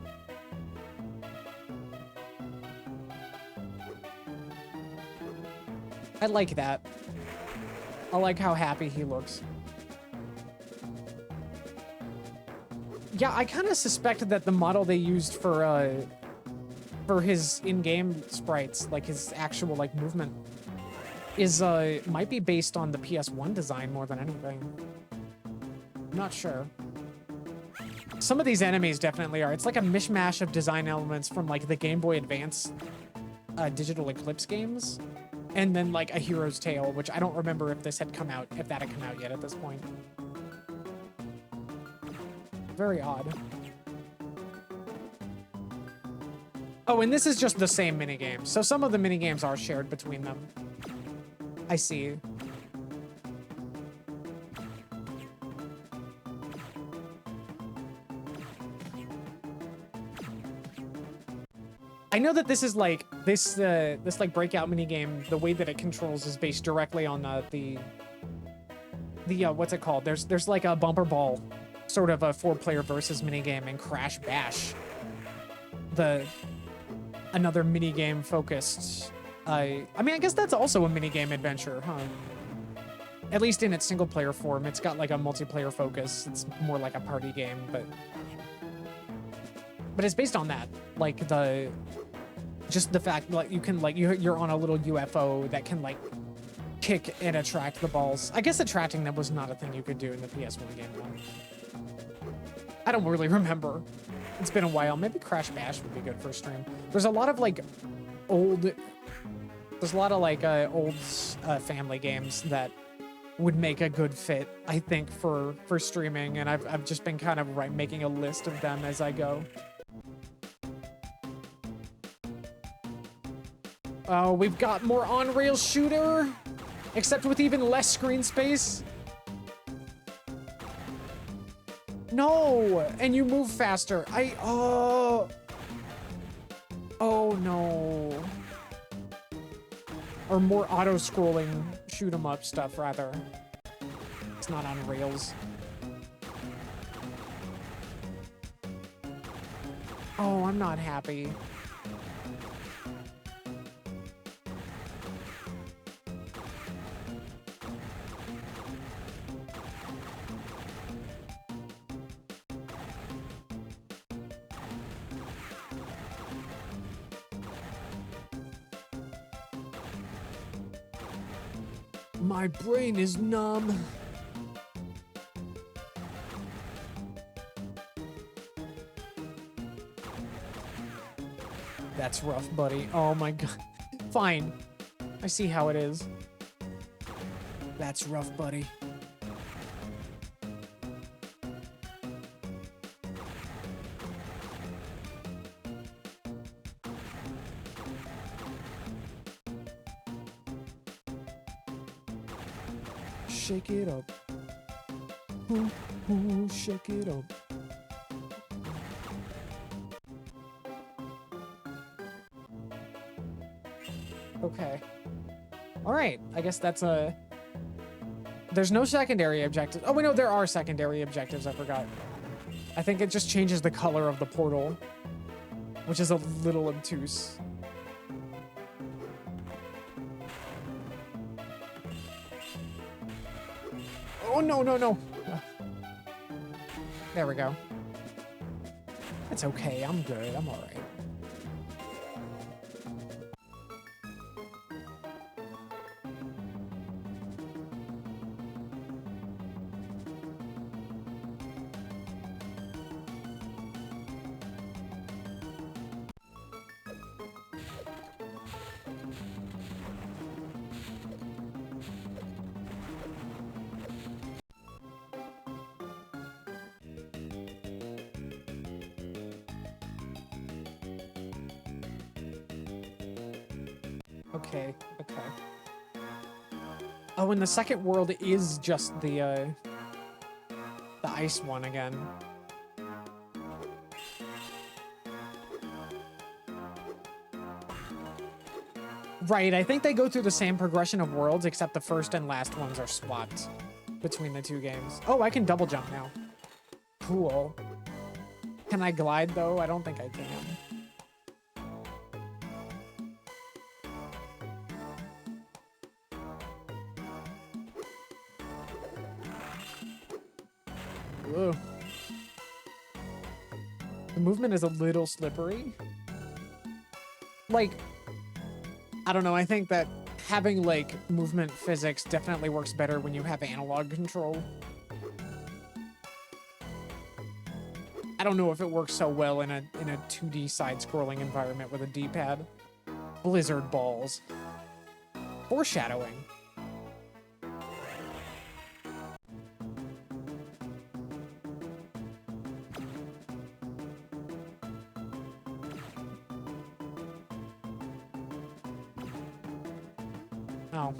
[SPEAKER 1] I like that. I like how happy he looks. Yeah, I kind of suspected that the model they used for his in-game sprites, like his actual like movement is might be based on the PS1 design more than anything. I'm not sure. Some of these enemies definitely are. It's like a mishmash of design elements from like the Game Boy Advance Digital Eclipse games, and then like A Hero's Tale, which I don't remember if this had come out, if that had come out yet at this point. Very odd. Oh, and this is just the same minigame. So some of the minigames are shared between them. I see. I know that this is like this like breakout minigame. The way that it controls is based directly on the what's it called? There's like a bumper ball, sort of a 4-player versus minigame in Crash Bash. Another minigame focused. I mean, I guess that's also a minigame adventure, huh? At least in its single player form. It's got like a multiplayer focus. It's more like a party game, but it's based on that. Like just the fact like you can like you're on a little UFO that can like kick and attract the balls. I guess attracting them was not a thing you could do in the PS1 game though. I don't really remember. It's been a while. Maybe Crash Bash would be good for a stream. There's a lot of like old family games that would make a good fit, I think, for streaming, and I've just been kind of making a list of them as I go. Oh, we've got more on-rail shooter, except with even less screen space. No, and you move faster. Oh no. Or more auto-scrolling shoot 'em up stuff, rather. It's not on rails. Oh, I'm not happy. My brain is numb. That's rough, buddy. Oh my god. Fine. I see how it is. That's rough, buddy. Shake it up. Ooh, ooh, shake it up. Okay. All right. I guess that's a... There's no secondary objectives. Oh, wait, no, there are secondary objectives. I forgot. I think it just changes the color of the portal, which is a little obtuse. Oh, no, no, no. There we go. It's okay. I'm good. I'm all right. Okay, okay. Oh, and the second world is just the ice one again. Right, I think they go through the same progression of worlds, except the first and last ones are swapped between the two games. Oh, I can double jump now. Cool. Can I glide, though? I don't think I can. Whoa. The movement is a little slippery. Like, I don't know, I think that having like movement physics definitely works better when you have analog control. I don't know if it works so well in a 2D side-scrolling environment with a D-pad. Blizzard balls. Foreshadowing. Oh.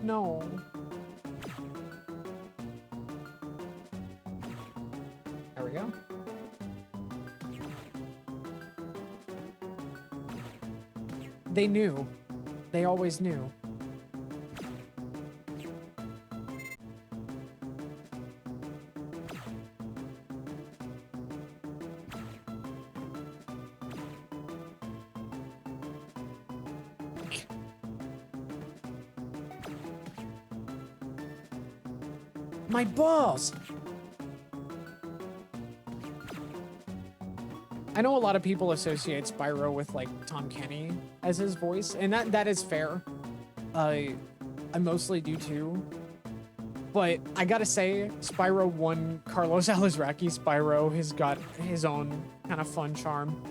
[SPEAKER 1] No. There we go. They knew. They always knew. My balls! I know a lot of people associate Spyro with like Tom Kenny as his voice, and that is fair. I mostly do too. But I gotta say, Spyro 1, Carlos Alazraki Spyro has got his own kind of fun charm.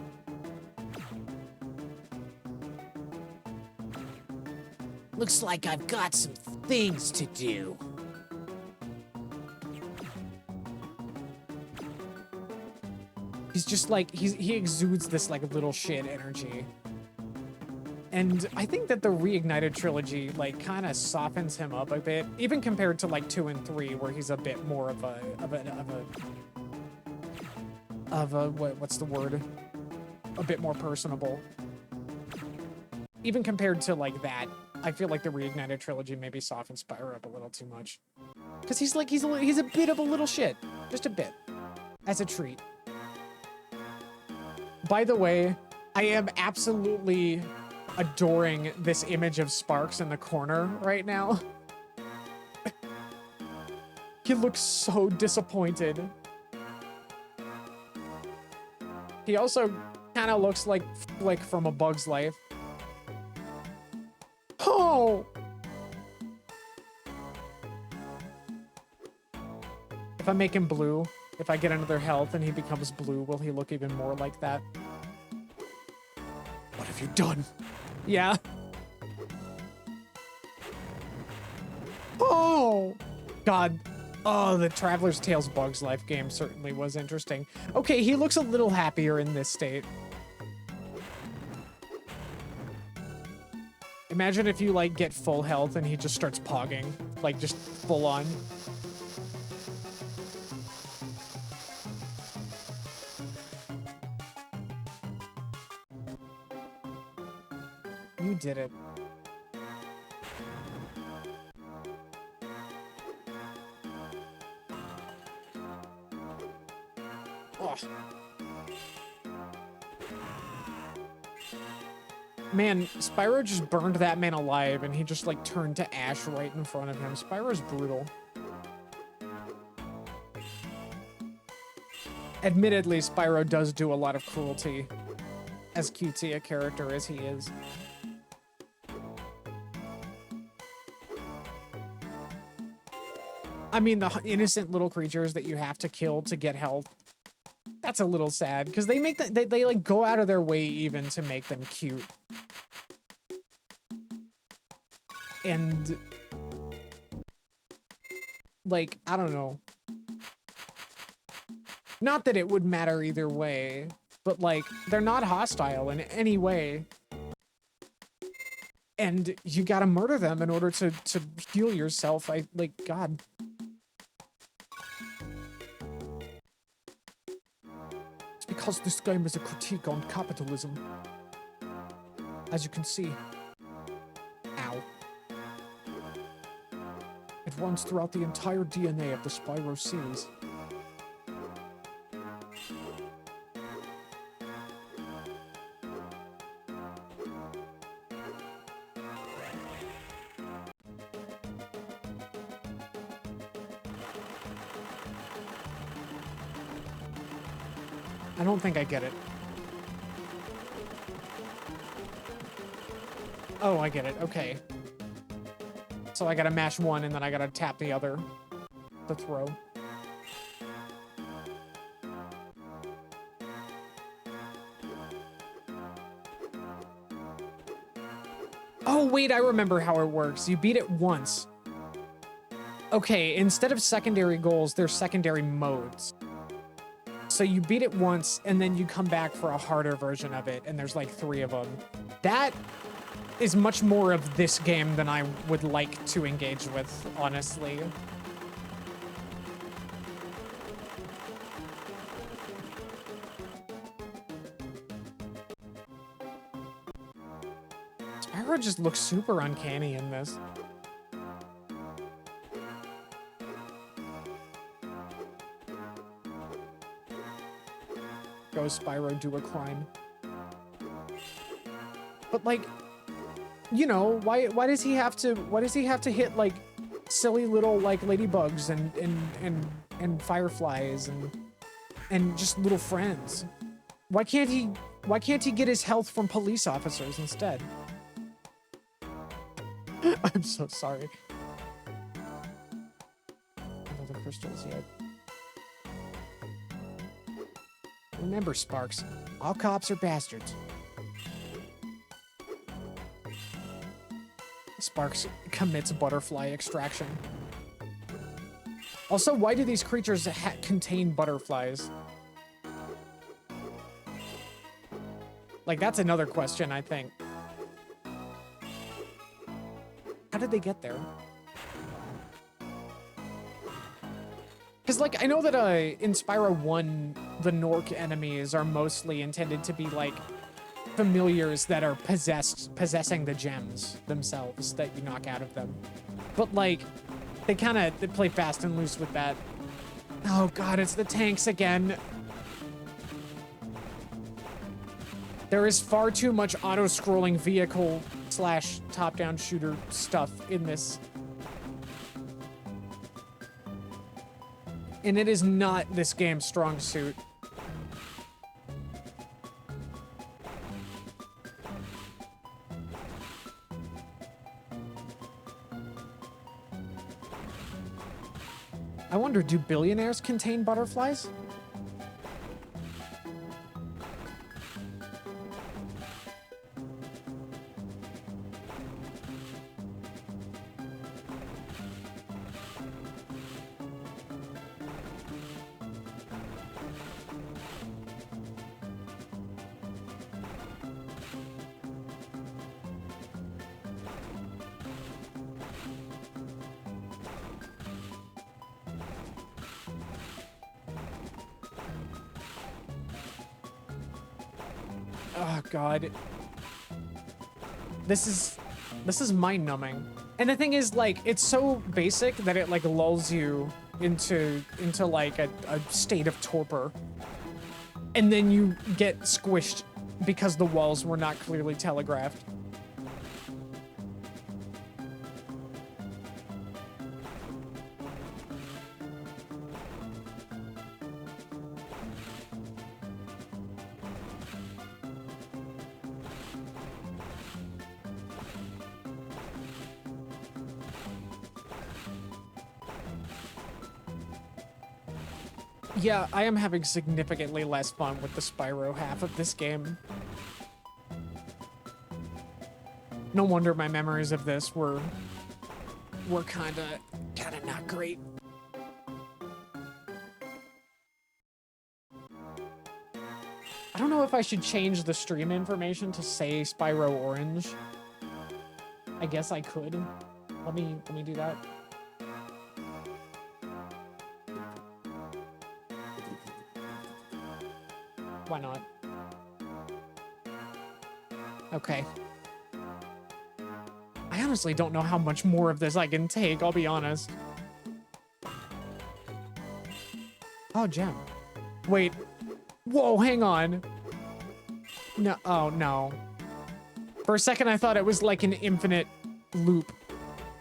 [SPEAKER 3] Looks like I've got some things to do.
[SPEAKER 1] He's just like, he exudes this like little shit energy. And I think that the Reignited trilogy like kind of softens him up a bit, even compared to like 2 and 3, where he's a bit more of a what's the word? A bit more personable. Even compared to like that, I feel like the Reignited trilogy maybe softens Spyro up a little too much. Cause he's a bit of a little shit, just a bit, as a treat. By the way, I am absolutely adoring this image of Sparks in the corner right now. He looks so disappointed. He also kind of looks like Flick from A Bug's Life. Oh! If I make him blue, if I get another health and he becomes blue, will he look even more like that? What have you done? Yeah. Oh! God. Oh, the Traveler's Tales Bugs Life game certainly was interesting. Okay, he looks a little happier in this state. Imagine if you, like, get full health and he just starts pogging. Like, just full on. You did it. Oh. Man, Spyro just burned that man alive and he just like turned to ash right in front of him. Spyro's brutal. Admittedly, Spyro does do a lot of cruelty, as cutesy a character as he is. I mean, the innocent little creatures that you have to kill to get health, that's a little sad, because they make they like go out of their way even to make them cute. And like, I don't know. Not that it would matter either way, but like, they're not hostile in any way. And you gotta murder them in order to heal yourself. God. It's because this game is a critique on capitalism. As you can see. Ow. It runs throughout the entire DNA of the Spyro series. I don't think I get it. Oh, I get it. Okay. So I gotta mash one and then I gotta tap the other to throw. Oh, wait, I remember how it works. You beat it once. Okay, instead of secondary goals, there's secondary modes. So you beat it once, and then you come back for a harder version of it, and there's like 3 of them. That is much more of this game than I would like to engage with, honestly. Spyro just looks super uncanny in this. Go Spyro, do a crime. But like, you know, why does he have to hit like silly little like ladybugs and fireflies and just little friends? Why can't he get his health from police officers instead? I'm so sorry. All the crystals yet. Remember, Sparks, all cops are bastards. Sparks commits butterfly extraction. Also, why do these creatures contain butterflies? Like, that's another question, I think. How did they get there? Because, like, I know that in Spyro 1, the Nork enemies are mostly intended to be, like, familiars that are possessing the gems themselves that you knock out of them. But, like, they play fast and loose with that. Oh, God, it's the tanks again. There is far too much auto-scrolling vehicle / top-down shooter stuff in this. And it is not this game's strong suit. I wonder, do billionaires contain butterflies? Oh, God. This is mind-numbing. And the thing is, like, it's so basic that it, like, lulls you into like, a state of torpor. And then you get squished because the walls were not clearly telegraphed. Yeah, I am having significantly less fun with the Spyro half of this game. No wonder my memories of this were kinda not great. I don't know if I should change the stream information to say Spyro Orange. I guess I could. Let me do that. Why not? Okay. I honestly don't know how much more of this I can take, I'll be honest. Oh, gem. Wait. Whoa, hang on. No, oh, no. For a second, I thought it was like an infinite loop.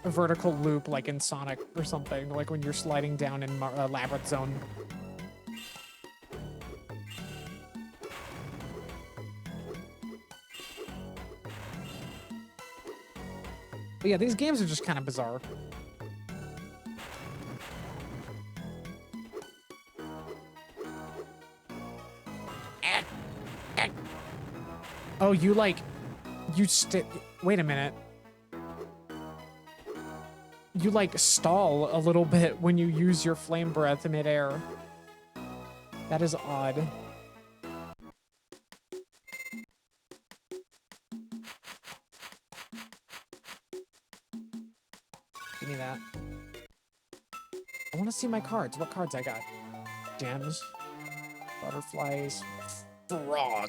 [SPEAKER 1] A vertical loop, like in Sonic or something. Like when you're sliding down in Labyrinth Zone. But yeah, these games are just kind of bizarre. Oh, you like, wait a minute. You like stall a little bit when you use your flame breath midair. That is odd. Give me that. I want to see my cards. What cards I got? Gems. Butterflies. Frog.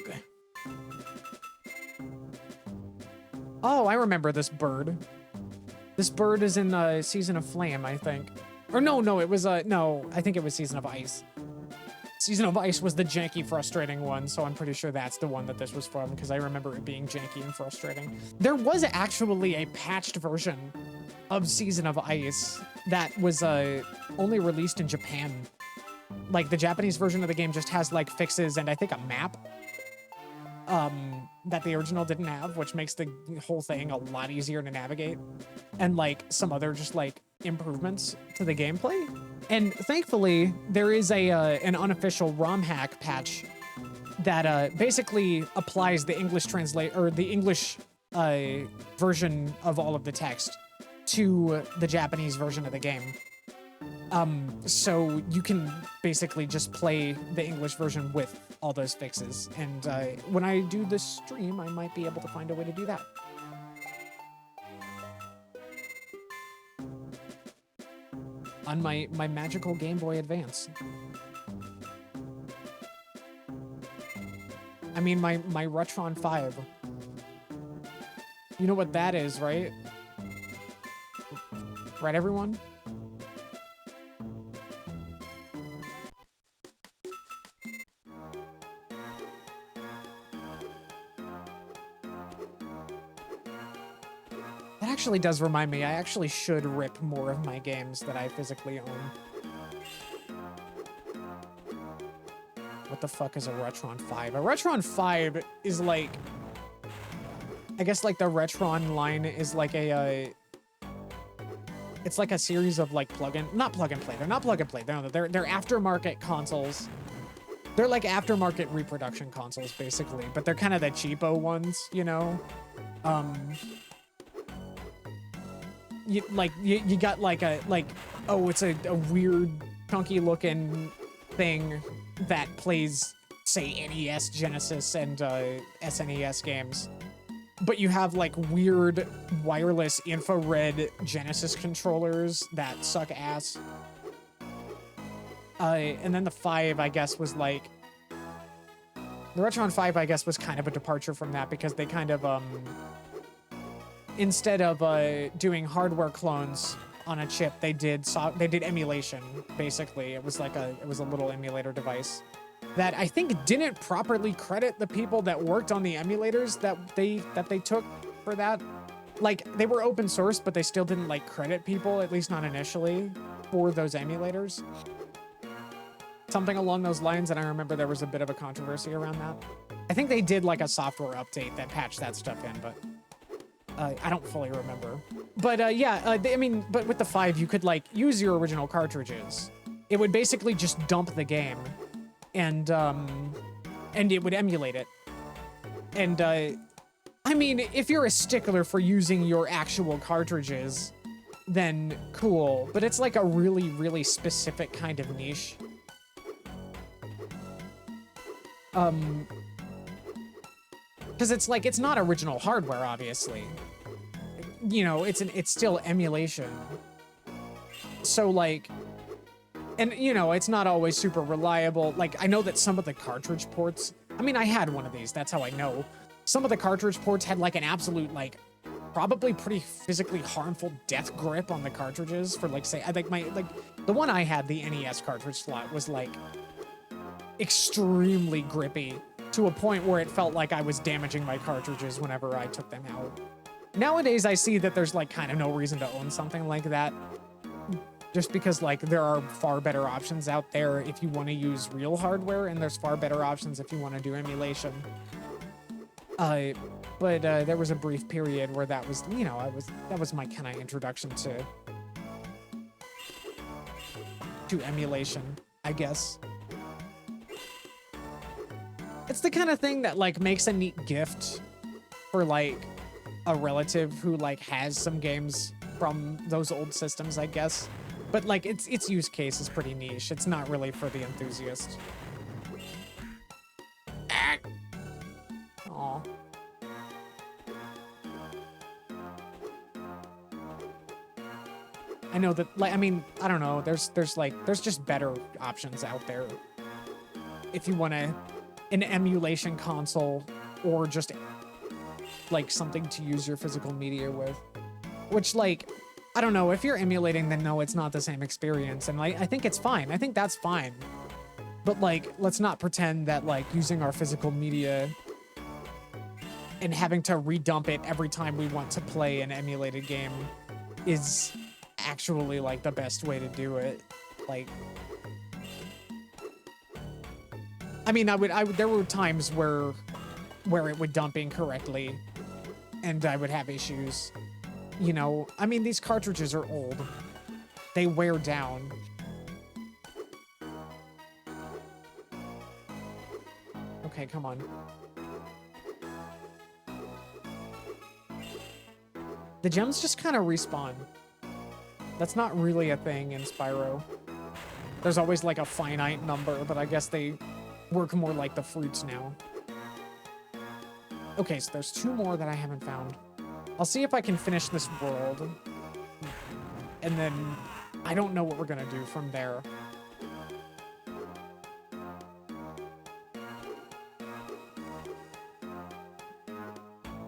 [SPEAKER 1] Oh, I remember this bird. This bird is in Season of Flame, I think. Or no, it was, no, I think it was Season of Ice. Season of Ice was the janky, frustrating one, so I'm pretty sure that's the one that this was from, because I remember it being janky and frustrating. There was actually a patched version of Season of Ice that was only released in Japan. Like, the Japanese version of the game just has, like, fixes and I think a map that the original didn't have, which makes the whole thing a lot easier to navigate. And, like, some other just, like, improvements to the gameplay. And thankfully, there is an unofficial ROM hack patch that basically applies the English version of all of the text to the Japanese version of the game. So you can basically just play the English version with all those fixes. And when I do this stream, I might be able to find a way to do that. On my magical Game Boy Advance. I mean, my Retron 5. You know what that is, right? Right, everyone? That actually does remind me, I actually should rip more of my games that I physically own. What the fuck is a Retron 5? A Retron 5 is like... I guess like the Retron line is like a... it's like a series of like not plug and play. They're not plug and play. They're aftermarket consoles. They're like aftermarket reproduction consoles, basically. But they're kind of the cheapo ones, you know? You got like it's a weird chunky looking thing that plays, say, NES, Genesis, and SNES games. But you have like weird wireless infrared Genesis controllers that suck ass. And then the 5, I guess, was like... The Retron 5, I guess, was kind of a departure from that because they kind of, instead of doing hardware clones on a chip, they did emulation, basically. It was like a little emulator device that I think didn't properly credit the people that worked on the emulators that they took for that. Like, they were open source, but they still didn't like credit people, at least not initially, for those emulators. Something along those lines, and I remember there was a bit of a controversy around that. I think they did like a software update that patched that stuff in, but I don't fully remember. But yeah, I mean, but with the 5, you could like use your original cartridges. It would basically just dump the game, and it would emulate it. And I mean, if you're a stickler for using your actual cartridges, then cool. But it's like a really, really specific kind of niche. Because it's like, it's not original hardware, obviously. You know, it's still emulation. So like, and you know, it's not always super reliable. Like, I know that some of the cartridge ports, I mean, I had one of these, that's how I know. Some of the cartridge ports had like an absolute, like, probably pretty physically harmful death grip on the cartridges for like, say, I think the one I had, the NES cartridge slot, was like extremely grippy to a point where it felt like I was damaging my cartridges whenever I took them out. Nowadays, I see that there's like kind of no reason to own something like that. Just because like there are far better options out there if you want to use real hardware, and there's far better options if you want to do emulation. Uh, but there was a brief period where that was, you know, that was my kind of introduction to emulation, I guess. It's the kind of thing that like makes a neat gift for like a relative who like has some games from those old systems, I guess. But like its use case is pretty niche. It's not really for the enthusiast. Aw. I know that, like, I mean, I don't know. There's just better options out there. If you want an emulation console or just like something to use your physical media with, which like, I don't know, if you're emulating, then no, it's not the same experience. And like, I think it's fine. I think that's fine. But like, let's not pretend that like using our physical media and having to redump it every time we want to play an emulated game is actually like the best way to do it. Like, I mean, I would there were times where it would dump incorrectly and I would have issues. You know, I mean, these cartridges are old. They wear down. Okay, come on. The gems just kind of respawn. That's not really a thing in Spyro. There's always like a finite number, but I guess they work more like the fruits now. Okay, so there's 2 more that I haven't found. I'll see if I can finish this world. And then I don't know what we're gonna do from there.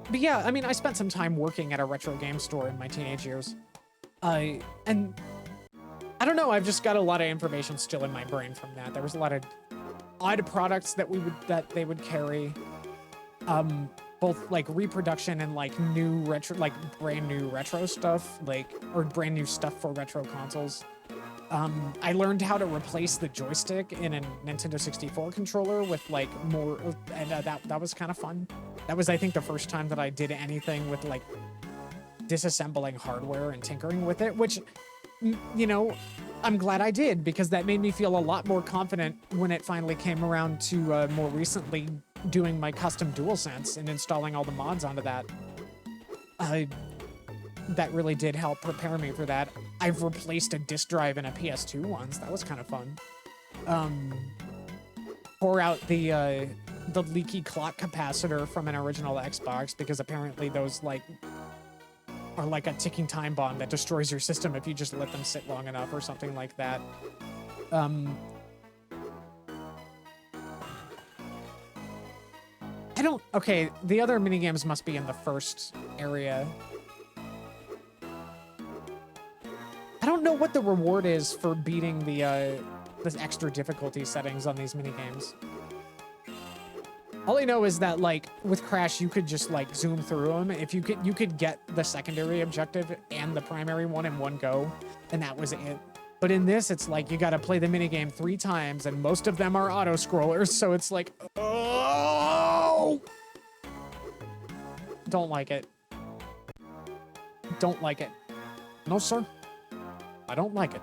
[SPEAKER 1] But yeah, I mean, I spent some time working at a retro game store in my teenage years. And I don't know, I've just got a lot of information still in my brain from that. There was a lot of odd products that they would carry. Both like reproduction and like new retro, like brand new retro stuff, like, or brand new stuff for retro consoles. I learned how to replace the joystick in a Nintendo 64 controller with like more, and that was kind of fun. That was, I think, the first time that I did anything with like disassembling hardware and tinkering with it, which, you know, I'm glad I did, because that made me feel a lot more confident when it finally came around to more recently doing my custom DualSense and installing all the mods onto that. That really did help prepare me for that. I've replaced a disk drive in a PS2 once. That was kind of fun. Pour out the leaky clock capacitor from an original Xbox, because apparently those like are like a ticking time bomb that destroys your system if you just let them sit long enough or something like that. Okay, the other minigames must be in the first area. I don't know what the reward is for beating the extra difficulty settings on these minigames. All I know is that, like, with Crash, you could just, like, zoom through them. If you could get the secondary objective and the primary one in one go, and that was it. But in this, it's like, you gotta play the minigame 3 times, and most of them are auto-scrollers, so it's like, oh! Don't like it. Don't like it. No, sir. I don't like it.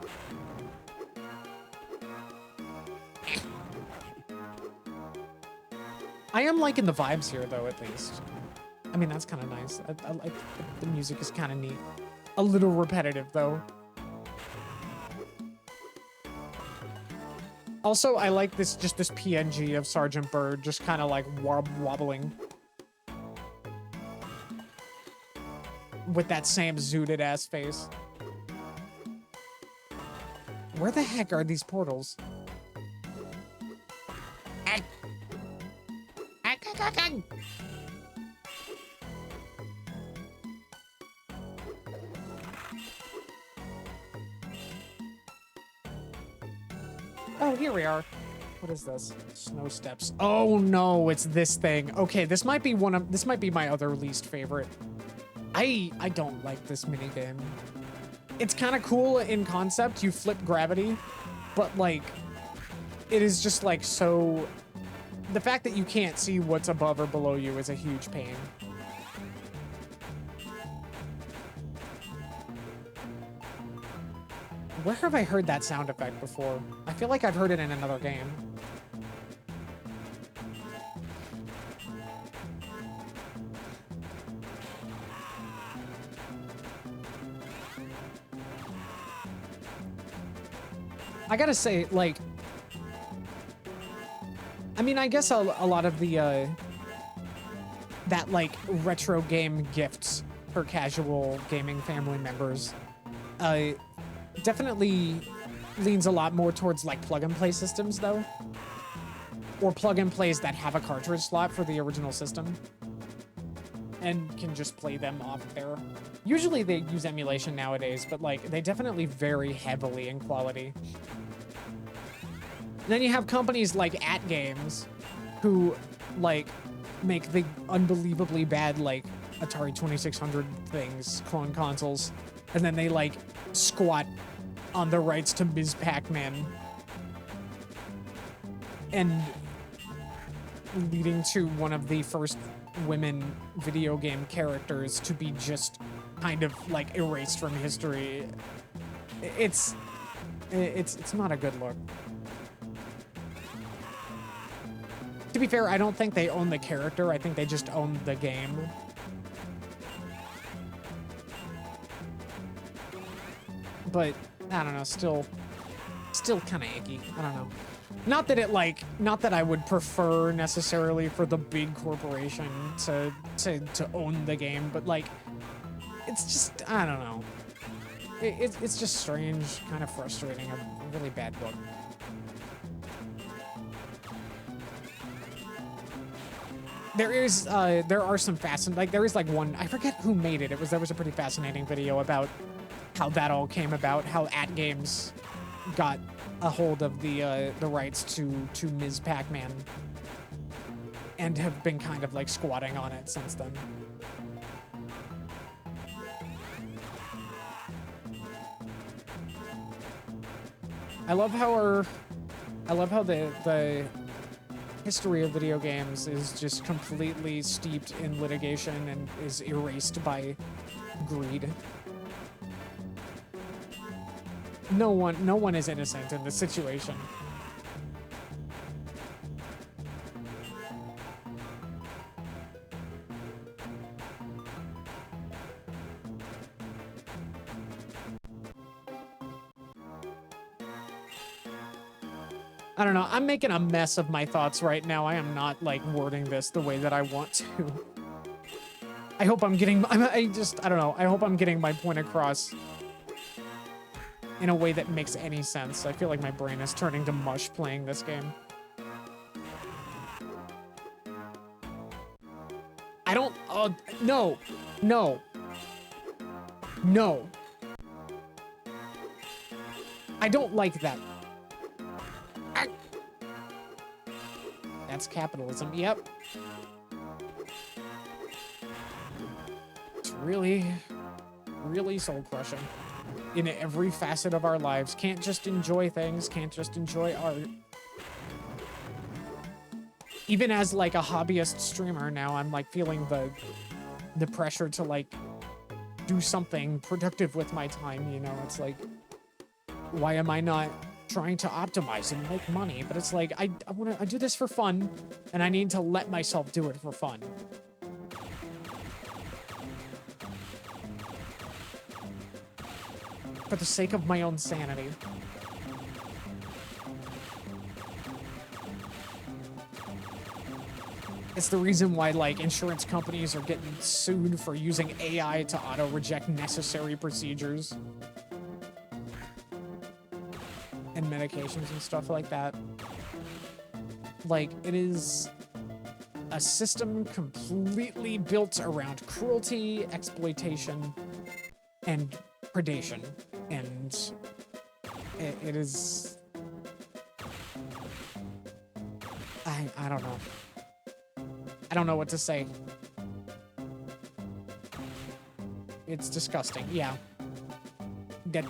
[SPEAKER 1] I am liking the vibes here, though, at least. I mean, that's kind of nice. I like the music is kind of neat. A little repetitive, though. Also, I like this PNG of Sergeant Bird just kind of like wobbling. With that same zooted ass face. Where the heck are these portals? Oh, here we are. What is this? Snow steps. Oh no, it's this thing. Okay, this might be my other least favorite. I don't like this minigame. It's kind of cool in concept. You flip gravity, but like, it is just like so the fact that you can't see what's above or below you is a huge pain. Where have I heard that sound effect before? I feel like I've heard it in another game. I gotta say, like, I mean, I guess a lot of the, that, like, retro game gifts for casual gaming family members, definitely leans a lot more towards, like, plug-and-play systems, though. Or plug-and-plays that have a cartridge slot for the original system. And can just play them off there. Usually they use emulation nowadays, but, like, they definitely vary heavily in quality. And then you have companies like AtGames, who, like, make the unbelievably bad, like, Atari 2600 things, clone consoles, and then they, like, squat on the rights to Ms. Pac-Man. And leading to one of the first women video game characters to be just kind of, like, erased from history. It's not a good look. To be fair, I don't think they own the character. I think they just own the game. But, I don't know, still kind of icky. I don't know. Not that it, like, not that I would prefer necessarily for the big corporation to own the game, but, like, it's just, I don't know. It's just strange, kind of frustrating, a really bad look. There are some fascinating, like, there is, like, one, I forget who made it. There was a pretty fascinating video about how that all came about, how AtGames got a hold of the rights to Ms. Pac-Man and have been kind of, like, squatting on it since then. I love how the history of video games is just completely steeped in litigation and is erased by greed. No one is innocent in this situation. I don't know. I'm making a mess of my thoughts right now. I am not, like, wording this the way that I want to. I hope I'm getting... I don't know. I hope I'm getting my point across in a way that makes any sense. I feel like my brain is turning to mush playing this game. I don't... no. No. No. I don't like that. That's capitalism. Yep. It's really, really soul-crushing. In every facet of our lives. Can't just enjoy things. Can't just enjoy art. Even as, like, a hobbyist streamer now, I'm, like, feeling the pressure to, like, do something productive with my time, you know? It's like, why am I not trying to optimize and make money? But it's like, I do this for fun, and I need to let myself do it for fun. For the sake of my own sanity. It's the reason why, like, insurance companies are getting sued for using AI to auto-reject necessary procedures. And medications and stuff like that. Like, it is a system completely built around cruelty, exploitation, and predation. And it is... I don't know. I don't know what to say. It's disgusting, yeah. That,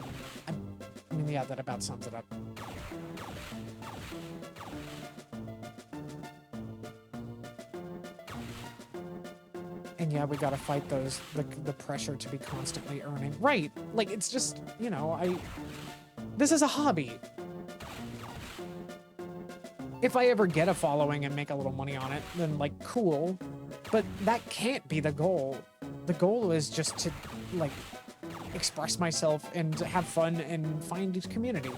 [SPEAKER 1] I mean, yeah, that about sums it up. And yeah, we gotta fight the pressure to be constantly earning. Right, like, it's just, you know, this is a hobby. If I ever get a following and make a little money on it, then, like, cool. But that can't be the goal. The goal is just to, like, express myself and have fun and find community.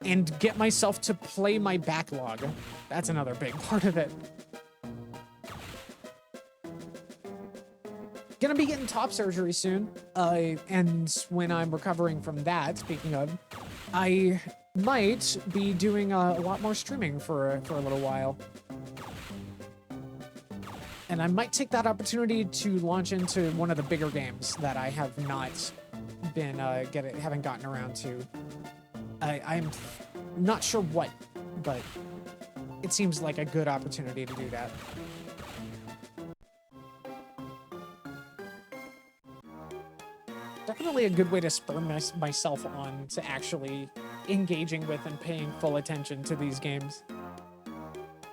[SPEAKER 1] And get myself to play my backlog. That's another big part of it. Gonna be getting top surgery soon. And when I'm recovering from that, speaking of, I might be doing a lot more streaming for a little while. And I might take that opportunity to launch into one of the bigger games that I have not been haven't gotten around to. I'm not sure what, but it seems like a good opportunity to do that. Definitely a good way to spur myself on to actually engaging with and paying full attention to these games.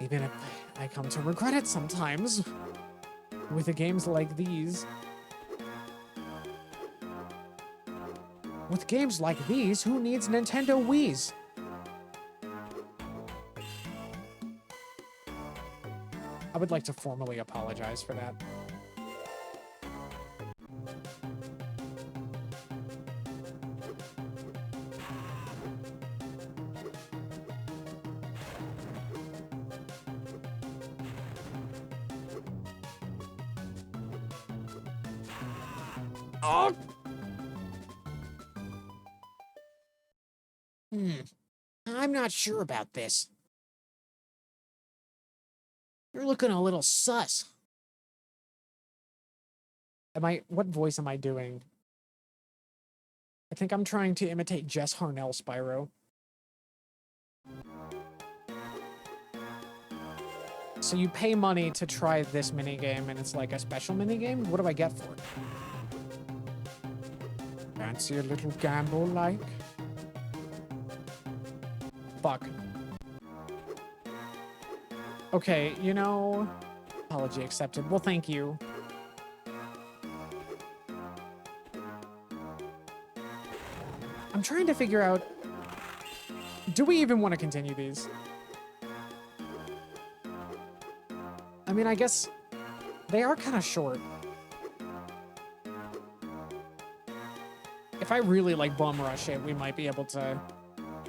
[SPEAKER 1] Even if I come to regret it sometimes with the games like these. With games like these, who needs Nintendo Wiis? I would like to formally apologize for that. Oh! I'm not sure about this. You're looking a little sus. What voice am I doing? I think I'm trying to imitate Jess Harnell Spyro. So you pay money to try this minigame, and it's like a special minigame? What do I get for it? Fancy a little gamble, like? Fuck. Okay, you know... Apology accepted. Well, thank you. I'm trying to figure out... Do we even want to continue these? I mean, I guess... They are kind of short. If I really, like, bum rush it, we might be able to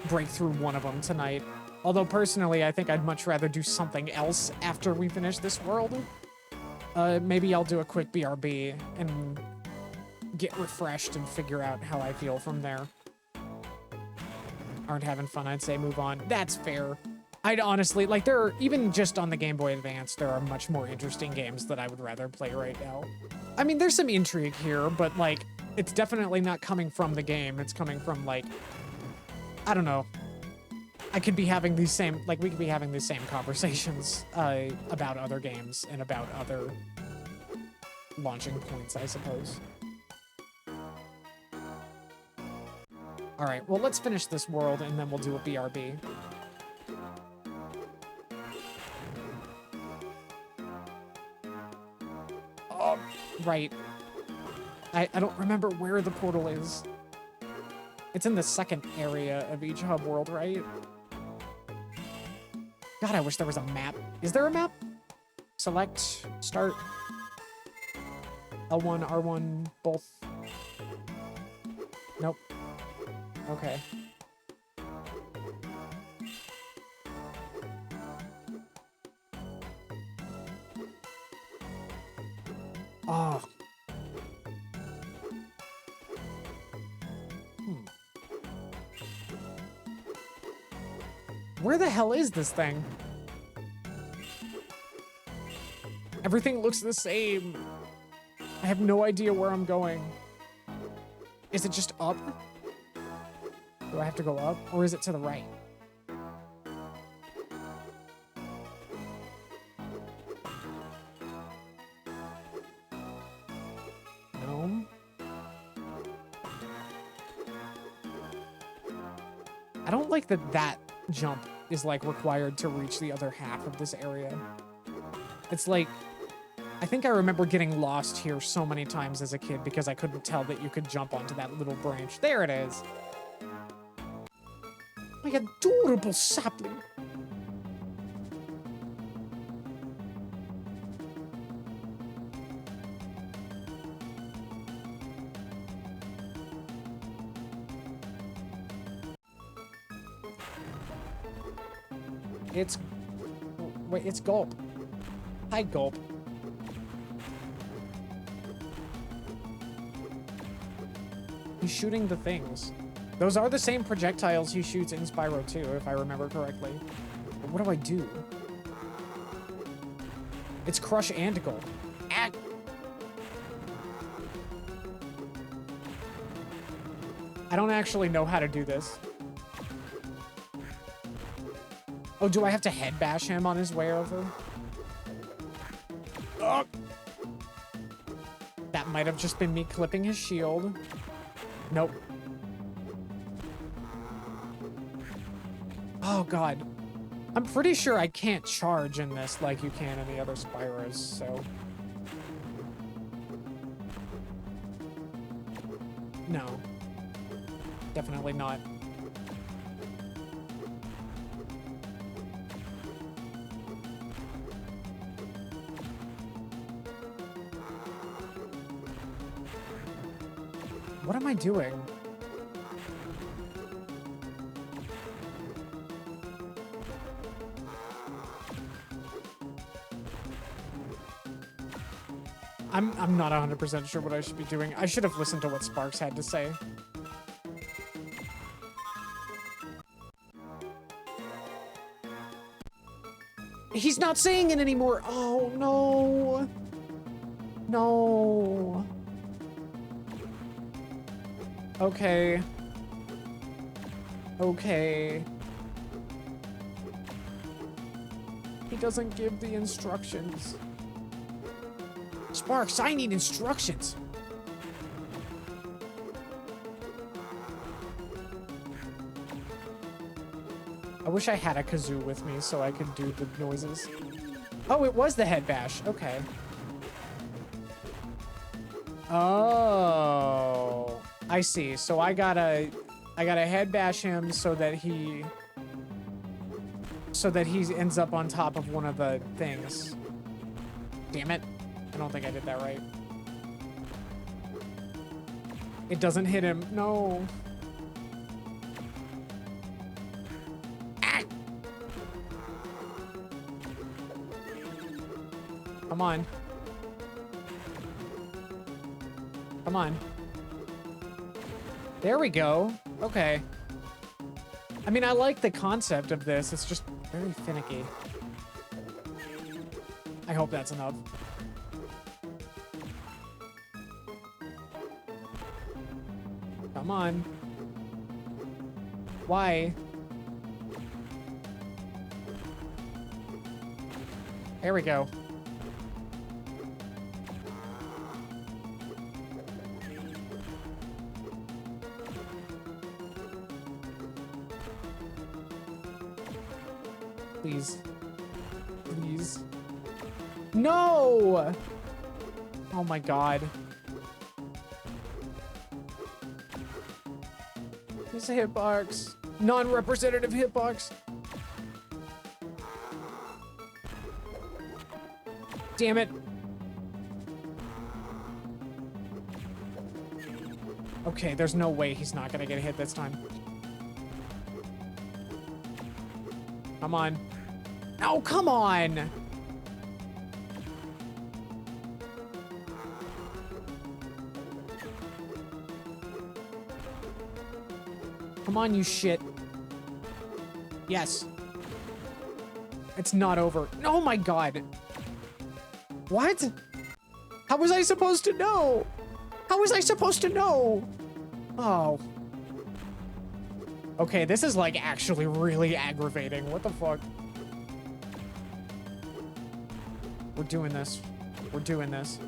[SPEAKER 1] break through one of them tonight. Although, personally, I think I'd much rather do something else after we finish this world. Maybe I'll do a quick BRB and get refreshed and figure out how I feel from there. Aren't having fun, I'd say move on. That's fair. I'd honestly, like, even just on the Game Boy Advance, there are much more interesting games that I would rather play right now. I mean, there's some intrigue here, but, like, it's definitely not coming from the game. It's coming from, like, I don't know. I could be having these same, like, we could be having these same conversations about other games and about other launching points, I suppose. All right, well, let's finish this world and then we'll do a BRB. Oh, right. I don't remember where the portal is. It's in the second area of each hub world, right? God, I wish there was a map. Is there a map? Select, start. L1, R1, both. Nope. Okay. Oh. Where the hell is this thing? Everything looks the same. I have no idea where I'm going. Is it just up? Do I have to go up? Or is it to the right? No. I don't like that jump is, like, required to reach the other half of this area. It's like, I think I remember getting lost here so many times as a kid because I couldn't tell that you could jump onto that little branch. There it is. My adorable sapling. Wait, it's Gulp. Hi, Gulp. He's shooting the things. Those are the same projectiles he shoots in Spyro 2, if I remember correctly. But what do I do? It's Crush and Gulp. Ah! I don't actually know how to do this. Oh, do I have to head bash him on his way over? Oh. That might have just been me clipping his shield. Nope. Oh, God. I'm pretty sure I can't charge in this like you can in the other Spyros, so... No. Definitely not. What am I doing? I'm not 100% sure what I should be doing. I should have listened to what Sparks had to say. He's not saying it anymore. Oh, no. No. Okay. Okay. He doesn't give the instructions. Sparks, I need instructions. I wish I had a kazoo with me so I could do the noises. Oh, it was the head bash. Okay. Oh, I see. So I gotta head bash him so that he ends up on top of one of the things. Damn it. I don't think I did that right. It doesn't hit him. No. Ah! Come on. Come on. There we go. Okay. I mean, I like the concept of this. It's just very finicky. I hope that's enough. Come on. Why? There we go. Please. Please. No! Oh my god. It's a hitbox. Non-representative hitbox. Damn it. Okay, there's no way he's not gonna get hit this time. Come on. Oh, come on! Come on, you shit. Yes. It's not over. Oh my god. What? How was I supposed to know? How was I supposed to know? Oh. Okay, this is like actually really aggravating. What the fuck? We're doing this. We're doing this.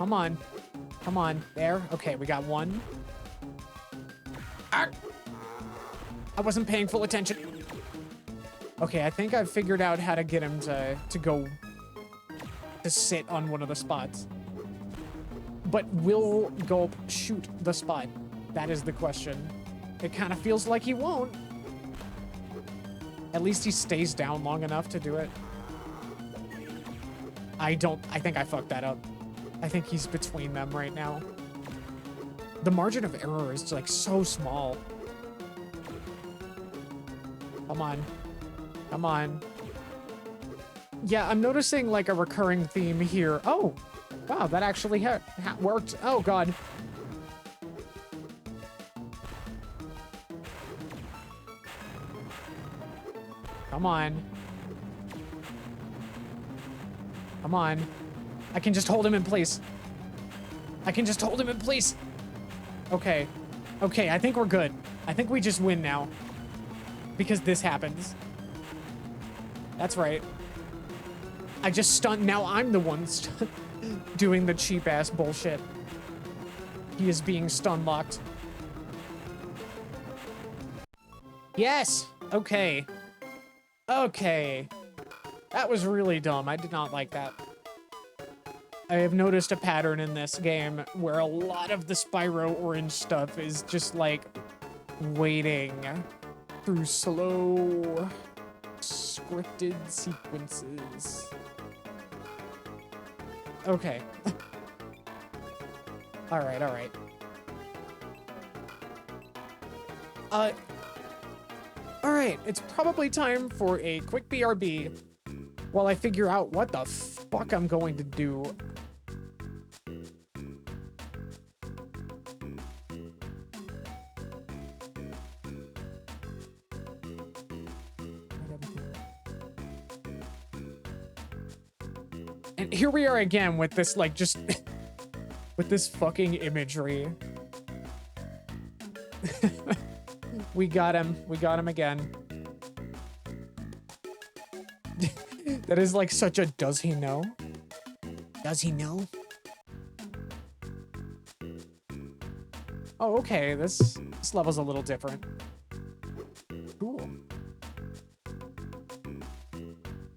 [SPEAKER 1] Come on. Come on. There. Okay, we got one. Ah! I wasn't paying full attention. Okay, I think I've figured out how to get him to sit on one of the spots. But will Gulp shoot the spot? That is the question. It kind of feels like he won't. At least he stays down long enough to do it. I think I fucked that up. I think he's between them right now. The margin of error is like so small. Come on. Come on. Yeah, I'm noticing like a recurring theme here. Oh, wow, that actually worked. Oh, God. Come on. Come on. I can just hold him in place. I can just hold him in place. Okay. Okay, I think we're good. I think we just win now. Because this happens. That's right. I just stunned. Now I'm the one doing the cheap-ass bullshit. He is being stun-locked. Yes! Okay. Okay. That was really dumb. I did not like that. I have noticed a pattern in this game where a lot of the Spyro orange stuff is just like waiting through slow scripted sequences. Okay. All right, all right. All right, it's probably time for a quick BRB while I figure out what the fuck I'm going to do. And here we are again with this, like, just with this fucking imagery. We got him. We got him again. That is like such a does he know? Does he know? Oh, okay. This level's a little different. Cool.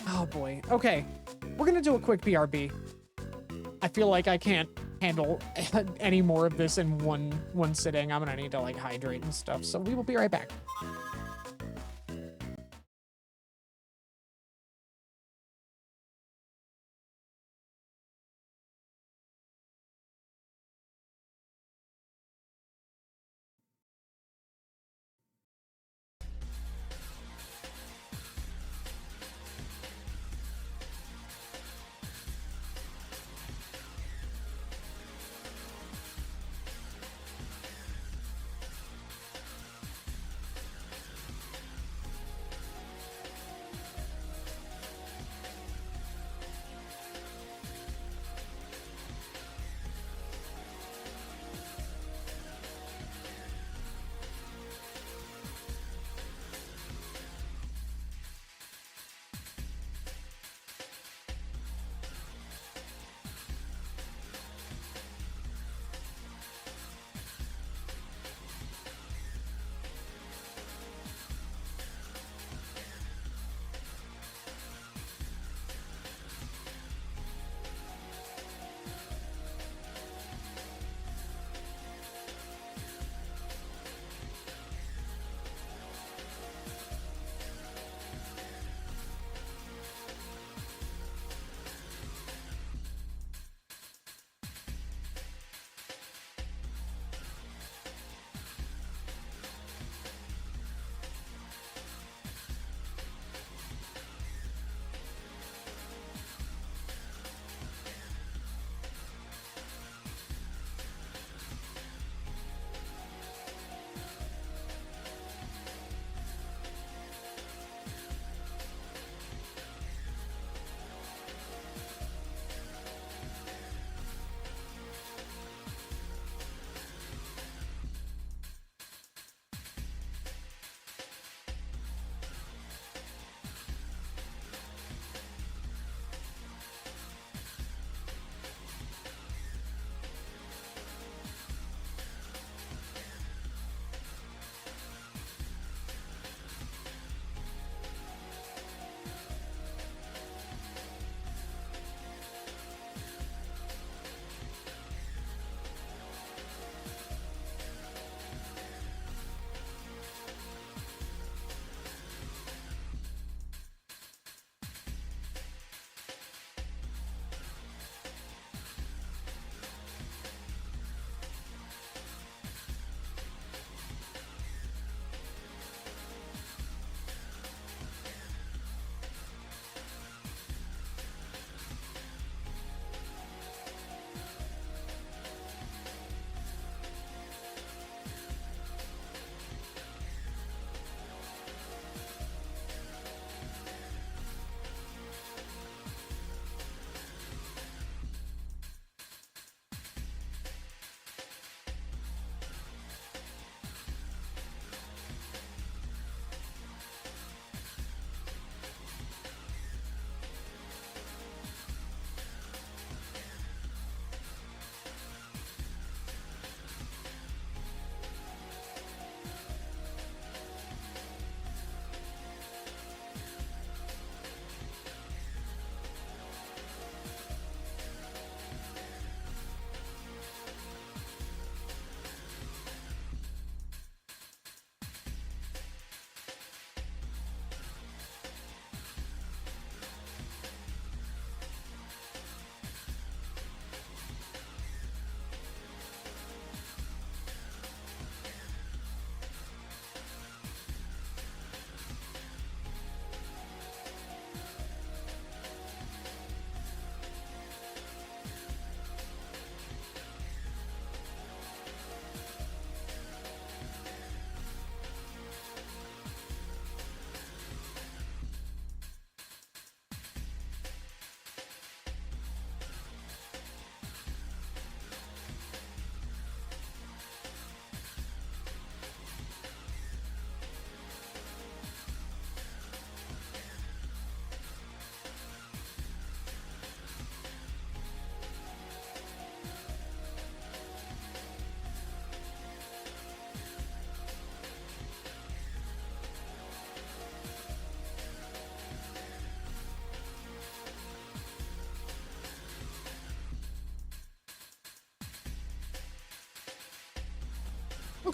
[SPEAKER 1] Oh boy. Okay. We're gonna do a quick BRB. I feel like I can't handle any more of this in one sitting. I'm gonna need to like hydrate and stuff. So we will be right back.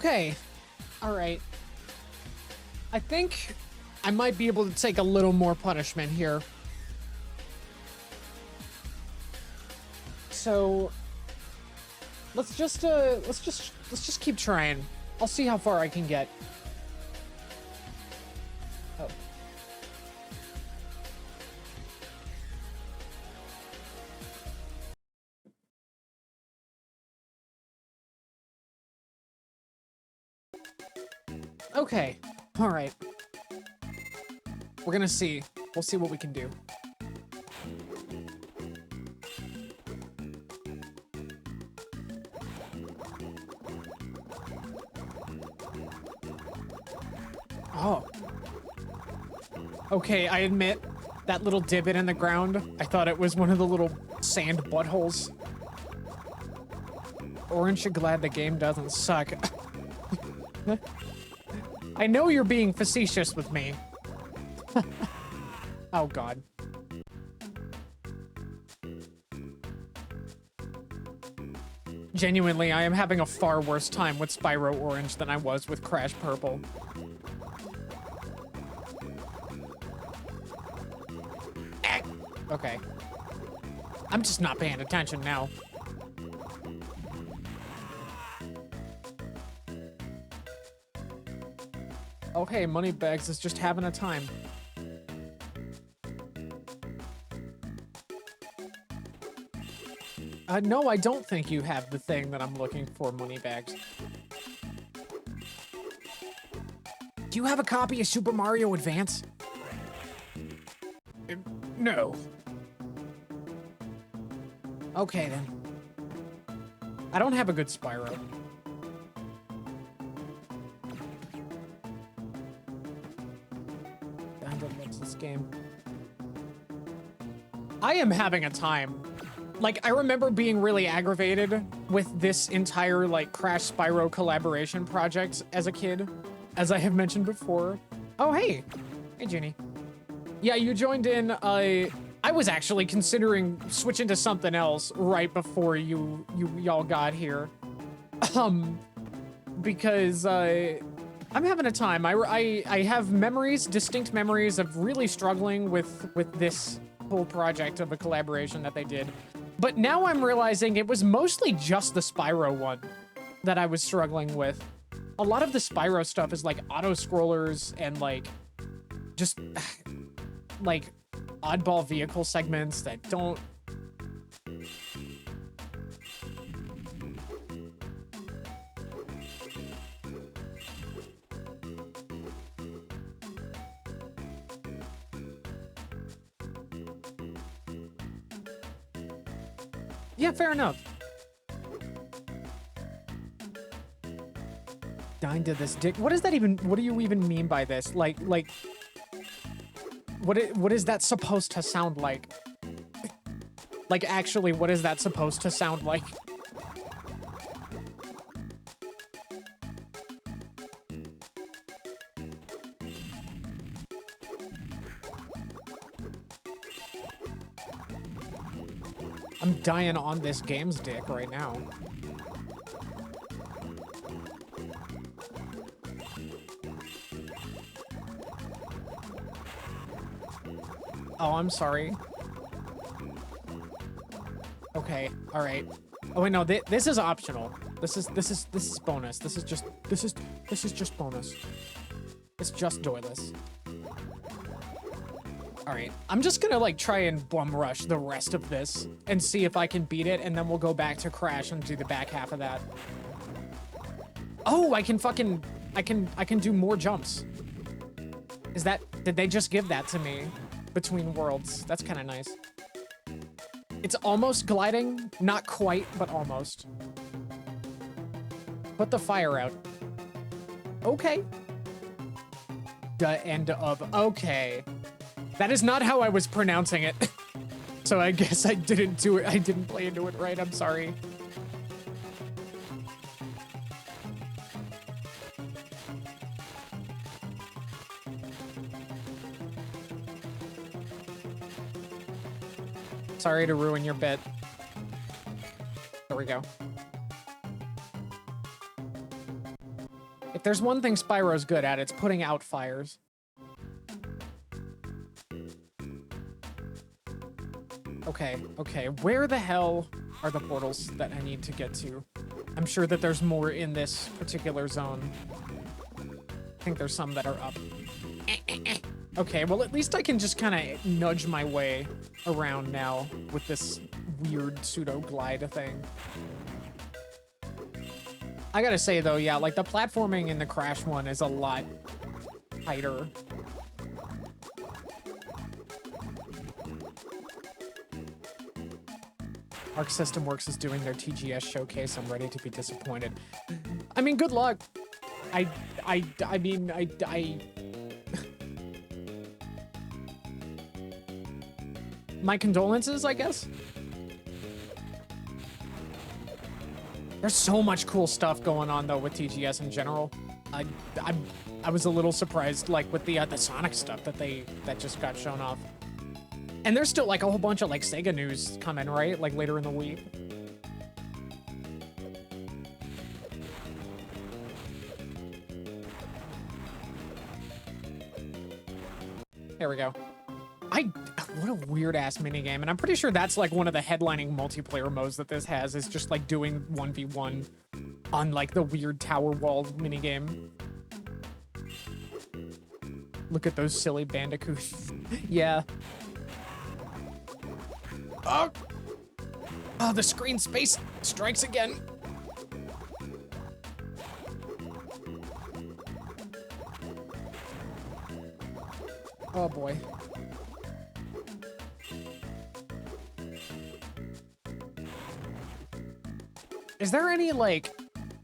[SPEAKER 1] Okay. All right. I think I might be able to take a little more punishment here. So let's just keep trying. I'll see how far I can get. Oh. Okay. All right. We're gonna see. We'll see what we can do. Oh. Okay, I admit, that little divot in the ground, I thought it was one of the little sand buttholes. Orange, you're glad the game doesn't suck. I know you're being facetious with me. Oh, God. Genuinely, I am having a far worse time with Spyro Orange than I was with Crash Purple. Okay. I'm just not paying attention now. Okay, Moneybags is just having a time. No, I don't think you have the thing that I'm looking for, Moneybags. Do you have a copy of Super Mario Advance?
[SPEAKER 3] No.
[SPEAKER 1] Okay, then. I don't have a good Spyro. What's this game? I am having a time. Like, I remember being really aggravated with this entire, like, Crash Spyro collaboration project as a kid, as I have mentioned before. Oh, hey. Hey, Ginny. Yeah, you joined in, I was actually considering switching to something else right before y'all got here. Because, I'm having a time. I have memories, distinct memories of really struggling with this whole project of a collaboration that they did. But now I'm realizing it was mostly just the Spyro one that I was struggling with. A lot of the Spyro stuff is like auto-scrollers and like just like oddball vehicle segments that don't... Yeah, fair enough. Dying to this dick. What is that even? What do you even mean by this? Like, what is that supposed to sound like? Like, actually, what is that supposed to sound like? I'm dying on this game's dick right now. Oh, I'm sorry. Okay, all right. Oh wait, no, this is optional. This is bonus. This is just bonus. It's just doyless. All right, I'm just gonna like try and bum rush the rest of this and see if I can beat it, and then we'll go back to Crash and do the back half of that. Oh, I can do more jumps. Did they just give that to me between worlds? That's kind of nice. It's almost gliding, not quite, but almost. Put the fire out. Okay. The end of, okay. That is not how I was pronouncing it. So I guess I didn't do it. I didn't play into it right. I'm sorry. Sorry to ruin your bit. There we go. If there's one thing Spyro's good at, it's putting out fires. Okay, where the hell are the portals that I need to get to? I'm sure that there's more in this particular zone. I think there's some that are up. Okay, well, at least I can just kind of nudge my way around now with this weird pseudo-glide thing. I gotta say, though, yeah, like, the platforming in the Crash one is a lot tighter. Arc System Works is doing their TGS showcase. I'm ready to be disappointed. I mean, good luck. I mean, my condolences, I guess. There's so much cool stuff going on though with TGS in general. I was a little surprised, like with the Sonic stuff that just got shown off. And there's still like a whole bunch of like Sega news coming, right? Like later in the week. There we go. What a weird ass minigame. And I'm pretty sure that's like one of the headlining multiplayer modes that this has, is just like doing 1v1 on like the weird tower wall minigame. Look at those silly bandicoots. Yeah. Oh, the screen space strikes again. Oh boy. Is there any like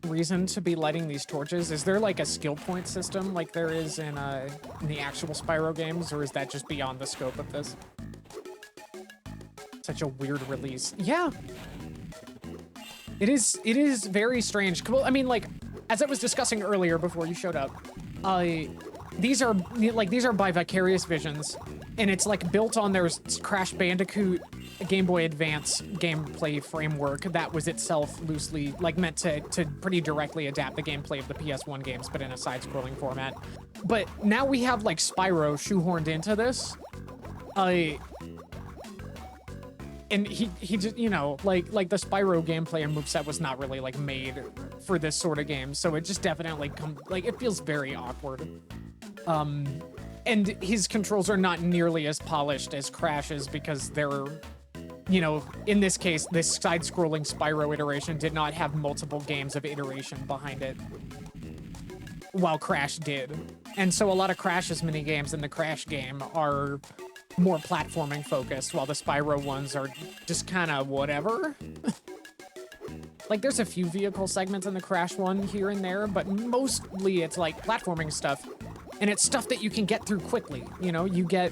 [SPEAKER 1] reason to be lighting these torches? Is there like a skill point system like there is in the actual Spyro games, or is that just beyond the scope of this? Such a weird release. Yeah. It is very strange. Well, I mean, like, as I was discussing earlier before you showed up, these are by Vicarious Visions, and it's like built on their Crash Bandicoot Game Boy Advance gameplay framework that was itself loosely like meant to pretty directly adapt the gameplay of the PS1 games, but in a side-scrolling format. But now we have like Spyro shoehorned into this. And he just, you know, like the Spyro gameplay and moveset was not really like made for this sort of game, so it just definitely it feels very awkward. And his controls are not nearly as polished as Crash's because they're, you know, in this case, this side-scrolling Spyro iteration did not have multiple games of iteration behind it, while Crash did. And so a lot of Crash's minigames in the Crash game are more platforming focused, while the Spyro ones are just kind of whatever. Like, there's a few vehicle segments in the Crash one here and there, but mostly it's like platforming stuff, and it's stuff that you can get through quickly. You know, you can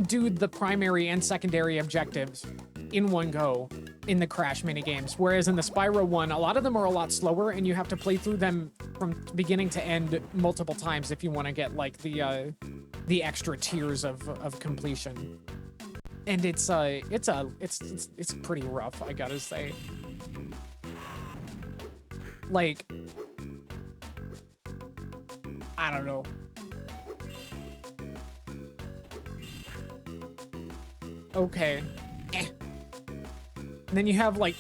[SPEAKER 1] do the primary and secondary objectives in one go in the Crash minigames, whereas in the Spyro one, a lot of them are a lot slower, and you have to play through them from beginning to end multiple times if you want to get like the extra tiers of completion. And it's pretty rough, I gotta say. Like, I don't know. Okay. And then you have like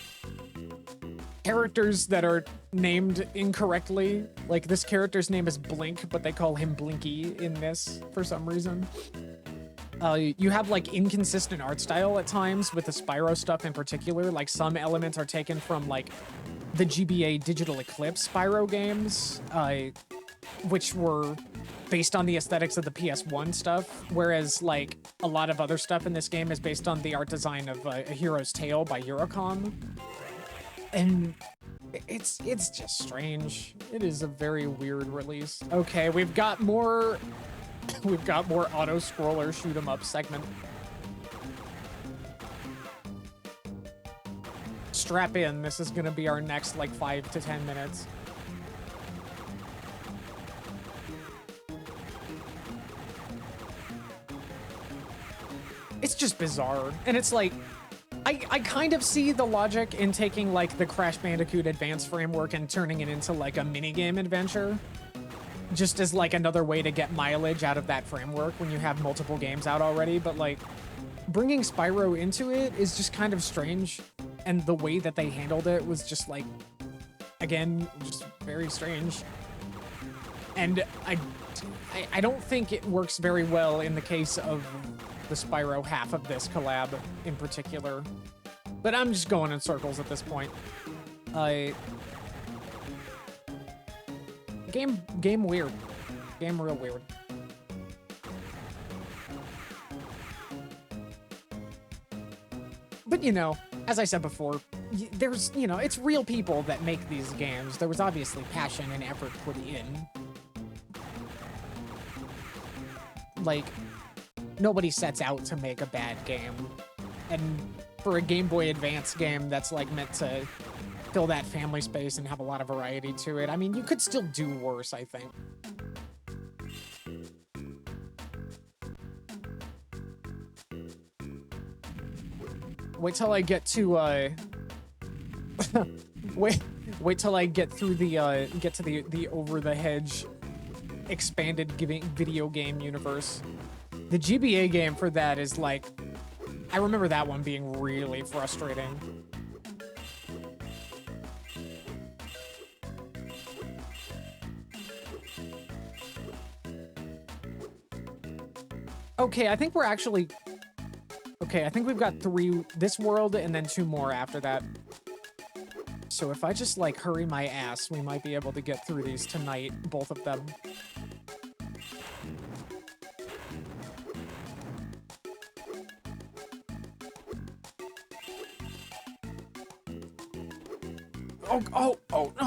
[SPEAKER 1] characters that are named incorrectly. Like, this character's name is Blink, but they call him Blinky in this for some reason. You have like inconsistent art style at times with the Spyro stuff in particular. Like, some elements are taken from like the GBA Digital Eclipse Spyro games, which were based on the aesthetics of the PS1 stuff, whereas like a lot of other stuff in this game is based on the art design of A Hero's Tale by Eurocom. And it's just strange. It is a very weird release. Okay, we've got more auto scroller shoot 'em up segment. Strap in, this is gonna be our next like 5 to 10 minutes. It's just bizarre. And it's like, I kind of see the logic in taking like the Crash Bandicoot Advance framework and turning it into like a minigame adventure. Just as like another way to get mileage out of that framework when you have multiple games out already, but like bringing Spyro into it is just kind of strange. And the way that they handled it was just like, again, just very strange. And I don't think it works very well in the case of the Spyro half of this collab in particular. But I'm just going in circles at this point. Game weird. Game real weird. But you know, as I said before, there's, you know, it's real people that make these games. There was obviously passion and effort put in. Like, nobody sets out to make a bad game. And for a Game Boy Advance game that's like meant to fill that family space and have a lot of variety to it, I mean, you could still do worse, I think. Wait till I get to wait till I get through the get to the over the hedge expanded video game universe. The GBA game for that is like, I remember that one being really frustrating. Okay, I think we're actually... Okay, I think we've got 3 this world and then 2 more after that. So if I just, like, hurry my ass, we might be able to get through these tonight, both of them.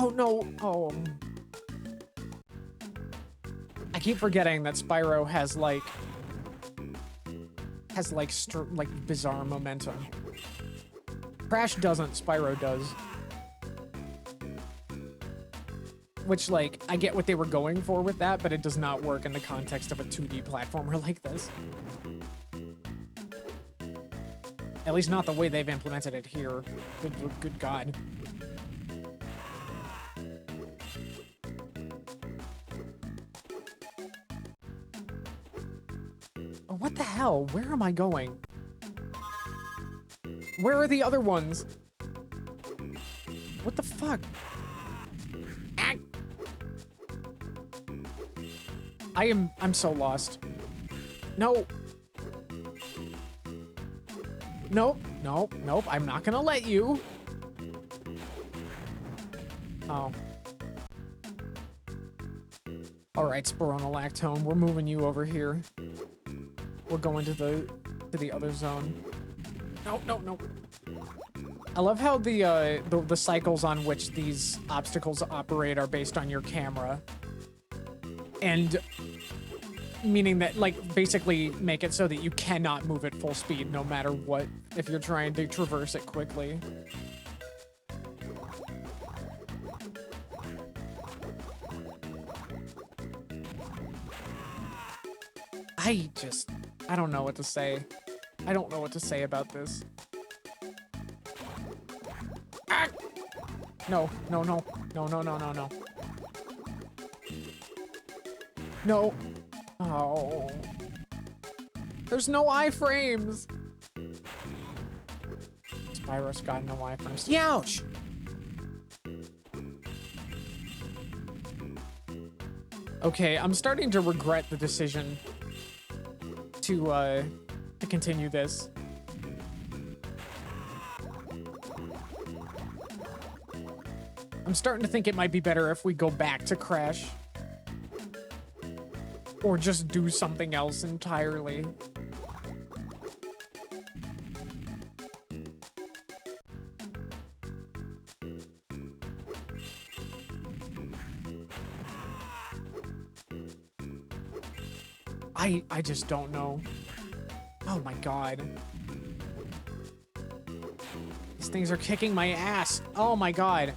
[SPEAKER 1] Oh, no. Oh. I keep forgetting that Spyro has, like, bizarre momentum. Crash doesn't, Spyro does. Which, like, I get what they were going for with that, but it does not work in the context of a 2D platformer like this. At least not the way they've implemented it here. Good God. Oh, what the hell? Where am I going? Where are the other ones? What the fuck? Ah! I'm so lost. No. Nope. I'm not gonna let you. Oh. Alright, Spironolactone, we're moving you over here. We're going to the other zone. No. I love how the cycles on which these obstacles operate are based on your camera. And meaning that, like, basically make it so that you cannot move at full speed no matter what if you're trying to traverse it quickly. I don't know what to say. I don't know what to say about this. Ah! No. No. Oh. There's no iframes. Spyro's got no iframes. Youch! Okay, I'm starting to regret the decision to continue this. I'm starting to think it might be better if we go back to Crash. Or just do something else entirely. I just don't know. Oh my God. These things are kicking my ass. Oh my God.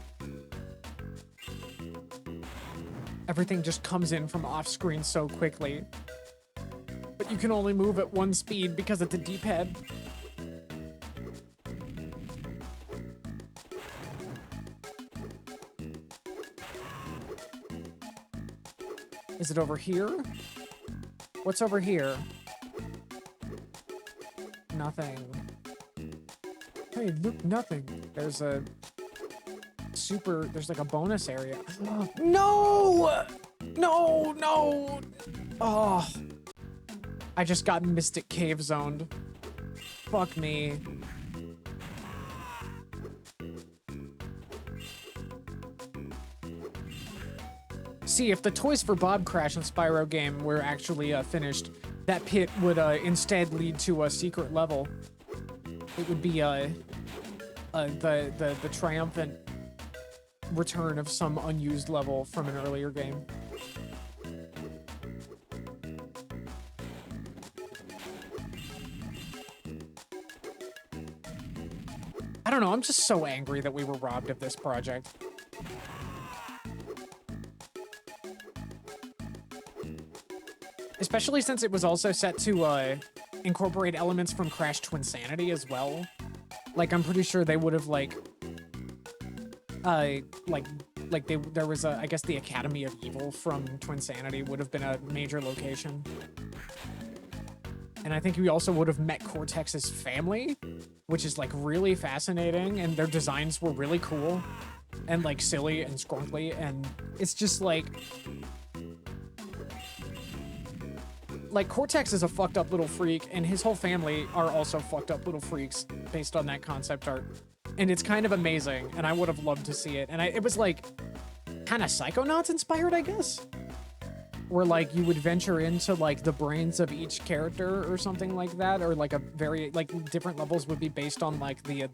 [SPEAKER 1] Everything just comes in from off screen so quickly. But you can only move at 1 speed because it's a D-pad. Is it over here? What's over here? Nothing.
[SPEAKER 2] Hey, look, nothing.
[SPEAKER 1] There's a there's like a bonus area. No! No, no! Oh. I just got Mystic Cave zoned. Fuck me. See, if the Toys for Bob Crash and Spyro game were actually finished, that pit would instead lead to a secret level. It would be the triumphant return of some unused level from an earlier game. I don't know, I'm just so angry that we were robbed of this project. Especially since it was also set to incorporate elements from Crash Twinsanity as well. Like, I'm pretty sure they would have, there was I guess the Academy of Evil from Twinsanity would have been a major location. And I think we also would have met Cortex's family, which is, like, really fascinating, and their designs were really cool, and, like, silly and scrunkly, and it's just, like, Cortex is a fucked up little freak, and his whole family are also fucked up little freaks based on that concept art. And it's kind of amazing, and I would have loved to see it. And it was, like, kind of Psychonauts inspired, I guess? Where, like, you would venture into, like, the brains of each character or something like that, or, like, a very, like, different levels would be based on, like, the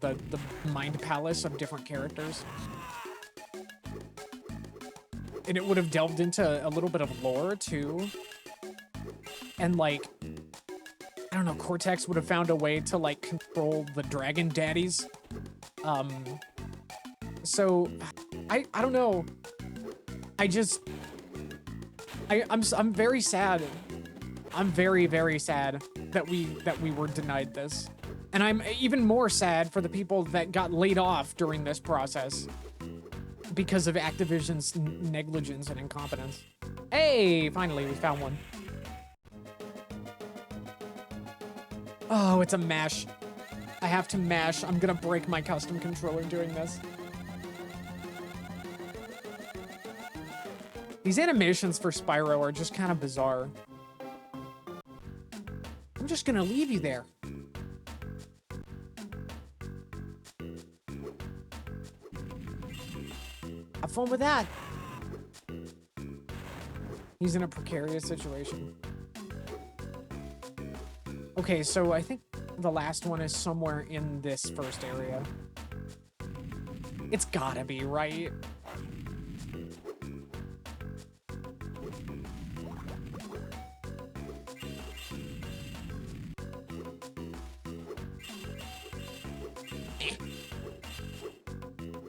[SPEAKER 1] mind palace of different characters. And it would have delved into a little bit of lore, too. And, like, I don't know, Cortex would have found a way to, like, control the Dragon Daddies. So, I don't know. I'm very sad. I'm very, very sad that we were denied this. And I'm even more sad for the people that got laid off during this process because of Activision's negligence and incompetence. Hey, finally, we found one. Oh, it's a mash. I have to mash. I'm gonna break my custom controller doing this. These animations for Spyro are just kind of bizarre. I'm just gonna leave you there. Have fun with that. He's in a precarious situation. Okay, so I think the last one is somewhere in this first area. It's gotta be, right?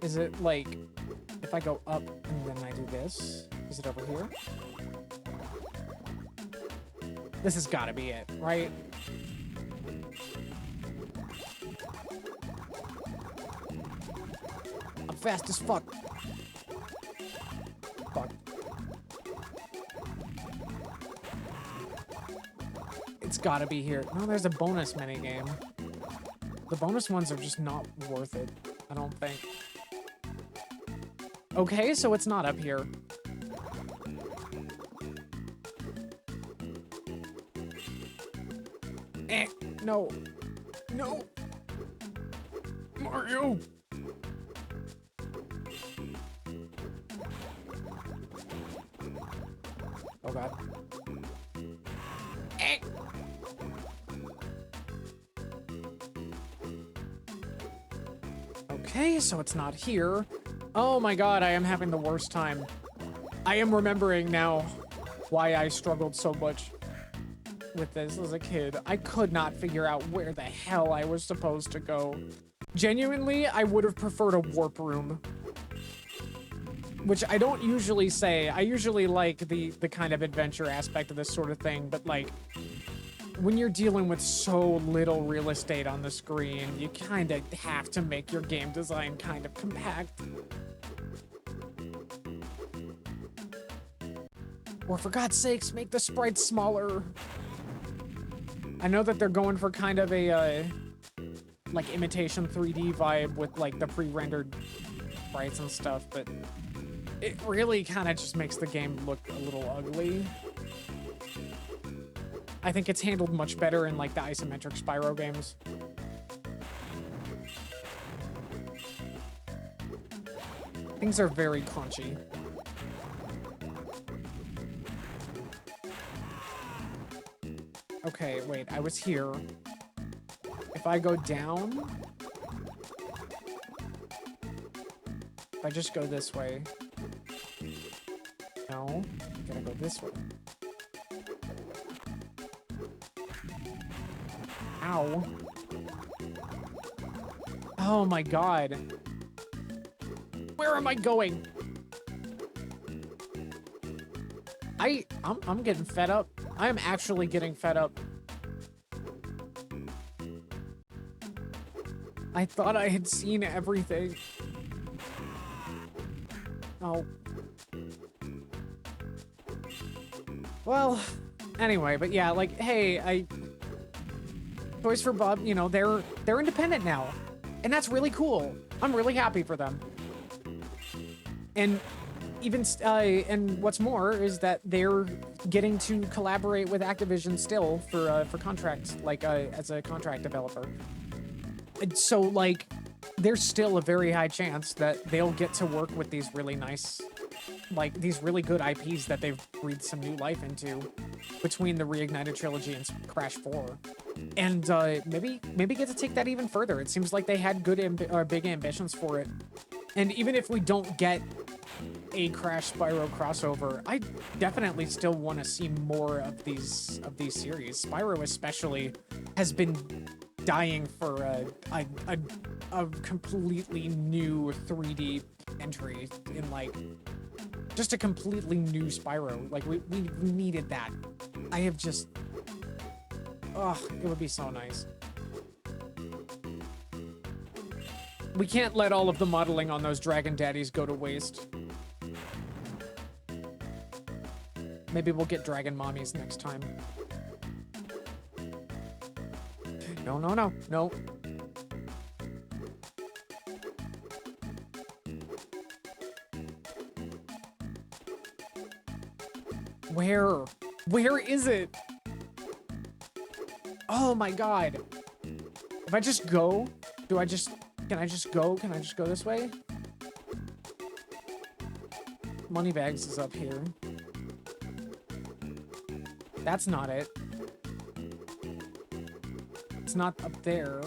[SPEAKER 1] Is it like, if I go up and then I do this, is it over here? This has gotta be it, right? I'm fast as fuck. Fuck. It's gotta be here. No, there's a bonus minigame. The bonus ones are just not worth it, I don't think. Okay, so it's not up here. No. No. Mario! Oh god. Okay, so it's not here. Oh my god, I am having the worst time. I am remembering now why I struggled so much with this as a kid. I could not figure out where the hell I was supposed to go. Genuinely, I would have preferred a warp room. Which I don't usually say. I usually like the kind of adventure aspect of this sort of thing, but like, when you're dealing with so little real estate on the screen, you kind of have to make your game design kind of compact. Or for God's sakes, make the sprites smaller. I know that they're going for kind of a, like, imitation 3D vibe with, like, the pre-rendered sprites and stuff, but it really kind of just makes the game look a little ugly. I think it's handled much better in, like, the isometric Spyro games. Things are very crunchy. Okay, wait, I was here. If I go down... If I just go this way... No, I gotta go this way. Ow. Oh my god. Where am I going? I'm getting fed up. I am actually getting fed up. I thought I had seen everything. Oh. Well, anyway, but yeah, like, hey, Toys for Bob, you know, they're independent now. And that's really cool. I'm really happy for them. And even, and what's more is that they're getting to collaborate with Activision still for contracts, like, as a contract developer. And so, like, there's still a very high chance that they'll get to work with these really nice, like, these really good IPs that they've breathed some new life into between the Reignited trilogy and Crash 4. And maybe get to take that even further. It seems like they had good, big ambitions for it. And even if we don't get a Crash Spyro crossover, I definitely still want to see more of these series. Spyro especially has been dying for a completely new 3D entry in, like, just a completely new Spyro. Like, we needed that. I have just... Ugh, it would be so nice. We can't let all of the modeling on those Dragon Daddies go to waste. Maybe we'll get Dragon Mommies next time. No, no, no, no. Where? Where is it? Oh my god. If I just go, can I just go? Can I just go this way? Moneybags is up here. That's not it. It's not up there.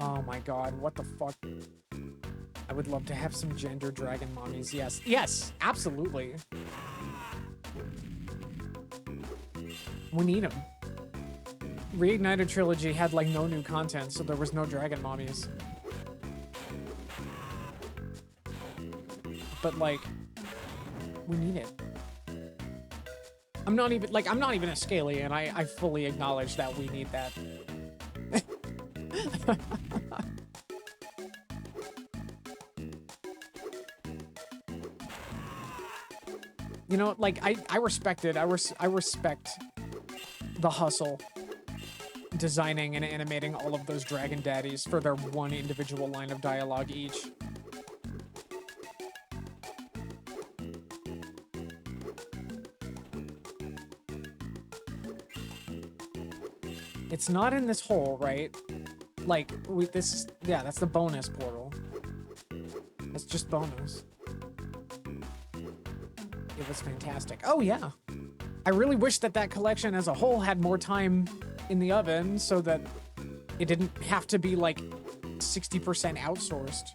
[SPEAKER 1] Oh my god, what the fuck? I would love to have some gender dragon mommies. Yes, yes, absolutely. We need them. Reignited trilogy had, like, no new content, so there was no dragon mommies. But, like, we need it. I'm not even a scaly, and I fully acknowledge that we need that. You know, like, I respect it. I respect the hustle designing and animating all of those Dragon Daddies for their one individual line of dialogue each. It's not in this hole, right? Like, yeah, that's the bonus portal. That's just bonus. It was fantastic. Oh, yeah. I really wish that that collection as a whole had more time in the oven so that it didn't have to be, like, 60% outsourced.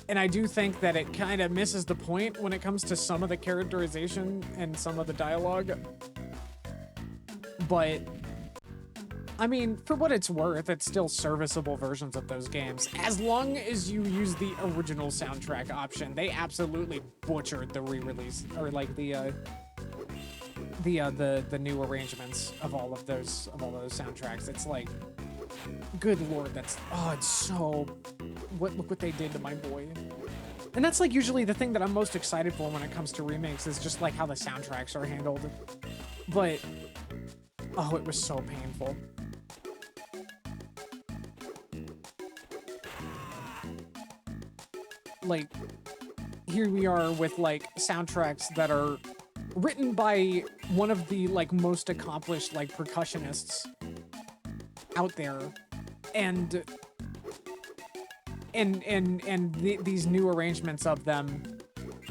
[SPEAKER 1] And I do think that it kind of misses the point when it comes to some of the characterization and some of the dialogue. But, I mean, for what it's worth, it's still serviceable versions of those games. As long as you use the original soundtrack option, they absolutely butchered the re-release, or like the new arrangements of all of those soundtracks. It's like, good lord, it's so, look what they did to my boy. And that's like usually the thing that I'm most excited for when it comes to remakes is just like how the soundtracks are handled. But, oh, it was so painful. Like, here we are with like soundtracks that are written by one of the like most accomplished like percussionists out there, and these new arrangements of them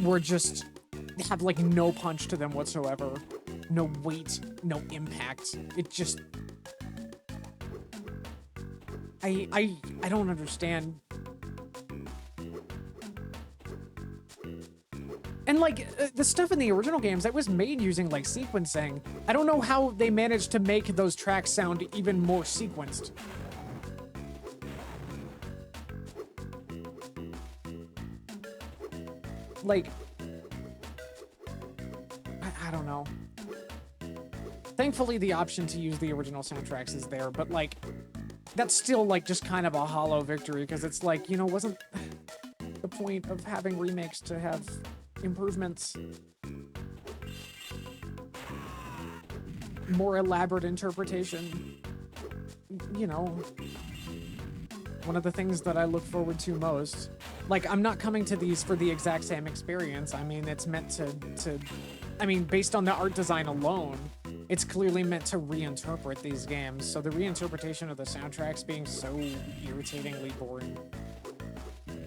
[SPEAKER 1] were just have like no punch to them whatsoever, no weight, no impact. It just I don't understand. And like the stuff in the original games that was made using like sequencing, I don't know how they managed to make those tracks sound even more sequenced. Like, I don't know. Thankfully, the option to use the original soundtracks is there, but like, that's still like just kind of a hollow victory, because it's like, you know, wasn't the point of having remakes to have improvements, more elaborate interpretation? You know, one of the things that I look forward to most. Like, I'm not coming to these for the exact same experience. I mean, it's meant to I mean, based on the art design alone, it's clearly meant to reinterpret these games. So the reinterpretation of the soundtracks being so irritatingly boring,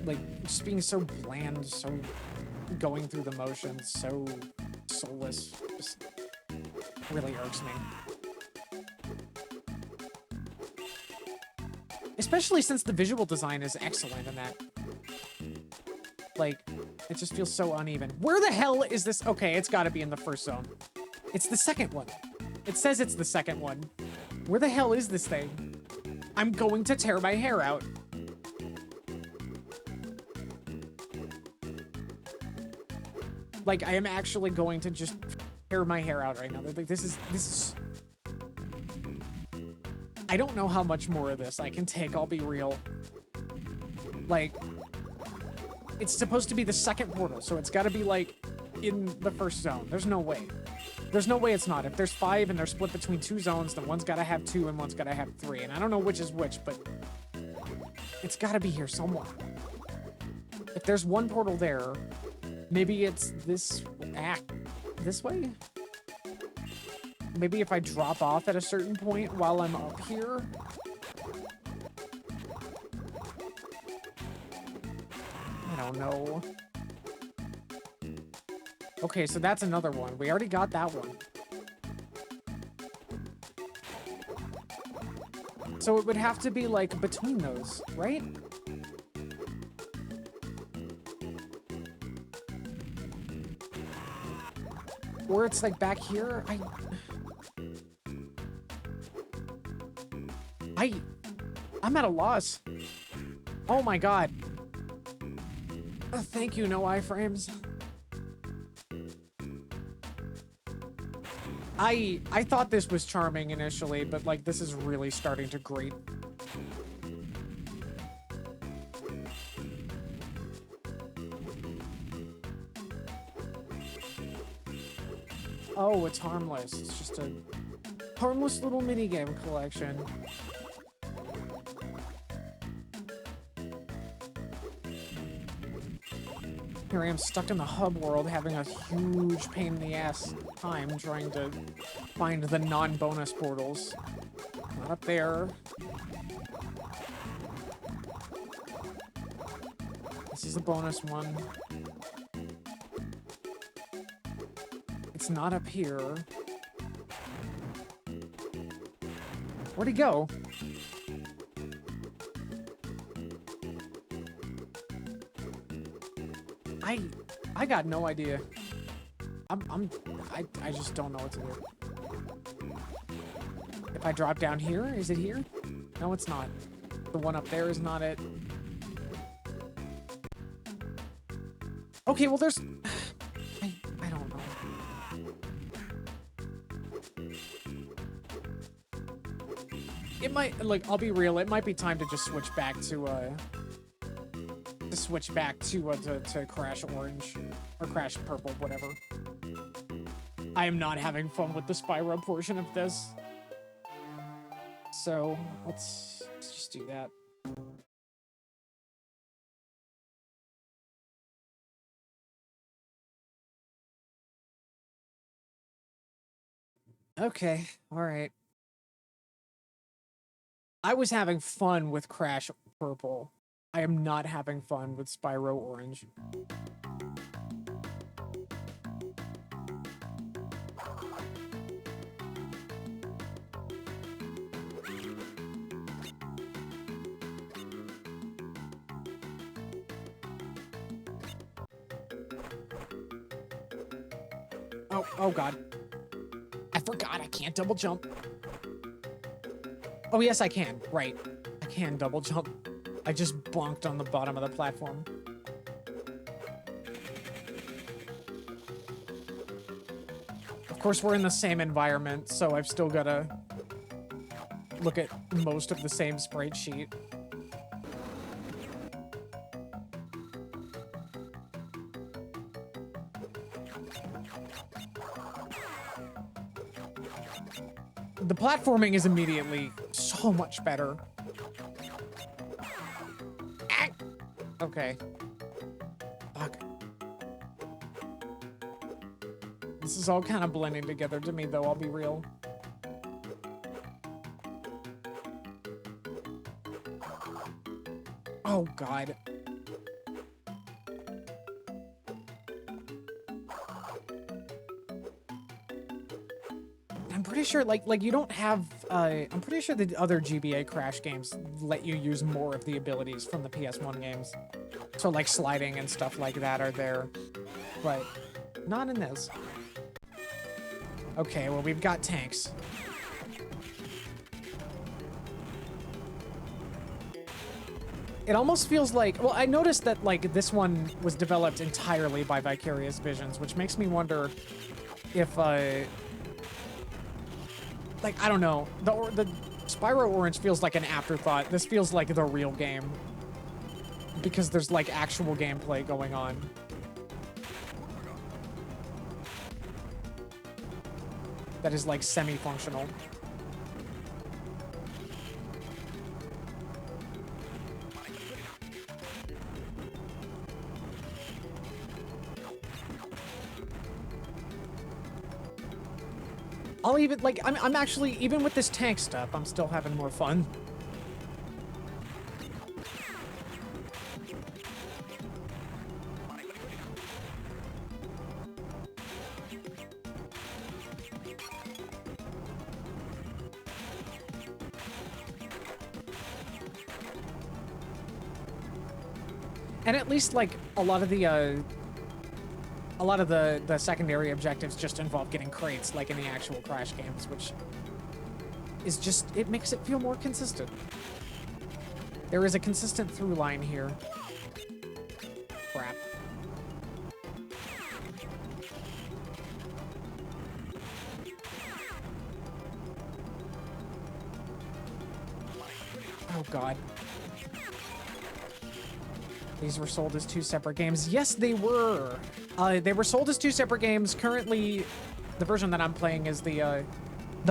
[SPEAKER 1] like just being so bland, so going through the motions, so soulless, just really irks me. Especially since the visual design is excellent in that. Like, it just feels so uneven. Where the hell is this? Okay, it's gotta be in the first zone. It's the second one. It says it's the second one. Where the hell is this thing? I'm going to tear my hair out. Like, I am actually going to just tear my hair out right now. Like, this is... I don't know how much more of this I can take, I'll be real. Like, it's supposed to be the second portal, so it's gotta be, like, in the first zone. There's no way. There's no way it's not. If there's 5 and they're split between 2 zones, then one's gotta have 2 and one's gotta have 3. And I don't know which is which, but it's gotta be here somewhere. If there's one portal there, maybe it's this way? Maybe if I drop off at a certain point while I'm up here? I don't know. Okay, so that's another one. We already got that one. So it would have to be, like, between those, right? Or it's, like, back here? I'm at a loss. Oh my god. Thank you, no iframes. I thought this was charming initially, but like this is really starting to grate. Oh, it's harmless. It's just a harmless little minigame collection. Here I am stuck in the hub world having a huge pain in the ass time trying to find the non-bonus portals. Not up there. This is a bonus one. It's not up here. Where'd he go? I got no idea. I just don't know what to do. If I drop down here, is it here? No, it's not. The one up there is not it. Okay, well there's... I don't know. It might, like, I'll be real, it might be time to just switch back to switch back to Crash Orange or Crash Purple, whatever. I am not having fun with the Spyro portion of this. So let's just do that. Okay, all right. I was having fun with Crash Purple. I am not having fun with Spyro Orange. Oh god. I forgot I can't double jump. Oh yes, I can. Right. I can double jump. I just bonked on the bottom of the platform. Of course, we're in the same environment, so I've still got to look at most of the same sprite sheet. The platforming is immediately so much better. Ah! Okay. Fuck. This is all kind of blending together to me, though, I'll be real. Oh, God. I'm pretty sure, like you don't have, I'm pretty sure the other GBA Crash games let you use more of the abilities from the PS1 games. So, like, sliding and stuff like that are there, but not in this. Okay, well, we've got tanks. It almost feels like, well, I noticed that, like, this one was developed entirely by Vicarious Visions, which makes me wonder if, like, I don't know. The Spyro Orange feels like an afterthought. This feels like the real game. Because there's, like, actual gameplay going on. That is, like, semi-functional. I'll even, like, I'm actually, even with this tank stuff, I'm still having more fun. And at least, like, a lot of the secondary objectives just involve getting crates, like in the actual Crash games, which is just, it makes it feel more consistent. There is a consistent through line here. Crap. Oh, God. These were sold as two separate games. Yes, they were. They were sold as two separate games. Currently, the version that I'm playing is the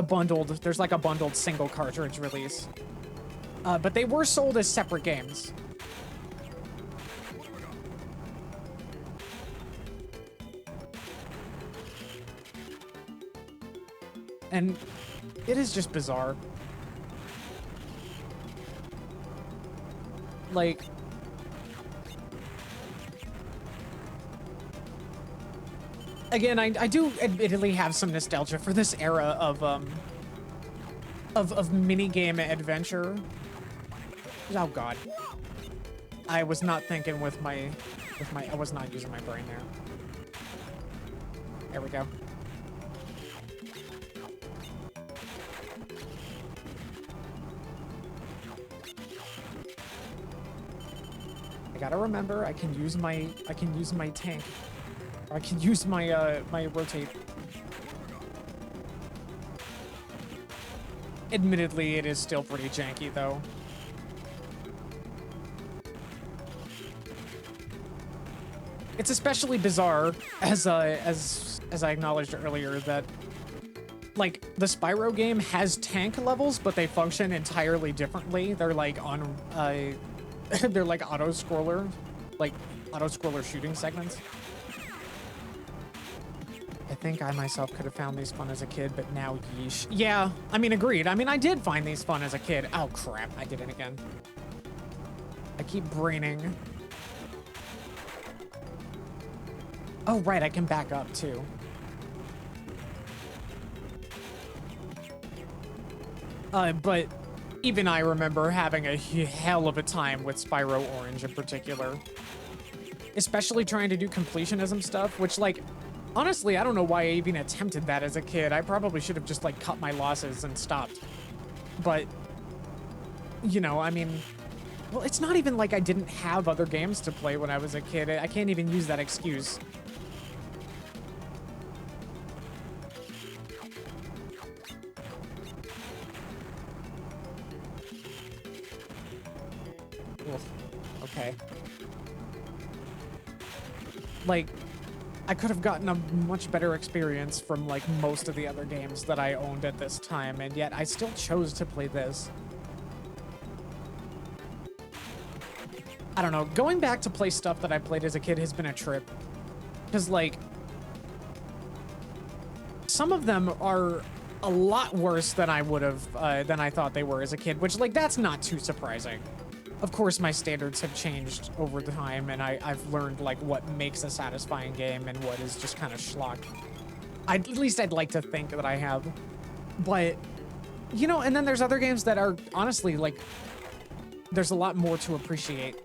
[SPEAKER 1] bundled. There's like a bundled single cartridge release. But they were sold as separate games. And it is just bizarre. Like, again, I do admittedly have some nostalgia for this era of minigame adventure. Oh God. I was not thinking with my, I was not using my brain there. There we go. I gotta remember, I can use my tank. Or I can use my, my rotate. Admittedly, it is still pretty janky, though. It's especially bizarre, as I acknowledged earlier, that like the Spyro game has tank levels, but they function entirely differently. They're like on they're like auto-scroller shooting segments. I think I myself could have found these fun as a kid, but now yeesh. Yeah, I mean, agreed. I mean, I did find these fun as a kid. Oh crap, I did it again. I keep braining. Oh right, I can back up too. But even I remember having a hell of a time with Spyro Orange in particular. Especially trying to do completionism stuff, which, like, honestly, I don't know why I even attempted that as a kid. I probably should have just, like, cut my losses and stopped. But, you know, I mean, well, it's not even like I didn't have other games to play when I was a kid. I can't even use that excuse. Okay. Like, I could have gotten a much better experience from, like, most of the other games that I owned at this time, and yet I still chose to play this. I don't know. Going back to play stuff that I played as a kid has been a trip. Because, like, some of them are a lot worse than I would have, than I thought they were as a kid, which, like, that's not too surprising. Of course, my standards have changed over the time, and I've learned, like, what makes a satisfying game and what is just kind of schlock. At least I'd like to think that I have. But, you know, and then there's other games that are, honestly, like, there's a lot more to appreciate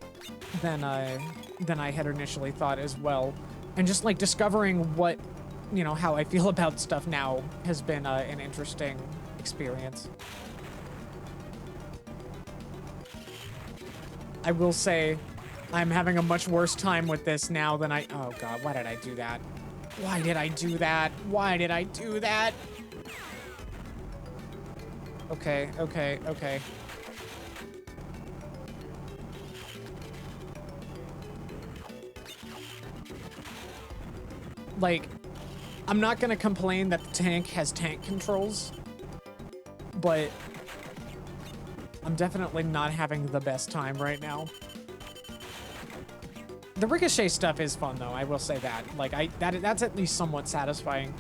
[SPEAKER 1] than I had initially thought as well. And just, like, discovering what, you know, how I feel about stuff now has been an interesting experience. I will say, I'm having a much worse time with this now than oh god, why did I do that? Why did I do that? Why did I do that? Okay, okay, okay. Like, I'm not gonna complain that the tank has tank controls, but I'm definitely not having the best time right now. The ricochet stuff is fun, though. I will say that. Like, that's at least somewhat satisfying.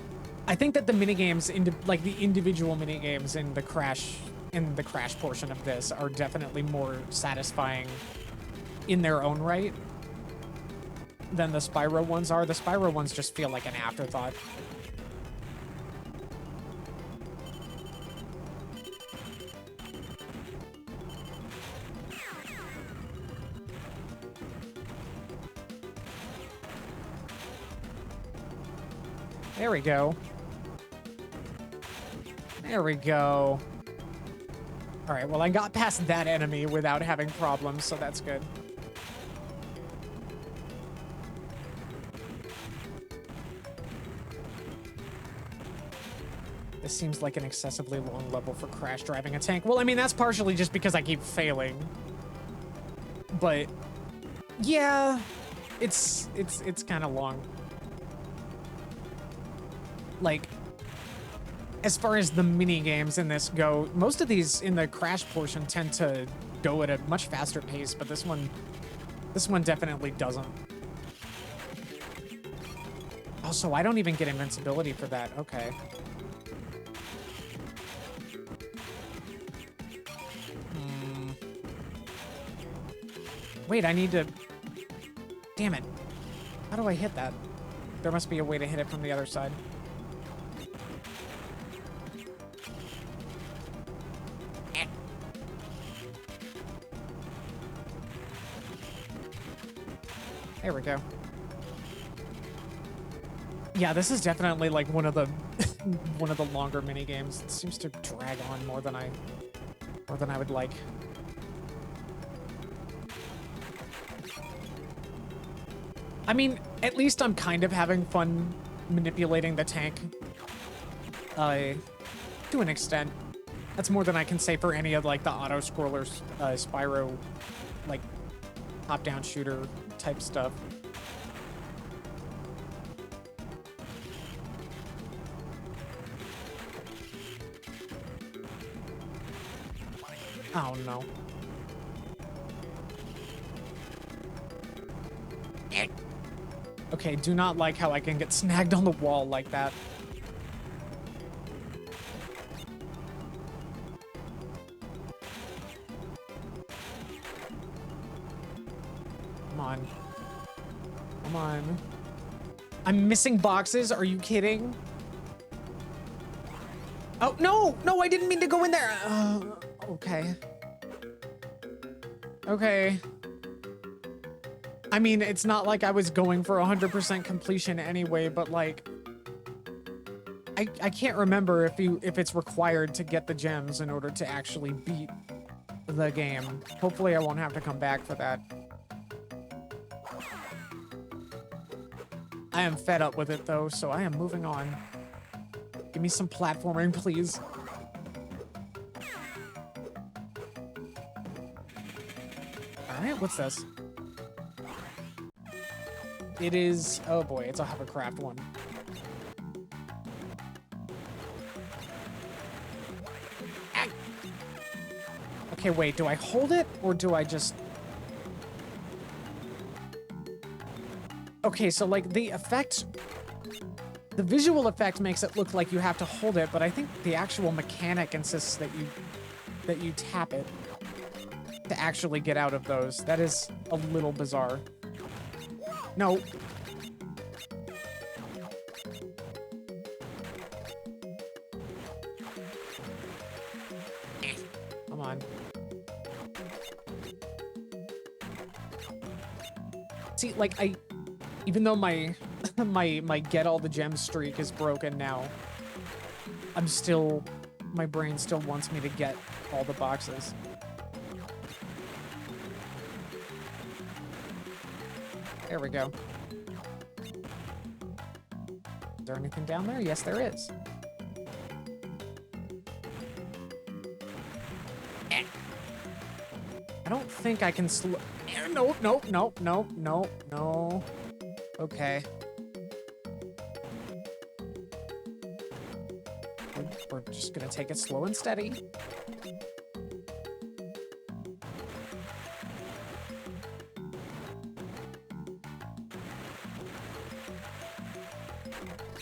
[SPEAKER 1] I think that the minigames, like the individual minigames in the crash portion of this, are definitely more satisfying in their own right than the Spyro ones are. The Spyro ones just feel like an afterthought. There we go. There we go. All right, well, I got past that enemy without having problems, so that's good. This seems like an excessively long level for crash driving a tank. Well, I mean, that's partially just because I keep failing. But yeah, it's kind of long. Like, as far as the mini games in this go, most of these in the crash portion tend to go at a much faster pace, but this one definitely doesn't. Also, I don't even get invincibility for that. Okay. Wait, I need to... Damn it. How do I hit that? There must be a way to hit it from the other side. There we go. Yeah, this is definitely like one of the one of the longer mini games. It seems to drag on more than I would like. I mean, at least I'm kind of having fun manipulating the tank. To an extent. That's more than I can say for any of like the auto-scrollers, Spyro, like top-down shooter type stuff. Oh, no. Okay, do not like how I can get snagged on the wall like that. Come on. Come on. I'm missing boxes? Are you kidding? Oh, no! No, I didn't mean to go in there! Okay. Okay. I mean, it's not like I was going for 100% completion anyway, but like... I can't remember if it's required to get the gems in order to actually beat the game. Hopefully I won't have to come back for that. I am fed up with it though, so I am moving on. Give me some platforming, please. Alright, what's this? It is... Oh boy, it's a hovercraft one. Ah. Okay, wait, do I hold it or do I just... Okay, so like the effect, the visual effect makes it look like you have to hold it, but I think the actual mechanic insists that you tap it to actually get out of those. That is a little bizarre. No. Come on. See, like even though my my get all the gems streak is broken now, my brain still wants me to get all the boxes. There we go. Is there anything down there? Yes, there is. I don't think I can slow... Nope, nope, nope, nope, nope, no. Okay. We're just gonna take it slow and steady.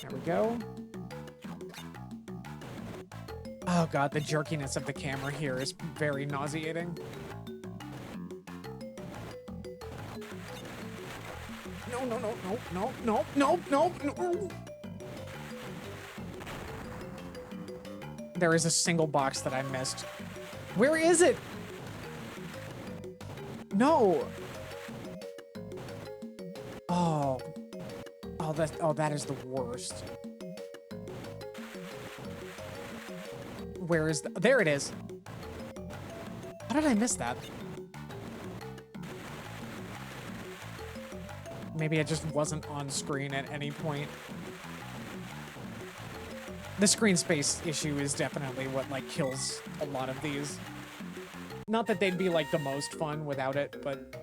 [SPEAKER 1] There we go. Oh god, the jerkiness of the camera here is very nauseating. No, no, no, no, no, no, no, no, no. There is a single box that I missed. Where is it? No. Oh. Oh, that is the worst. Where is there it is. How did I miss that? Maybe it just wasn't on screen at any point. The screen space issue is definitely what, like, kills a lot of these. Not that they'd be, like, the most fun without it, but...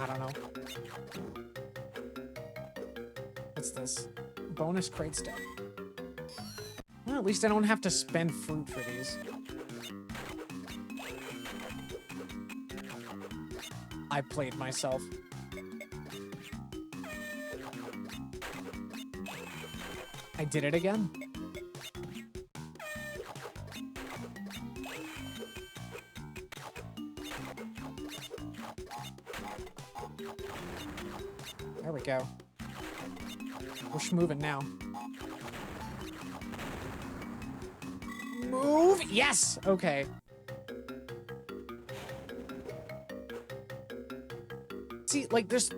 [SPEAKER 1] I don't know. What's this? Bonus crate stuff. Well, at least I don't have to spend fruit for these. I played myself. I did it again. There we go. We're schmoving now. Move! Yes! Okay. See, like, there's...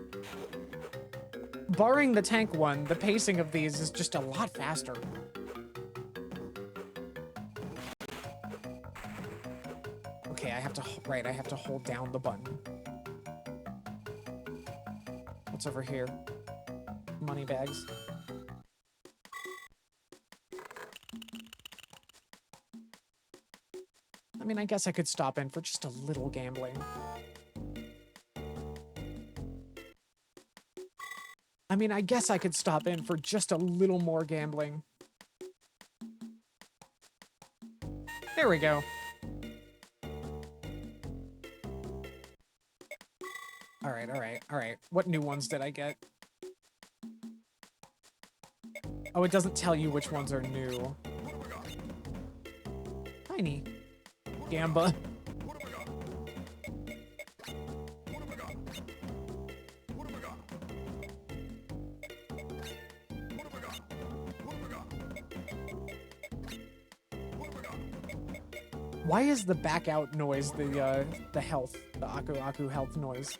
[SPEAKER 1] Barring the tank one, the pacing of these is just a lot faster. Okay, I have to... Right, I have to hold down the button. What's over here? Money bags. I mean, I guess I could stop in for just a little gambling. I mean, I guess I could stop in for just a little more gambling. There we go. All right, all right, all right. What new ones did I get? Oh, it doesn't tell you which ones are new. Tiny. Gamba. Why is the back out noise the health, the Aku Aku health noise?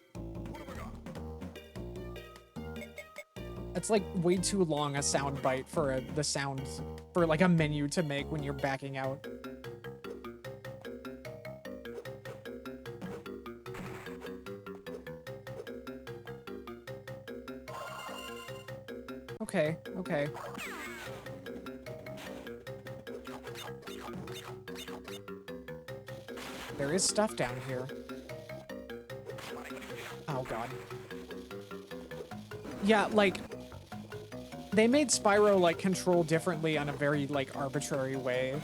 [SPEAKER 1] It's like way too long a sound bite for the sound for like a menu to make when you're backing out. Okay, okay. There is stuff down here. Oh god. Yeah, like, they made Spyro, like, control differently in a very, like, arbitrary way.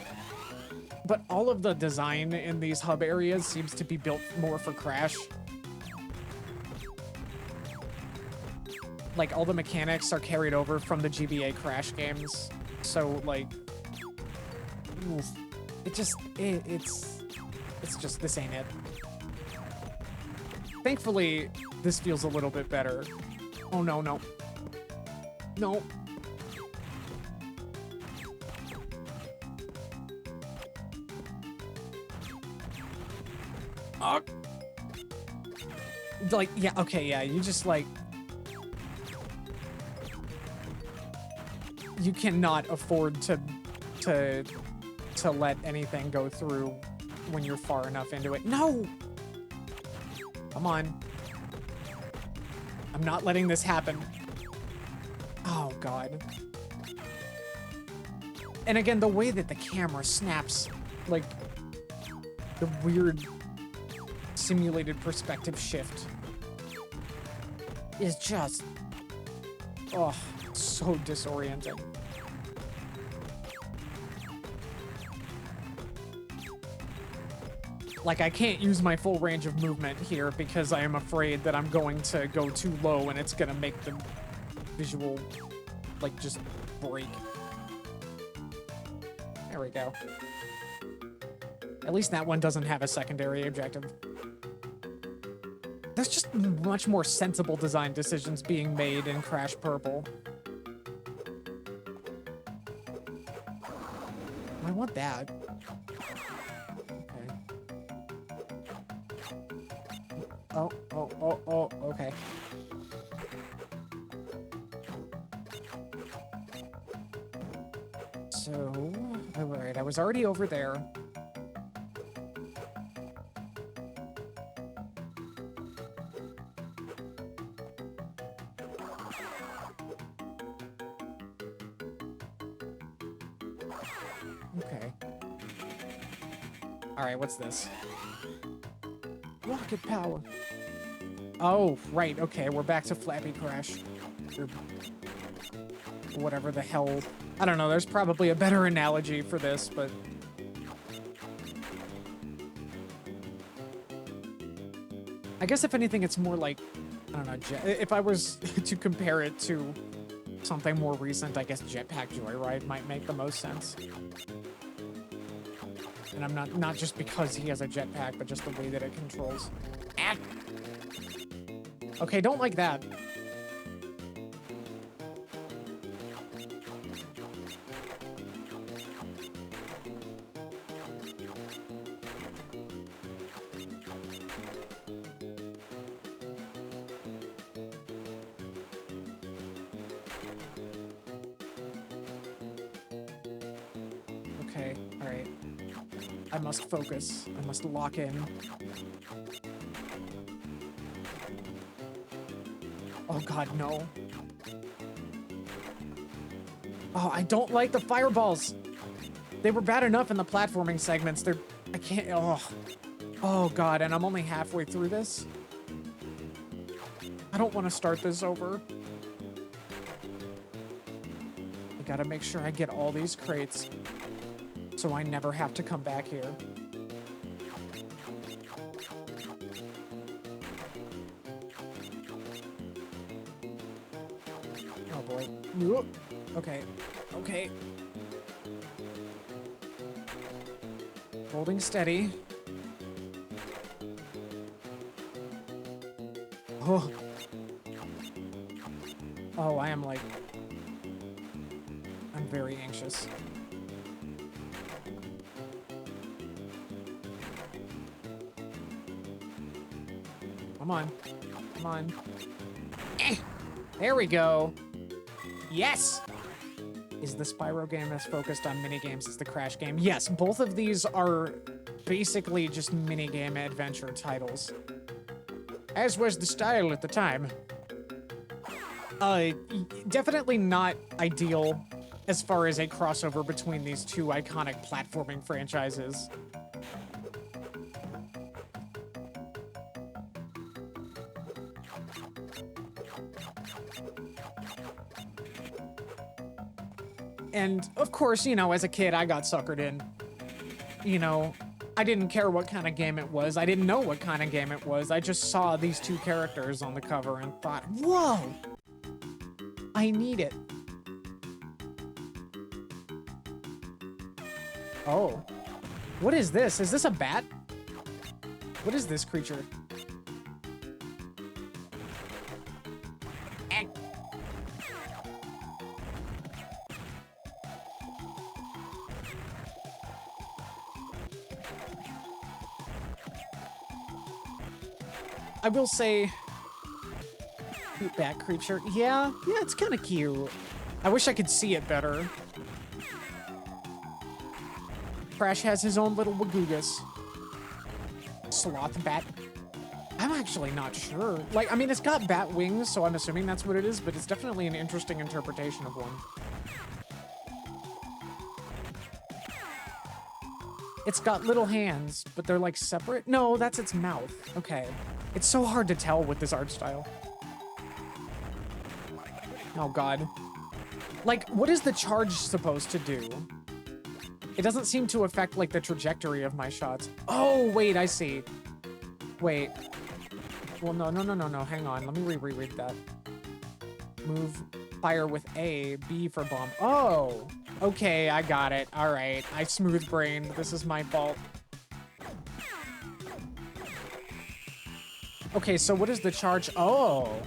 [SPEAKER 1] But all of the design in these hub areas seems to be built more for Crash. Like, all the mechanics are carried over from the GBA Crash games. So, like, oof, it just, it's just, this ain't it. Thankfully, this feels a little bit better. Oh, no, no. No. Like, yeah, okay, yeah, you just, like... You cannot afford to let anything go through when you're far enough into it. No! Come on. I'm not letting this happen. Oh, God. And again, the way that the camera snaps, like, the weird simulated perspective shift is just, oh, so disorienting. Like, I can't use my full range of movement here because I am afraid that I'm going to go too low and it's gonna make the visual, like, just break. There we go. At least that one doesn't have a secondary objective. There's just much more sensible design decisions being made in Crash Purple. I want that. Oh, okay. So, alright, I was already over there. Okay. Alright, what's this? Rocket power. Oh, right, okay, we're back to Flappy Crash. Or whatever the hell. I don't know, there's probably a better analogy for this, but... I guess if anything, it's more like, I don't know, if I was to compare it to something more recent, I guess Jetpack Joyride might make the most sense. And I'm not just because he has a jetpack, but just the way that it controls. Ah! Okay, don't like that. Okay, all right. I must focus. I must lock in. Oh god, no. Oh, I don't like the fireballs. They were bad enough in the platforming segments. I can't, oh. Oh god, and I'm only halfway through this. I don't want to start this over. I gotta make sure I get all these crates so I never have to come back here. Oh boy. Okay. Okay. Holding steady. Oh. Oh, I am like... I'm very anxious. Come on. Come on. There we go. Yes! Is the Spyro game as focused on minigames as the Crash game? Yes, both of these are basically just minigame adventure titles. As was the style at the time. Definitely not ideal as far as a crossover between these two iconic platforming franchises. And, of course, you know, as a kid, I got suckered in. You know, I didn't care what kind of game it was. I didn't know what kind of game it was. I just saw these two characters on the cover and thought, whoa! I need it. Oh. What is this? Is this a bat? What is this creature? I will say, cute bat creature. Yeah, it's kind of cute. I wish I could see it better. Crash has his own little wagoogus. Sloth bat. I'm actually not sure. Like, I mean, it's got bat wings, so I'm assuming that's what it is, but it's definitely an interesting interpretation of one. It's got little hands, but they're like separate. No, that's its mouth. Okay. It's so hard to tell with this art style. Oh god. Like, what is the charge supposed to do? It doesn't seem to affect, like, the trajectory of my shots. Oh, wait, I see. Wait. Well, no, hang on. Let me reread that. Move, fire with A, B for bomb. Oh! Okay, I got it. Alright, I smooth-brained. This is my fault. Okay, so what is the charge? Oh!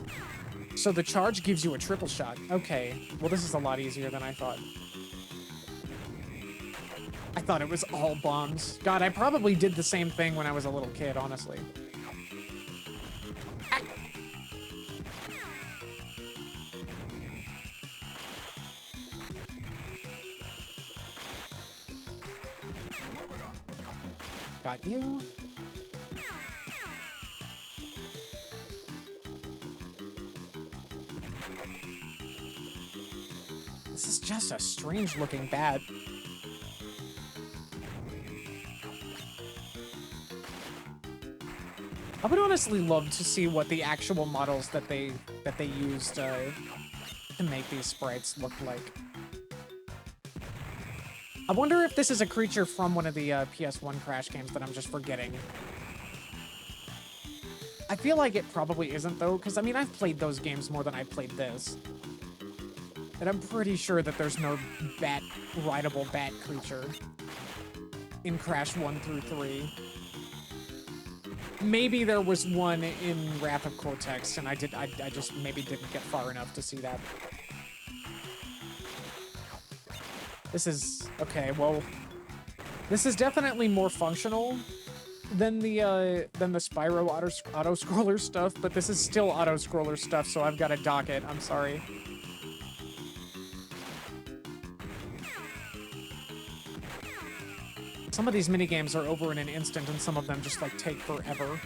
[SPEAKER 1] So the charge gives you a triple shot. Okay. Well, this is a lot easier than I thought. I thought it was all bombs. God, I probably did the same thing when I was a little kid, honestly. Ah. Got you. This is just a strange-looking bat. I would honestly love to see what the actual models that they used to make these sprites look like. I wonder if this is a creature from one of the PS1 Crash games that I'm just forgetting. I feel like it probably isn't, though, because, I mean, I've played those games more than I've played this. And I'm pretty sure that there's no rideable bat creature in Crash 1 through 3. Maybe there was one in Wrath of Cortex, and I just maybe didn't get far enough to see that. This is... okay, well... this is definitely more functional than the Spyro auto-scroller stuff, but this is still auto-scroller stuff, so I've got to dock it. I'm sorry. Some of these minigames are over in an instant, and some of them just, like, take forever.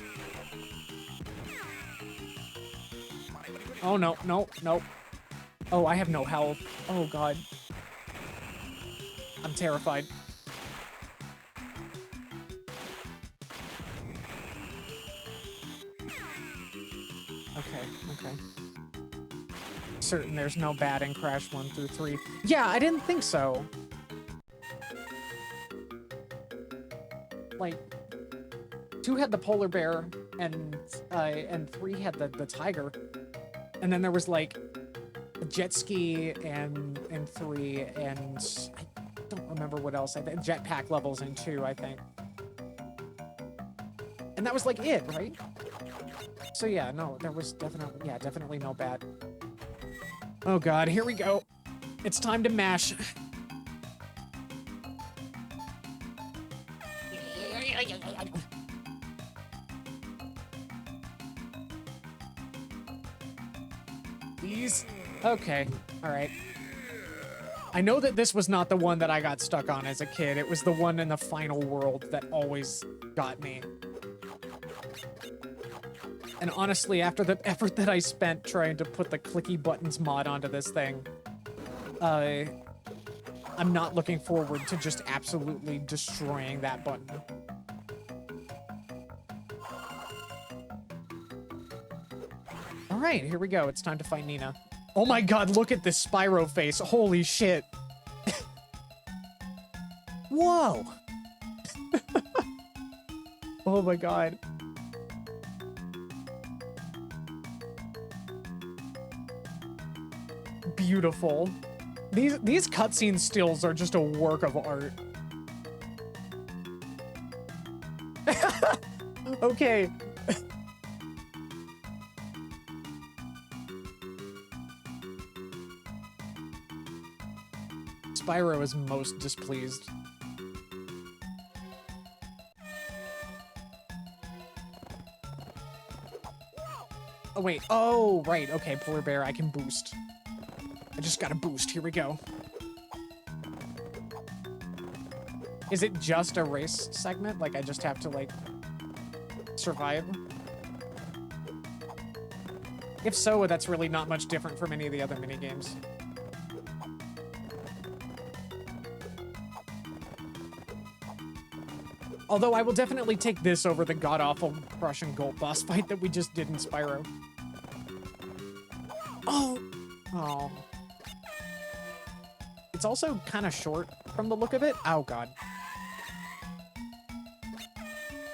[SPEAKER 1] Oh, no. Oh, I have no health. Oh, God. I'm terrified. Okay. Certain there's no bat in Crash 1 through 3. Yeah, I didn't think so. like 2 had the polar bear and 3 had the tiger. And then there was like a jet ski and 3, and I don't remember what else. I think jetpack levels in 2, I think. And that was like it, right? So yeah, no, there was definitely no bat. Oh god, here we go. It's time to mash. These. Okay, alright. I know that this was not the one that I got stuck on as a kid. It was the one in the final world that always got me. And honestly, after the effort that I spent trying to put the clicky buttons mod onto this thing, I'm not looking forward to just absolutely destroying that button. All right, here we go. It's time to fight Nina. Oh my god, look at this Spyro face. Holy shit. Whoa. Oh my god. Beautiful. These cutscene stills are just a work of art. Okay. Spyro is most displeased. Oh, wait. Oh, right. Okay, polar bear, I can boost. I just got a boost. Here we go. Is it just a race segment? Like, I just have to, like, survive? If so, that's really not much different from any of the other minigames. Although I will definitely take this over the god-awful Prussian Gold boss fight that we just did in Spyro. Oh! Oh. It's also kind of short from the look of it. Oh, God.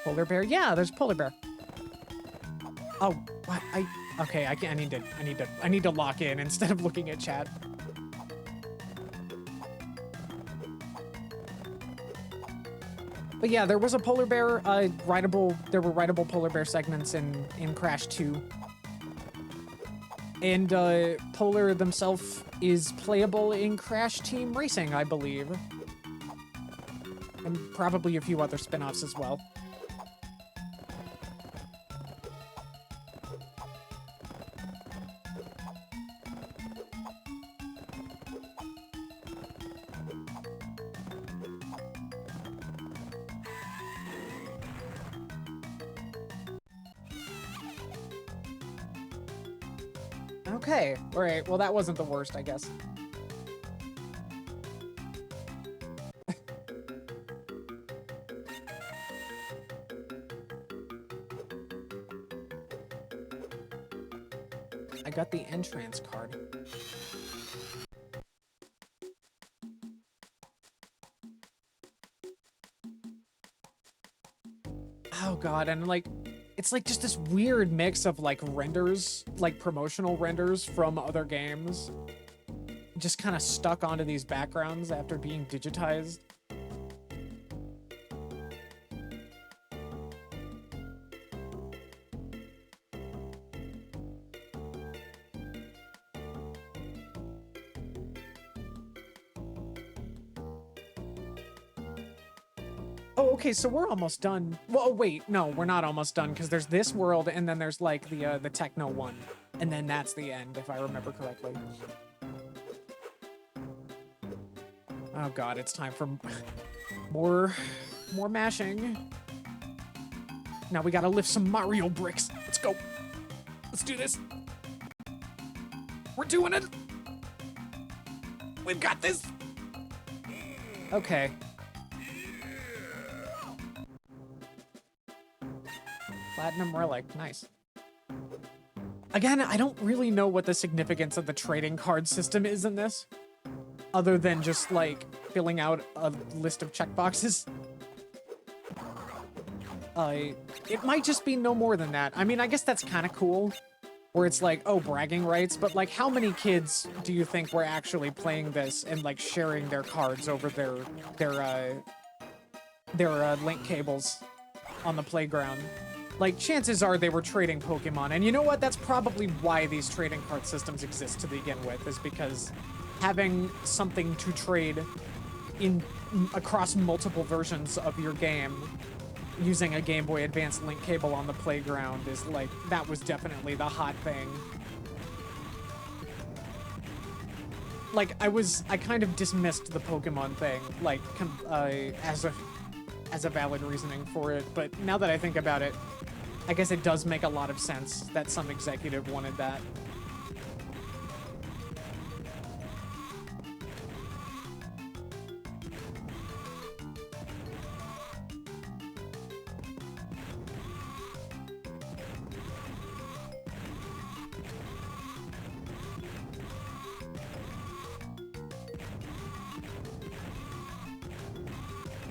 [SPEAKER 1] Polar bear? Yeah, there's polar bear. Oh, what? Okay, I need to lock in instead of looking at chat. But yeah, there was a polar bear, there were rideable polar bear segments in Crash 2. And, Polar themselves is playable in Crash Team Racing, I believe. And probably a few other spin-offs as well. Okay, alright, well that wasn't the worst, I guess. I got the entrance card. Oh god, and like, it's like just this weird mix of like renders, like promotional renders from other games, just kind of stuck onto these backgrounds after being digitized. Oh, okay, so we're almost done. Well, wait, no, we're not almost done, because there's this world, and then there's, like, the techno one. And then that's the end, if I remember correctly. Oh god, it's time for more mashing. Now we gotta lift some Mario bricks. Let's go. Let's do this. We're doing it. We've got this. Okay. Platinum relic, nice. Again, I don't really know what the significance of the trading card system is in this, other than just like filling out a list of checkboxes. It might just be no more than that. I mean, I guess that's kind of cool, where it's like, oh, bragging rights, but like, how many kids do you think were actually playing this and like sharing their cards over their link cables on the playground? Like, chances are they were trading Pokemon, and you know what? That's probably why these trading card systems exist to begin with, is because having something to trade across multiple versions of your game using a Game Boy Advance link cable on the playground is like, that was definitely the hot thing. Like, I kind of dismissed the Pokemon thing, like, as a valid reasoning for it, but now that I think about it, I guess it does make a lot of sense that some executive wanted that.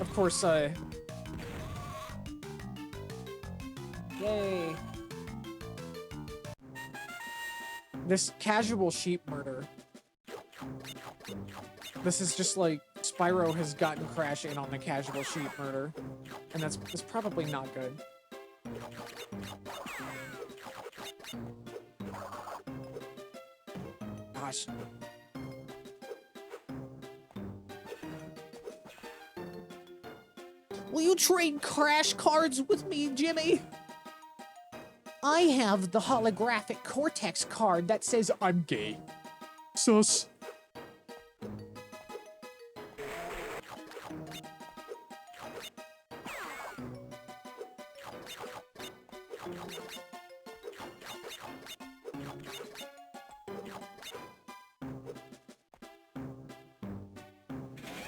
[SPEAKER 1] Of course, yay. This casual sheep murder. This is just like, Spyro has gotten Crash in on the casual sheep murder. And that's probably not good. Gosh. Will you trade Crash cards with me, Jimmy? I have the holographic Cortex card that says I'm gay.
[SPEAKER 2] Sus.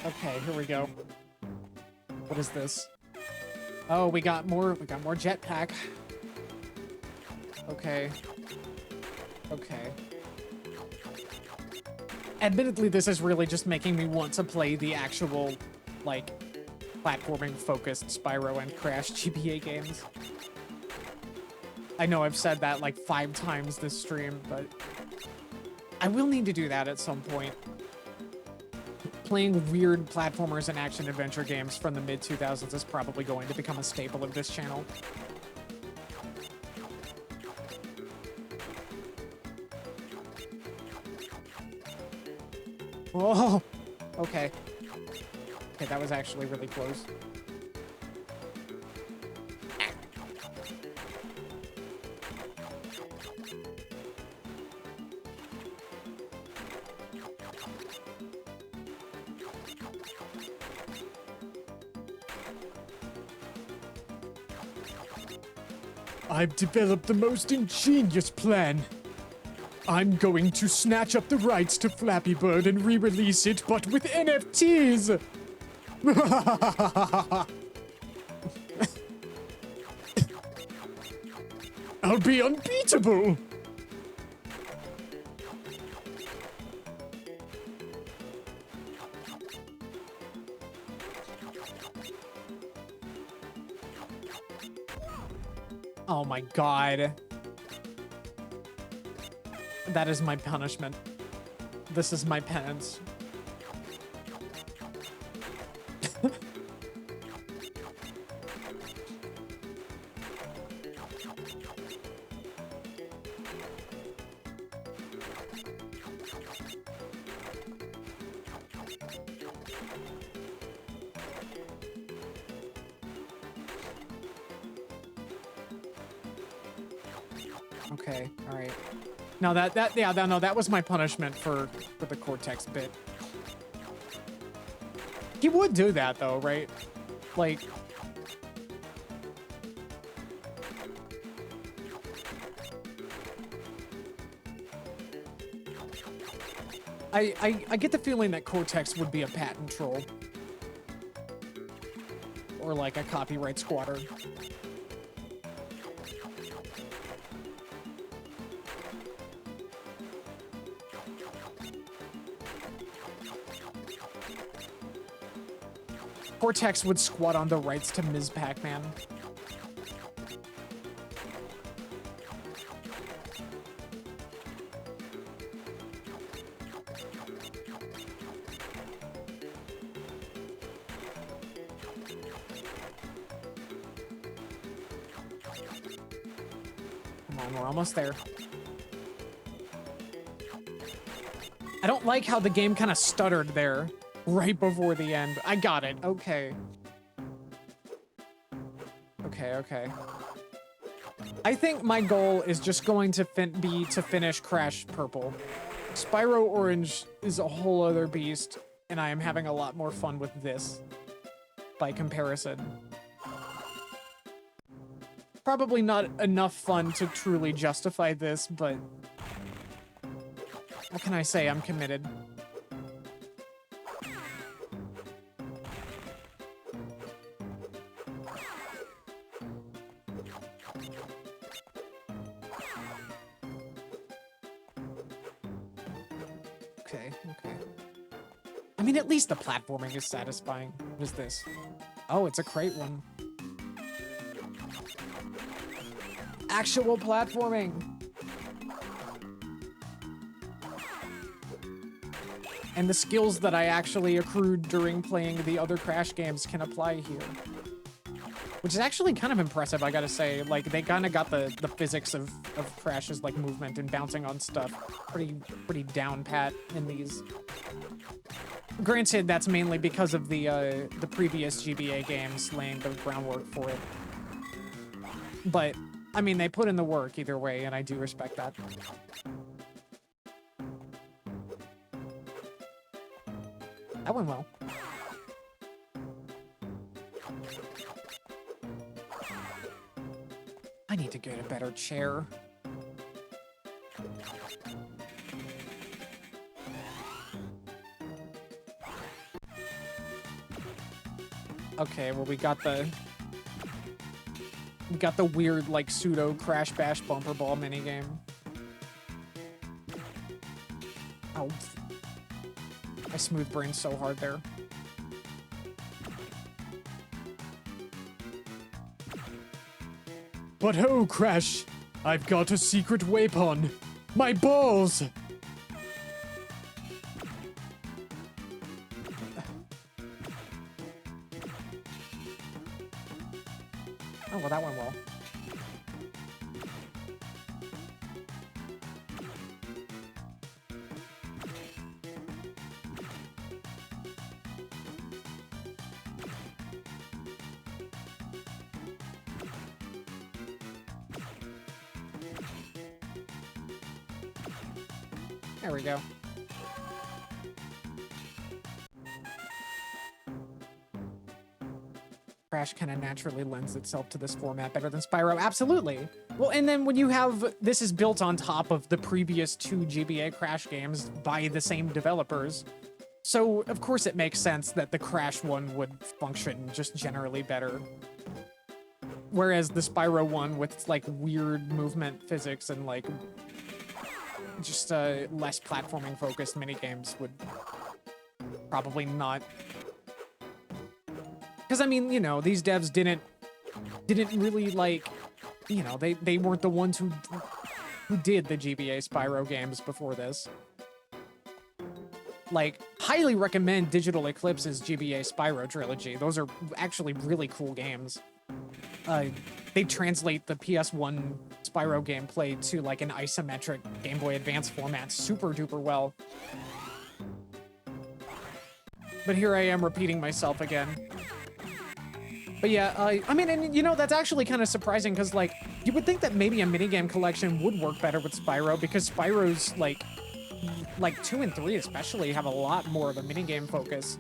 [SPEAKER 1] Okay, here we go. What is this? Oh, we got more jetpack. Okay. Okay. Admittedly, this is really just making me want to play the actual, like, platforming-focused Spyro and Crash GBA games. I know I've said that like 5 times this stream, but I will need to do that at some point. Playing weird platformers and action-adventure games from the mid-2000s is probably going to become a staple of this channel. Oh, okay. Okay, that was actually really close.
[SPEAKER 2] I've developed the most ingenious plan. I'm going to snatch up the rights to Flappy Bird and re-release it, but with NFTs! I'll be unbeatable!
[SPEAKER 1] Oh my god. That is my punishment. This is my penance. Okay, all right. No, that was my punishment for the Cortex bit. He would do that though, right? Like, I get the feeling that Cortex would be a patent troll. Or like a copyright squatter. Cortex would squat on the rights to Ms. Pac-Man. on, we're almost there. I don't like how the game kind of stuttered there right before the end. I got it. Okay. Okay. I think my goal is just going to be to finish Crash Purple. Spyro Orange is a whole other beast, and I am having a lot more fun with this by comparison. Probably not enough fun to truly justify this, but what can I say? I'm committed. Okay. I mean, at least the platforming is satisfying. What is this? Oh, it's a crate one. Actual platforming. And the skills that I actually accrued during playing the other Crash games can apply here. Which is actually kind of impressive, I gotta say. Like, they kind of got the physics of Crash's, like, movement and bouncing on stuff pretty down pat in these. Granted, that's mainly because of the previous GBA games laying the groundwork for it. But, I mean, they put in the work either way, and I do respect that. That went well. I need to get a better chair. Okay, well, we got the weird, like, pseudo Crash Bash bumper ball minigame. Oh. I smooth brained so hard there.
[SPEAKER 2] But ho, Crash! I've got a secret weapon! My balls!
[SPEAKER 1] Oh, well, that went well. There we go. Crash kind of naturally lends itself to this format better than Spyro. Absolutely. Well, and then when you have this is built on top of the previous 2 GBA Crash games by the same developers. So, of course, it makes sense that the Crash one would function just generally better. Whereas the Spyro one with its, like, weird movement physics and, like, just less platforming focused minigames would probably not. Because, I mean, you know, these devs didn't really, like, you know, they weren't the ones who did the GBA Spyro games before this. Like, highly recommend Digital Eclipse's GBA Spyro trilogy. Those are actually really cool games. They translate the PS1 Spyro gameplay to, like, an isometric Game Boy Advance format super duper well. But here I am repeating myself again. But yeah, I mean, and you know, that's actually kind of surprising because, like, you would think that maybe a minigame collection would work better with Spyro because Spyro's, like 2 and 3 especially have a lot more of a minigame focus.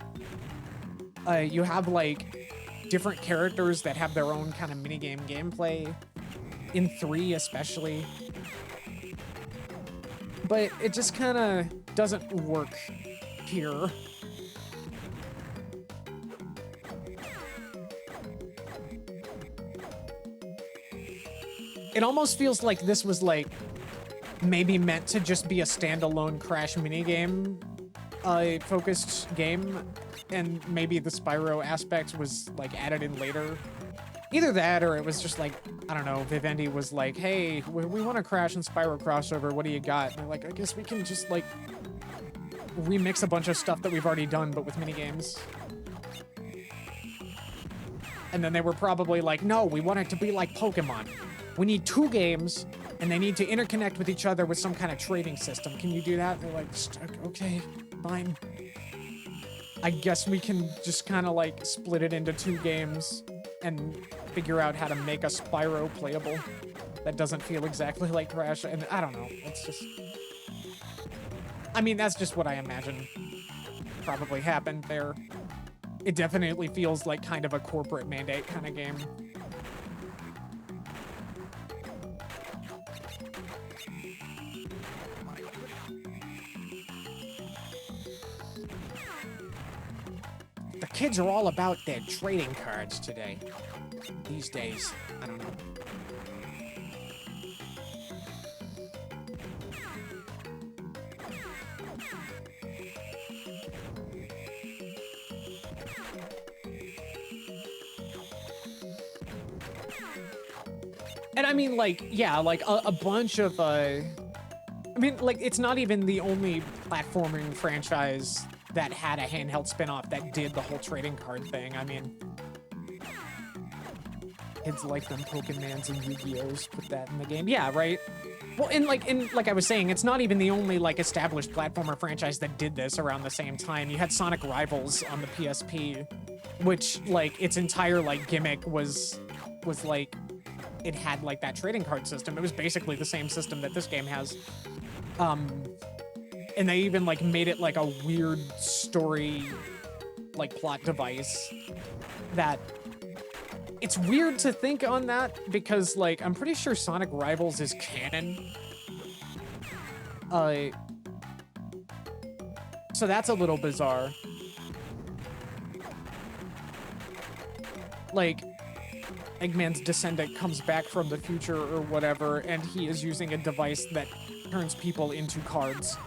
[SPEAKER 1] You have, like, different characters that have their own kind of minigame gameplay. In 3 especially. But it just kind of doesn't work here. It almost feels like this was, like, maybe meant to just be a standalone Crash minigame focused game, and maybe the Spyro aspect was, like, added in later. Either that, or it was just like, I don't know, Vivendi was like, hey, we want a Crash and Spyro crossover, what do you got? And they're like, I guess we can just, like, remix a bunch of stuff that we've already done, but with minigames. And then they were probably like, no, we want it to be like Pokemon. We need 2 games, and they need to interconnect with each other with some kind of trading system. Can you do that? They're like, okay, fine. I guess we can just kind of like split it into 2 games and figure out how to make a Spyro playable that doesn't feel exactly like Crash. And I don't know. It's just... I mean, that's just what I imagine probably happened there. It definitely feels like kind of a corporate mandate kind of game. The kids are all about their trading cards today. These days. I don't know. And I mean, like, yeah, like a bunch of, I mean, like, it's not even the only platforming franchise that had a handheld spin-off that did the whole trading card thing. I mean, kids like them Pokemans and Yu-Gi-Ohs put that in the game. Yeah, right? Well, and like I was saying, it's not even the only, like, established platformer franchise that did this around the same time. You had Sonic Rivals on the PSP, which, like, its entire, like, gimmick was like, it had, like, that trading card system. It was basically the same system that this game has. And they even, like, made it, like, a weird story, like, plot device that... It's weird to think on that, because, like, I'm pretty sure Sonic Rivals is canon. So that's a little bizarre. Like, Eggman's descendant comes back from the future or whatever, and he is using a device that turns people into cards.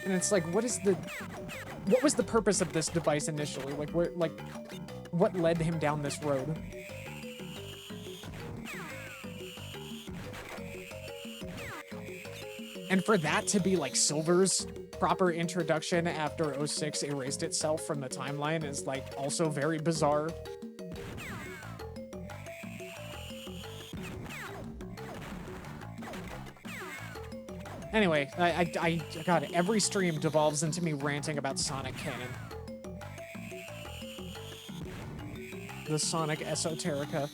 [SPEAKER 1] And it's like, what was the purpose of this device initially? Like, what led him down this road? And for that to be like Silver's proper introduction after 06 erased itself from the timeline is like also very bizarre. Anyway, God, every stream devolves into me ranting about Sonic canon. The Sonic esoterica.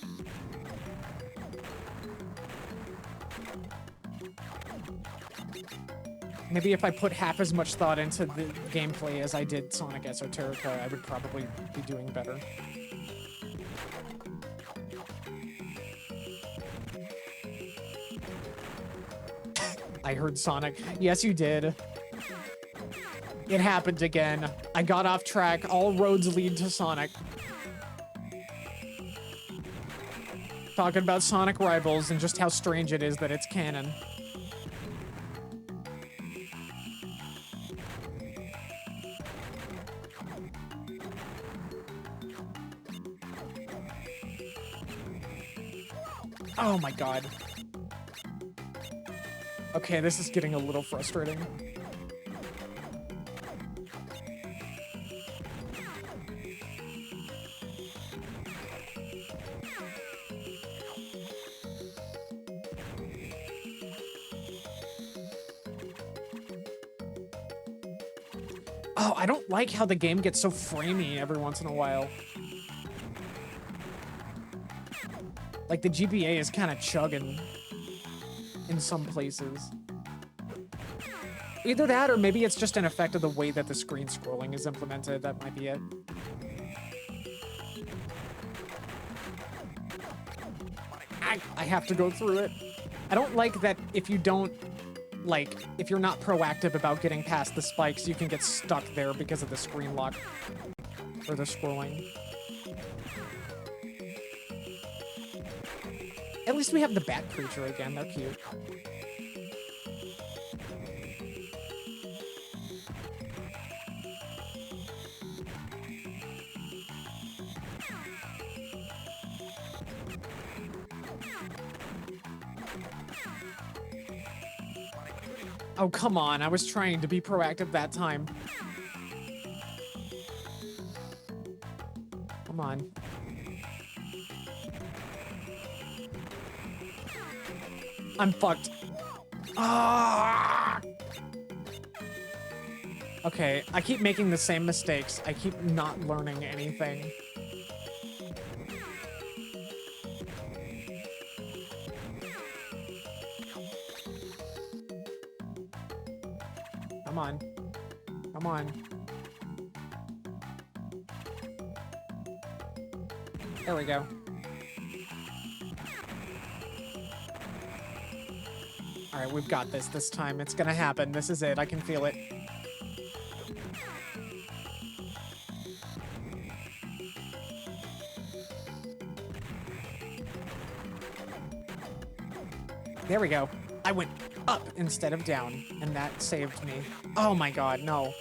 [SPEAKER 1] Maybe if I put half as much thought into the gameplay as I did Sonic esoterica, I would probably be doing better. I heard Sonic. Yes, you did. It happened again. I got off track. All roads lead to Sonic. Talking about Sonic Rivals and just how strange it is that it's canon. Oh my god. Okay, this is getting a little frustrating. Oh, I don't like how the game gets so framey every once in a while. Like, the GBA is kind of chugging in some places. Either that, or maybe it's just an effect of the way that the screen scrolling is implemented. That might be it. I have to go through it. I don't like that if you don't, like, if you're not proactive about getting past the spikes, you can get stuck there because of the screen lock. Or the scrolling. At least we have the bat creature again. They're cute. Oh, come on. I was trying to be proactive that time. Come on. I'm fucked. Ah! Okay, I keep making the same mistakes. I keep not learning anything. Come on. Come on. There we go. All right, we've got this time. It's gonna happen. This is it. I can feel it. There we go. I went up instead of down, and that saved me. Oh my god, no.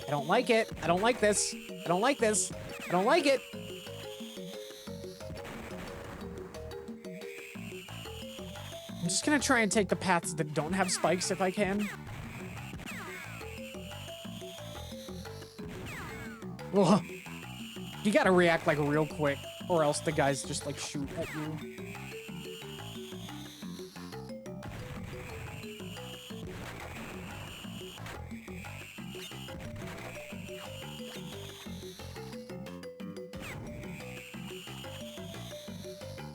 [SPEAKER 1] I don't like it. I don't like this. I don't like this. I don't like it. I'm just gonna try and take the paths that don't have spikes if I can. Ugh. You gotta react like real quick, or else the guys just like shoot at you.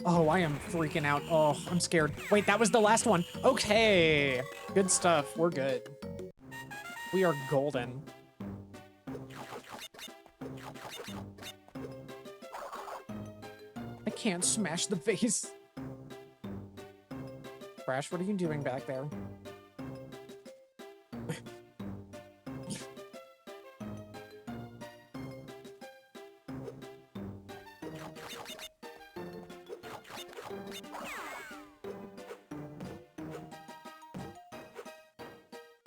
[SPEAKER 1] Oh, I am freaking out. Oh, I'm scared. Wait, that was the last one. Okay. Good stuff. We're good. We are golden. I can't smash the vase. Crash, what are you doing back there?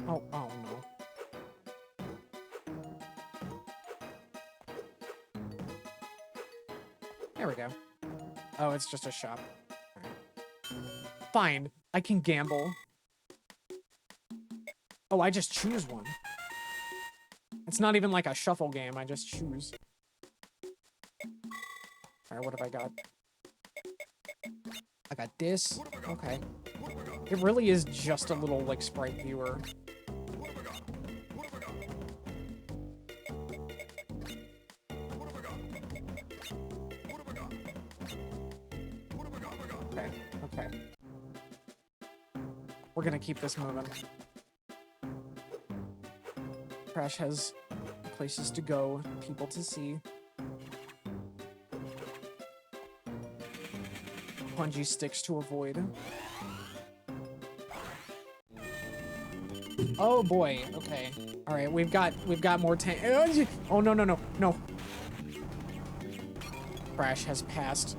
[SPEAKER 1] Oh, oh no. There we go. Oh, it's just a shop. All right. Fine, I can gamble. Oh, I just choose one. It's not even like a shuffle game, I just choose. Alright, what have I got? I got this. Okay. It really is just a little, like, sprite viewer. Okay, okay. We're gonna keep this moving. Crash has places to go, people to see. Bungee sticks to avoid. Oh boy, okay. All right, we've got more tank. Oh no, no, no, no. Crash has passed.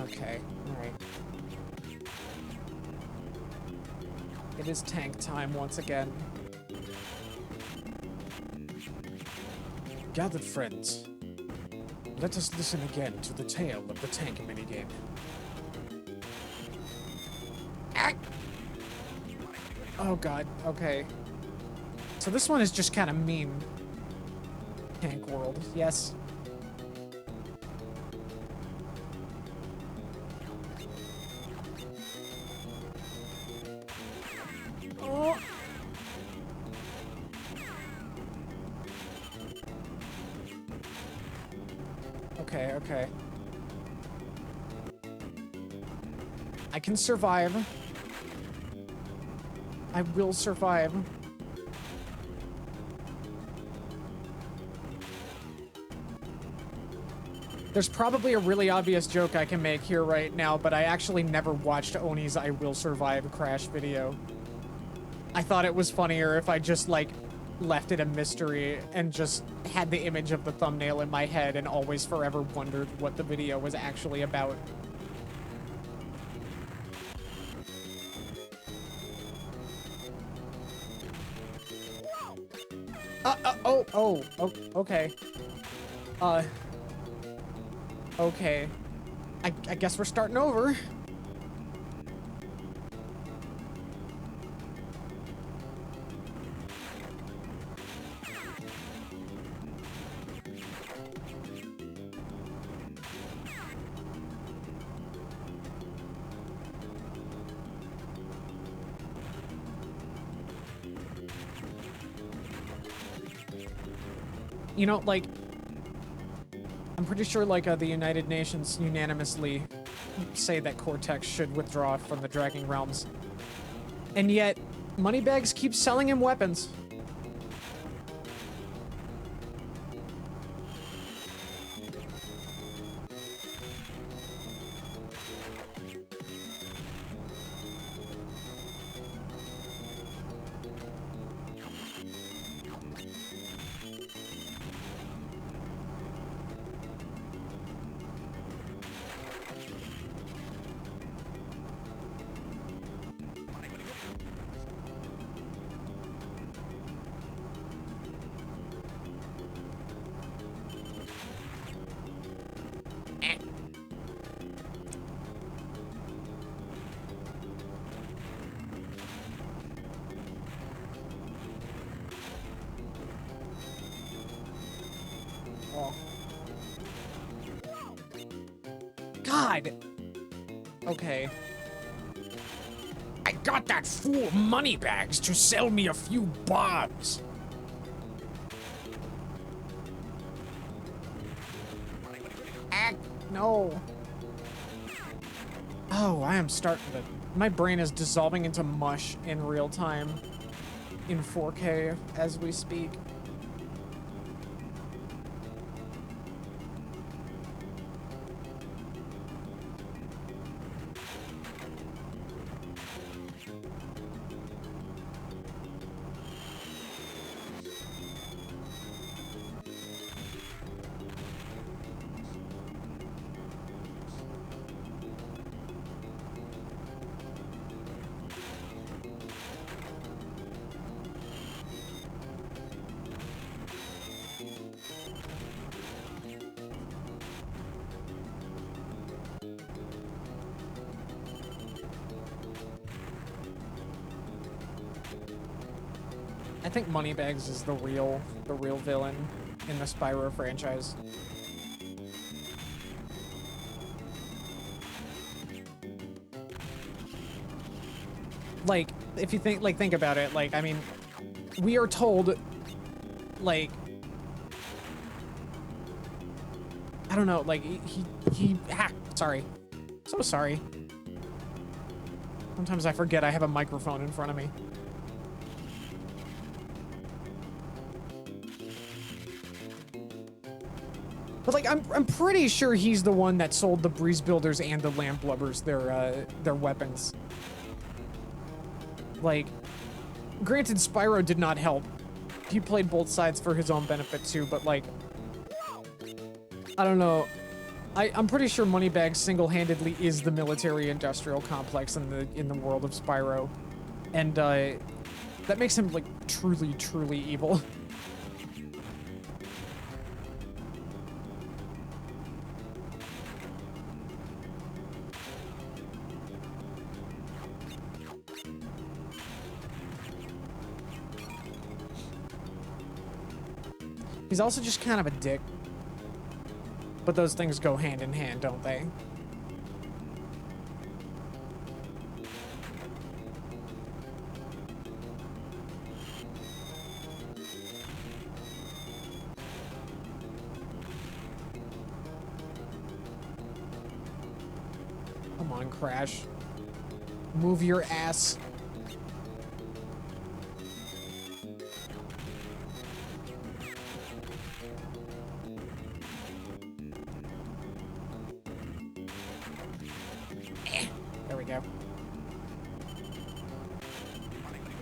[SPEAKER 1] Okay, all right. It is tank time once again.
[SPEAKER 2] Gathered friends, let us listen again to the tale of the tank minigame.
[SPEAKER 1] Oh god, okay. So this one is just kind of mean. Tank world, yes. Oh. Okay, okay. I can survive. I will survive. There's probably a really obvious joke I can make here right now, but I actually never watched Oni's I Will Survive Crash video. I thought it was funnier if I just, like, left it a mystery and just had the image of the thumbnail in my head and always forever wondered what the video was actually about. Okay. Okay. I guess we're starting over. You know, like, I'm pretty sure, like, the United Nations unanimously say that Cortex should withdraw from the Dragging Realms. And yet, Moneybags keeps selling him weapons. Oh. God! Okay.
[SPEAKER 3] I got that fool Moneybags to sell me a few bombs.
[SPEAKER 1] No. Oh, I am starting to... My brain is dissolving into mush in real time. In 4K as we speak. I think Moneybags is the real villain in the Spyro franchise. Like, if you think about it, like, I mean, we are told, like, I don't know, like, sorry. So sorry. Sometimes I forget I have a microphone in front of me. But like, I'm pretty sure he's the one that sold the Breeze Builders and the Lamp Blubbers their weapons. Like, granted, Spyro did not help. He played both sides for his own benefit too, but like, I don't know. I'm pretty sure Moneybags single-handedly is the military-industrial complex in the world of Spyro, and that makes him like truly evil. He's also just kind of a dick. But those things go hand in hand, don't they? Come on, Crash. Move your ass. There we go.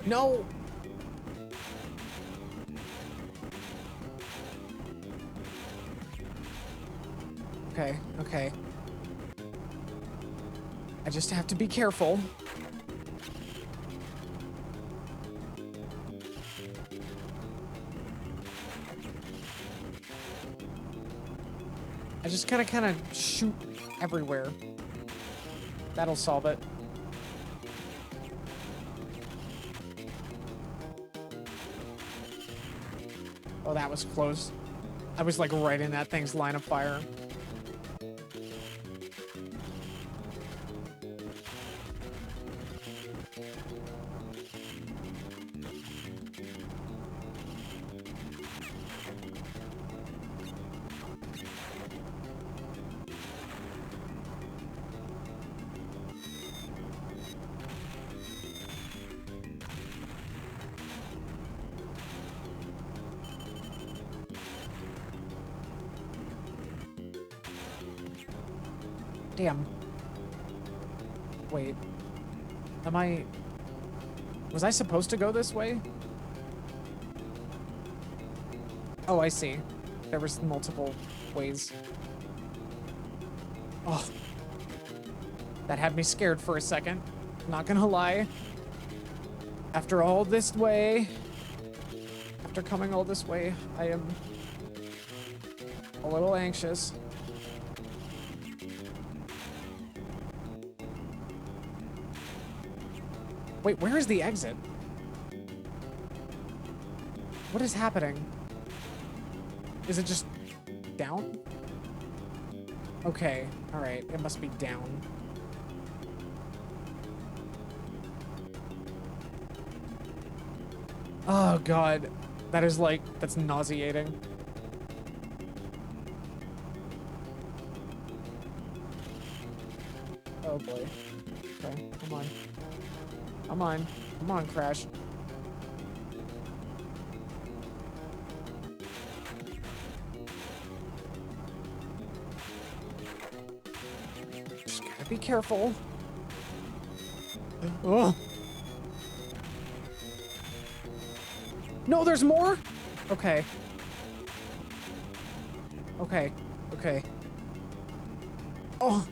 [SPEAKER 1] No! Okay. I just have to be careful. I just kind of shoot everywhere. That'll solve it. Oh, that was close. I was like right in that thing's line of fire. Damn. Wait. Am I... Was I supposed to go this way? Oh, I see. There was multiple ways. Oh. That had me scared for a second. Not gonna lie. After all this way... After coming all this way, I am... a little anxious. Wait, where is the exit? What is happening? Is it just down? Okay, alright, it must be down. Oh god, that is like, that's nauseating. Oh boy. Okay, come on. Come on. Come on, Crash. Just gotta be careful. Oh. No, there's more? Okay. Okay. Okay. Oh.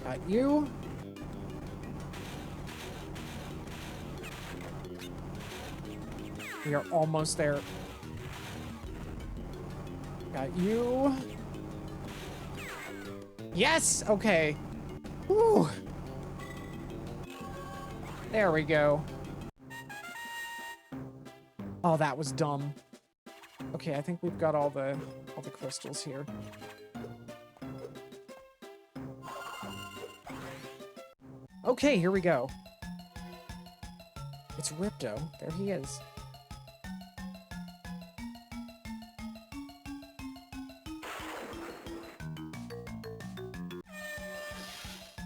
[SPEAKER 1] Got you. We are almost there. Got you. Yes! Okay. Woo! There we go. Oh, that was dumb. Okay, I think we've got all the crystals here. Okay, here we go. It's Ripto. There he is.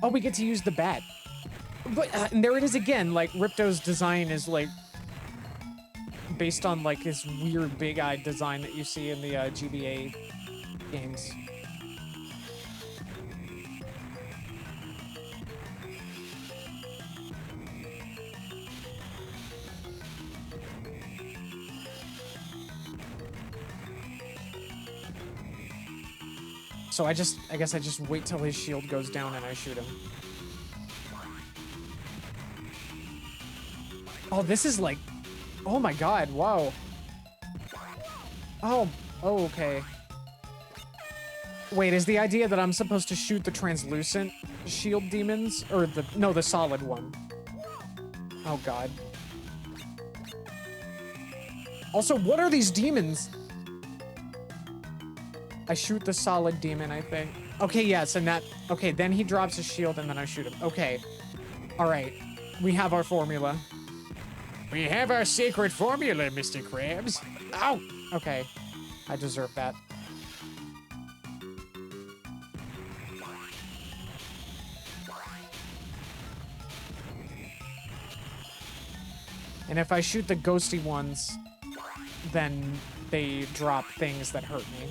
[SPEAKER 1] Oh, we get to use the bat. But and there it is again. Like, Ripto's design is, like, based on, like, his weird big-eyed design that you see in the GBA games. So I guess I just wait till his shield goes down and I shoot him. Oh, this is like, oh my god, wow. Oh, okay. Wait, is the idea that I'm supposed to shoot the translucent shield demons? Or no, the solid one. Oh god. Also, what are these demons? I shoot the solid demon, I think. Okay, yes, and that... Okay, then he drops his shield and then I shoot him. Okay. Alright. We have our formula.
[SPEAKER 3] We have our secret formula, Mr. Krabs.
[SPEAKER 1] Ow! Okay. I deserve that. And if I shoot the ghosty ones, then they drop things that hurt me.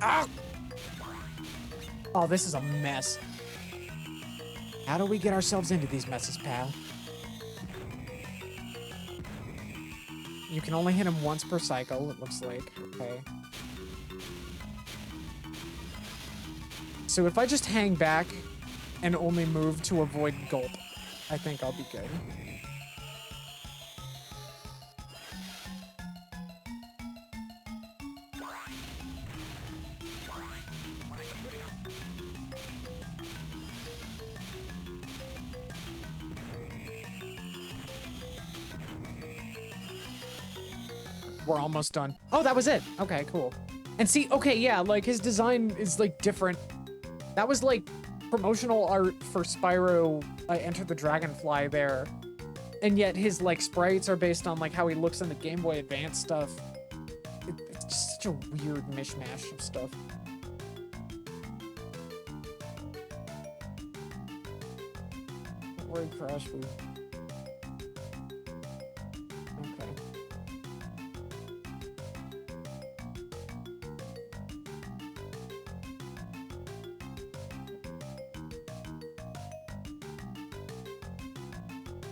[SPEAKER 1] Ah! Oh, this is a mess. How do we get ourselves into these messes, pal? You can only hit him once per cycle, it looks like. Okay. So if I just hang back and only move to avoid gulp, I think I'll be good. We're almost done. Oh, that was it. Okay, cool. And see, okay, yeah, like his design is like different. That was like promotional art for Spyro Enter the Dragonfly there. And yet his like sprites are based on like how he looks in the Game Boy Advance stuff. It's just such a weird mishmash of stuff. Don't worry, Crash.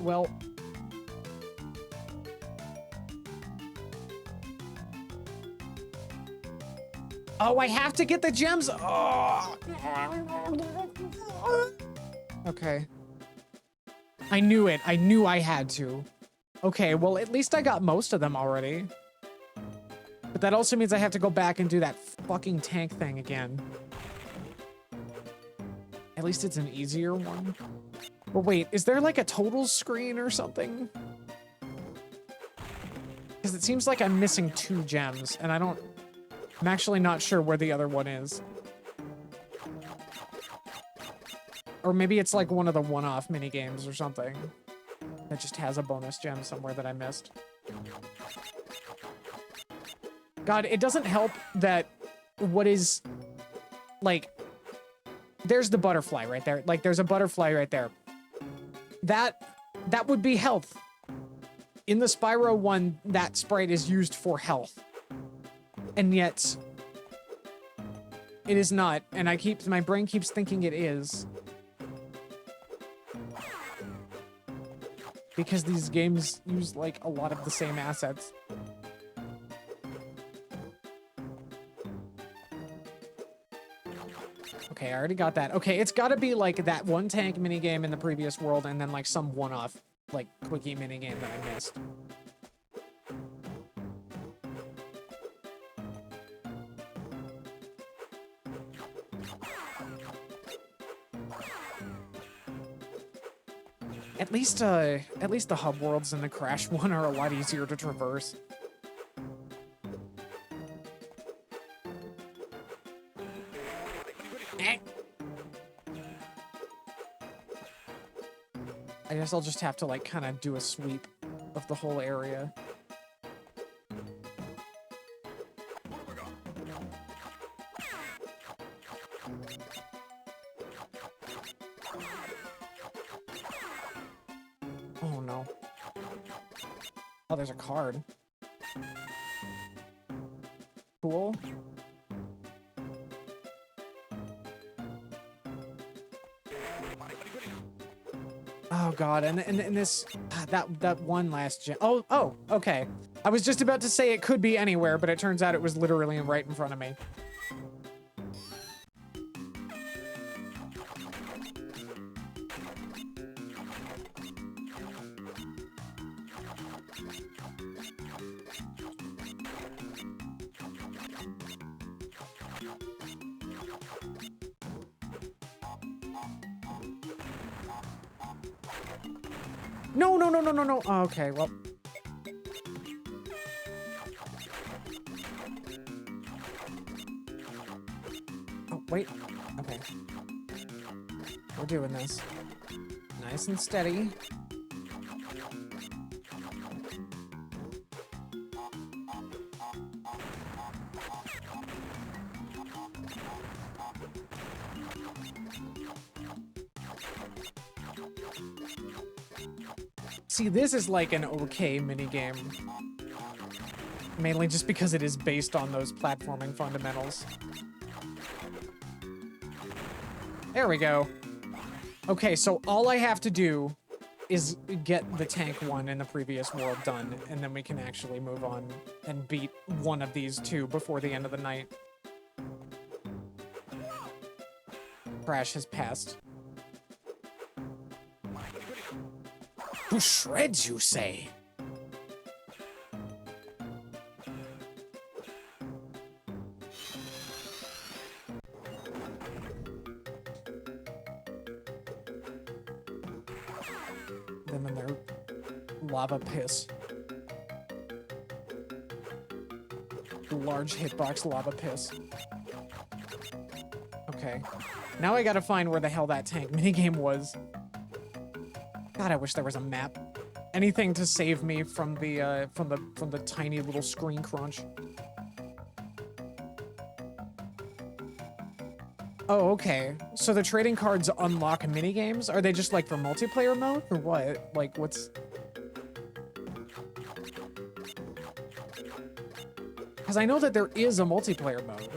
[SPEAKER 1] well... Oh, I have to get the gems! Oh. Okay. I knew it. I knew I had to. Okay, well, at least I got most of them already. But that also means I have to go back and do that fucking tank thing again. At least it's an easier one. But wait, is there like a total screen or something? Because it seems like I'm missing 2 gems, and I'm actually not sure where the other one is. Or maybe it's like one of the one-off minigames or something that just has a bonus gem somewhere that I missed. God, it doesn't help that what is, like, there's the butterfly right there. Like, there's a butterfly right there. That would be health. In the Spyro one, that sprite is used for health. And yet, it is not. And my brain keeps thinking it is. Because these games use, like, a lot of the same assets. Okay, I already got that. Okay, it's gotta be, like, that one tank minigame in the previous world and then, like, some one-off, like, quickie minigame that I missed. At least the hub worlds in the Crash one are a lot easier to traverse. I guess I'll just have to, like, kind of do a sweep of the whole area. Oh, no. Oh, there's a card. Cool. Oh god, and this that one last gem. Oh, okay. I was just about to say it could be anywhere, but it turns out it was literally right in front of me. No. Oh, okay, well. Oh, wait. Okay. We're doing this. Nice and steady. See, this is like an okay minigame. Mainly just because it is based on those platforming fundamentals. There we go. Okay, so all I have to do is get the tank one in the previous world done, and then we can actually move on and beat one of these 2 before the end of the night. Crash has passed.
[SPEAKER 3] To shreds, you say?
[SPEAKER 1] Them and their lava piss. Large hitbox lava piss. Okay. Now I gotta find where the hell that tank minigame was. God, I wish there was a map. Anything to save me from the tiny little screen crunch. Oh, okay. So the trading cards unlock minigames? Are they just like for multiplayer mode or what? Like what's... Because I know that there is a multiplayer mode.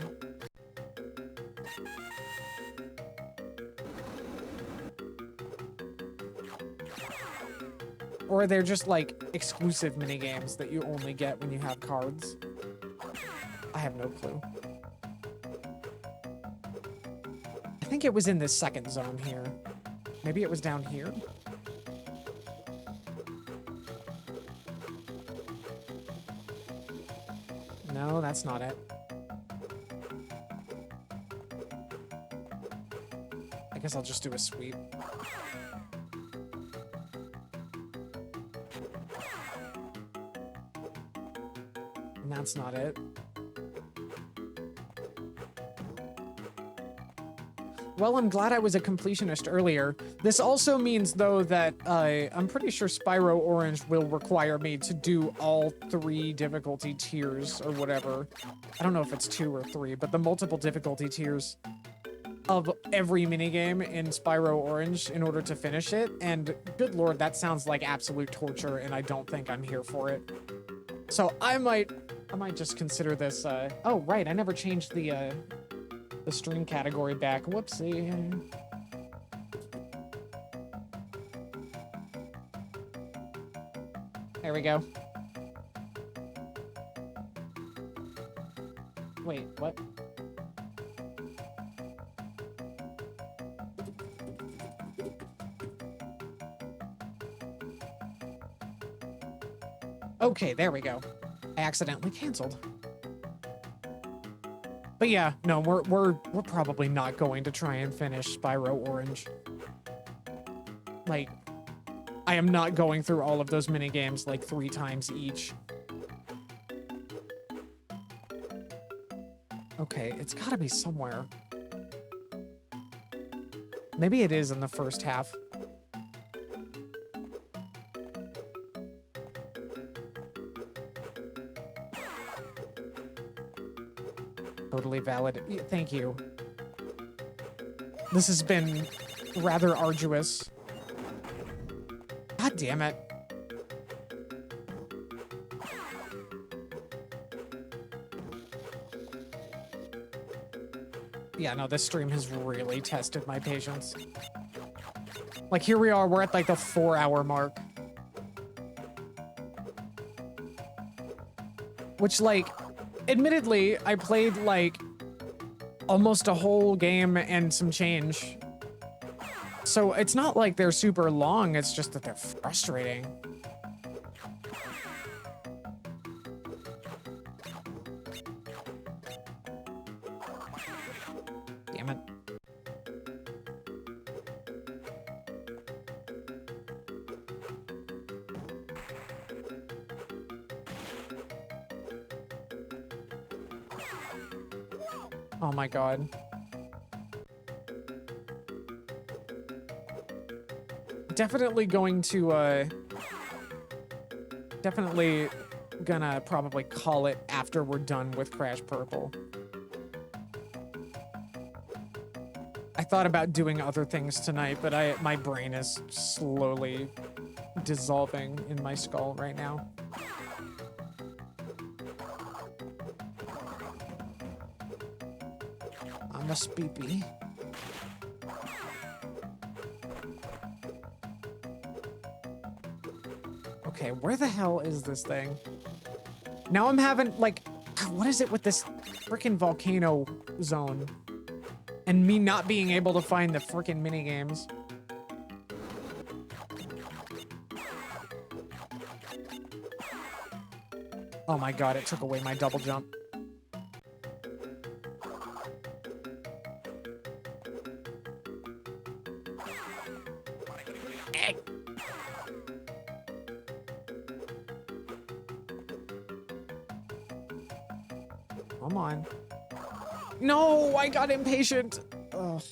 [SPEAKER 1] Or they're just like exclusive minigames that you only get when you have cards. I have no clue. I think it was in this second zone here. Maybe it was down here. No, that's not it. I guess I'll just do a sweep. And that's not it. Well, I'm glad I was a completionist earlier. This also means, though, that I'm pretty sure Spyro Orange will require me to do all 3 difficulty tiers or whatever. I don't know if it's 2 or 3, but the multiple difficulty tiers of every minigame in Spyro Orange in order to finish it. And good lord, that sounds like absolute torture, and I don't think I'm here for it. So I might just consider this, oh, right, I never changed the stream category back. Whoopsie. There we go. Wait, what? Okay, there we go. I accidentally canceled. But yeah, no, we're probably not going to try and finish Spyro Orange. Like, I am not going through all of those minigames like 3 times each. Okay, it's gotta be somewhere. Maybe it is in the first half. Totally valid. Thank you. This has been rather arduous. God damn it. Yeah, no, this stream has really tested my patience. Like, here we are, we're at like the 4-hour mark. Which, like, admittedly, I played, like, almost a whole game and some change. So it's not like they're super long, it's just that they're frustrating. Damn it. Oh my god. Definitely going to, definitely gonna probably call it after we're done with Crash Purple. I thought about doing other things tonight, but my brain is slowly dissolving in my skull right now. I'm a speepy. Okay, where the hell is this thing? Now I'm having, like, what is it with this frickin' volcano zone? And me not being able to find the frickin' minigames. Oh my god, it took away my double jump. Come on. No, I got impatient. Ugh.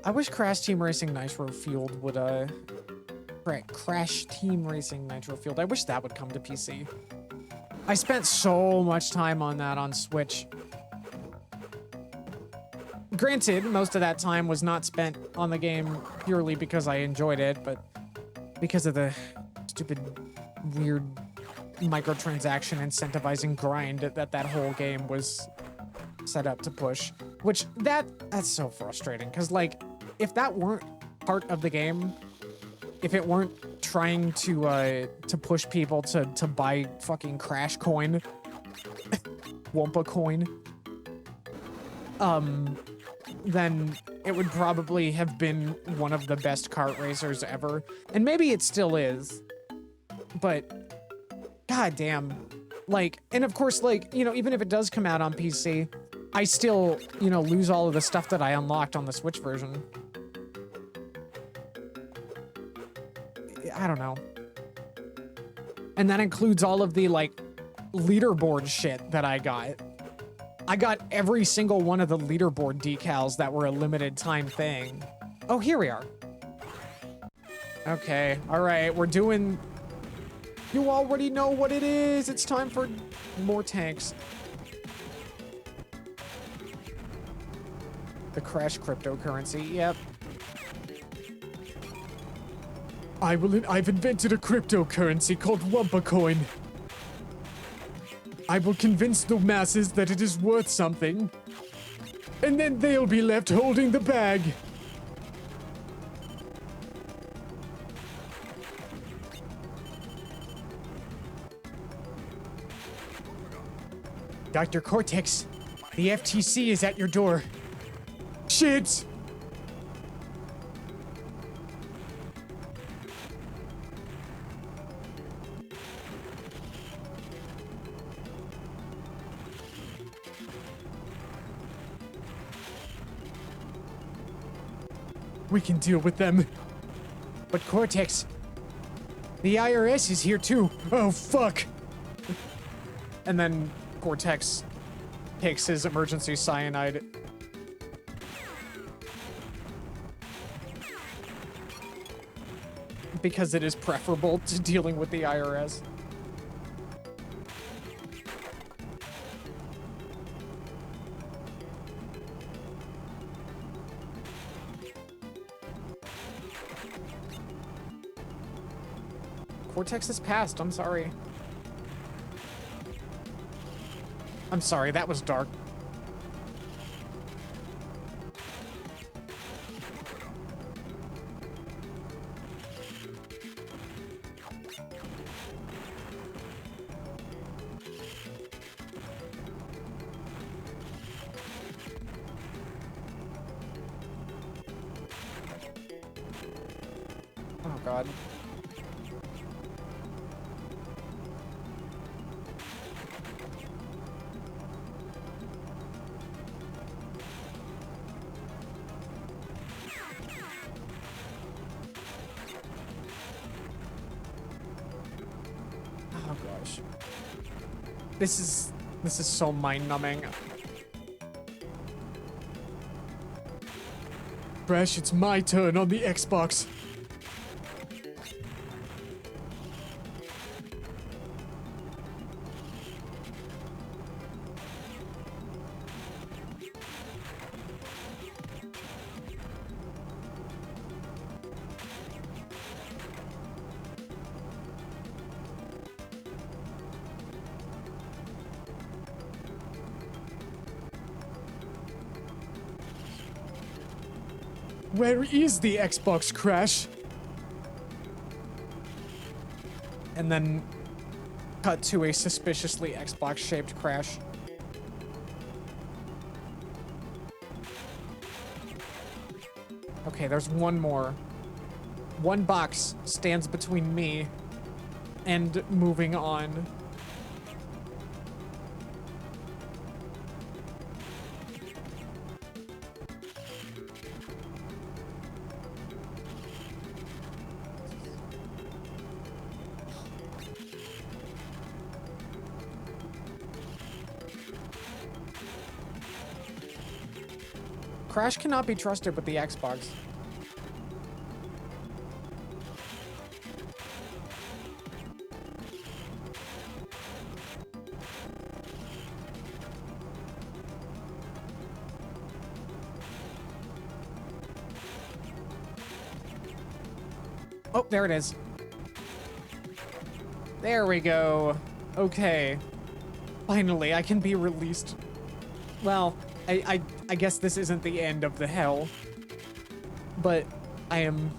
[SPEAKER 1] I wish Crash Team Racing Nitro Fueled would, Crash Team Racing Nitro Fueled. I wish that would come to PC. I spent so much time on that on Switch. Granted, most of that time was not spent on the game purely because I enjoyed it, but because of the stupid, weird microtransaction incentivizing grind that whole game was set up to push, which that's so frustrating. Cause like, if that weren't part of the game, if it weren't trying to push people to buy fucking Crash coin, Wumpa coin, then it would probably have been one of the best kart racers ever. And maybe it still is, but goddamn. Like, and of course, like, you know, even if it does come out on PC, I still, you know, lose all of the stuff that I unlocked on the Switch version. I don't know. And that includes all of the, like, leaderboard shit that I got. I got every single one of the leaderboard decals that were a limited time thing. Oh, here we are. Okay, all right, we're doing... You already know what it is. It's time for more tanks. The Crash cryptocurrency, yep.
[SPEAKER 2] I've invented a cryptocurrency called Wumpa Coin. I will convince the masses that it is worth something, and then they'll be left holding the bag.
[SPEAKER 1] Dr. Cortex, the FTC is at your door.
[SPEAKER 2] Shit! We can deal with them.
[SPEAKER 1] But Cortex, the IRS is here too.
[SPEAKER 2] Oh, fuck!
[SPEAKER 1] And then Cortex takes his emergency cyanide. Because it is preferable to dealing with the IRS. Cortex is passed, I'm sorry. I'm sorry, that was dark. Oh God. Oh gosh. This is so mind-numbing.
[SPEAKER 2] Crash, it's my turn on the Xbox. Where is the Xbox, Crash?
[SPEAKER 1] And then cut to a suspiciously Xbox-shaped Crash. Okay, there's one more. One box stands between me and moving on. Crash cannot be trusted with the Xbox. Oh, there it is. There we go. Okay. Finally, I can be released. Well, I guess this isn't the end of the hell, but I am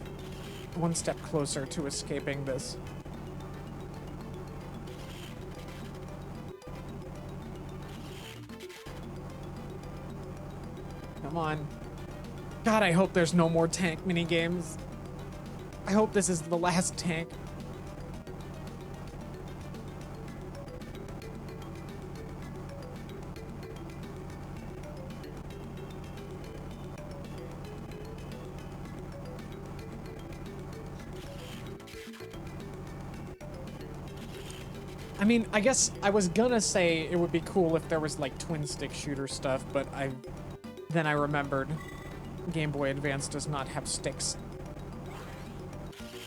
[SPEAKER 1] one step closer to escaping this. Come on. God, I hope there's no more tank minigames. I hope this is the last tank. I mean, I guess I was gonna say it would be cool if there was like twin stick shooter stuff, but then I remembered Game Boy Advance does not have sticks.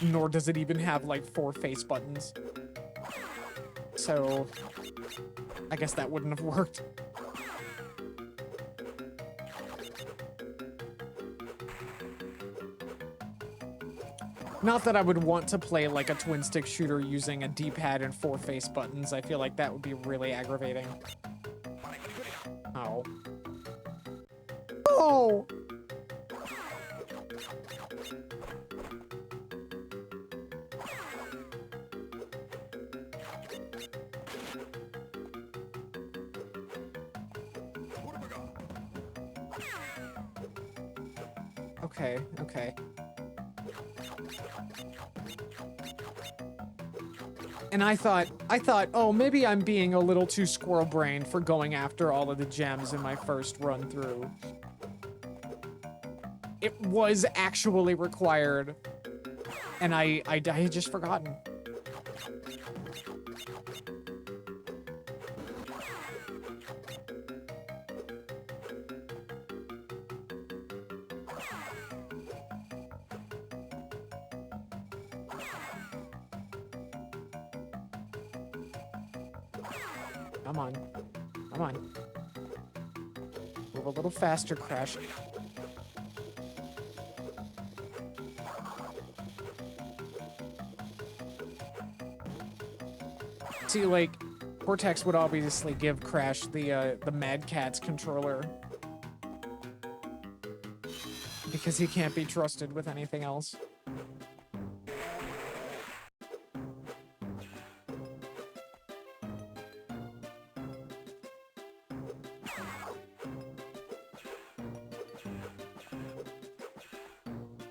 [SPEAKER 1] Nor does it even have like 4 face buttons. So I guess that wouldn't have worked. Not that I would want to play like a twin stick shooter using a D-pad and 4 face buttons. I feel like that would be really aggravating. Oh. Oh! Okay, okay. And I thought, oh, maybe I'm being a little too squirrel-brained for going after all of the gems in my first run through. It was actually required, and I had just forgotten. Come on. Come on. Move a little faster, Crash. See, like, Cortex would obviously give Crash the Mad Catz controller. Because he can't be trusted with anything else.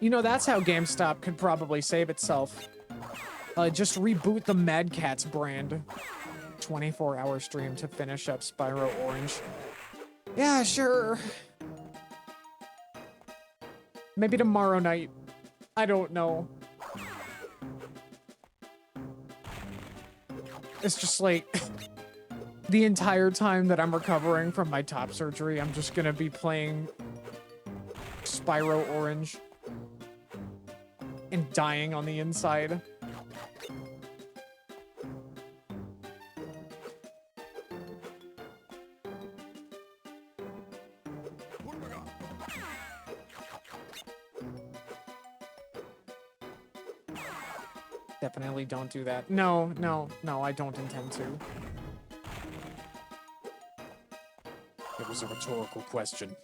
[SPEAKER 1] You know, that's how GameStop could probably save itself. Just reboot the Mad Catz brand. 24-hour stream to finish up Spyro Orange. Yeah, sure. Maybe tomorrow night. I don't know. It's just like... the entire time that I'm recovering from my top surgery, I'm just gonna be playing Spyro Orange. And dying on the inside. Definitely don't do that. No, no, no, I don't intend to.
[SPEAKER 2] It was a rhetorical question.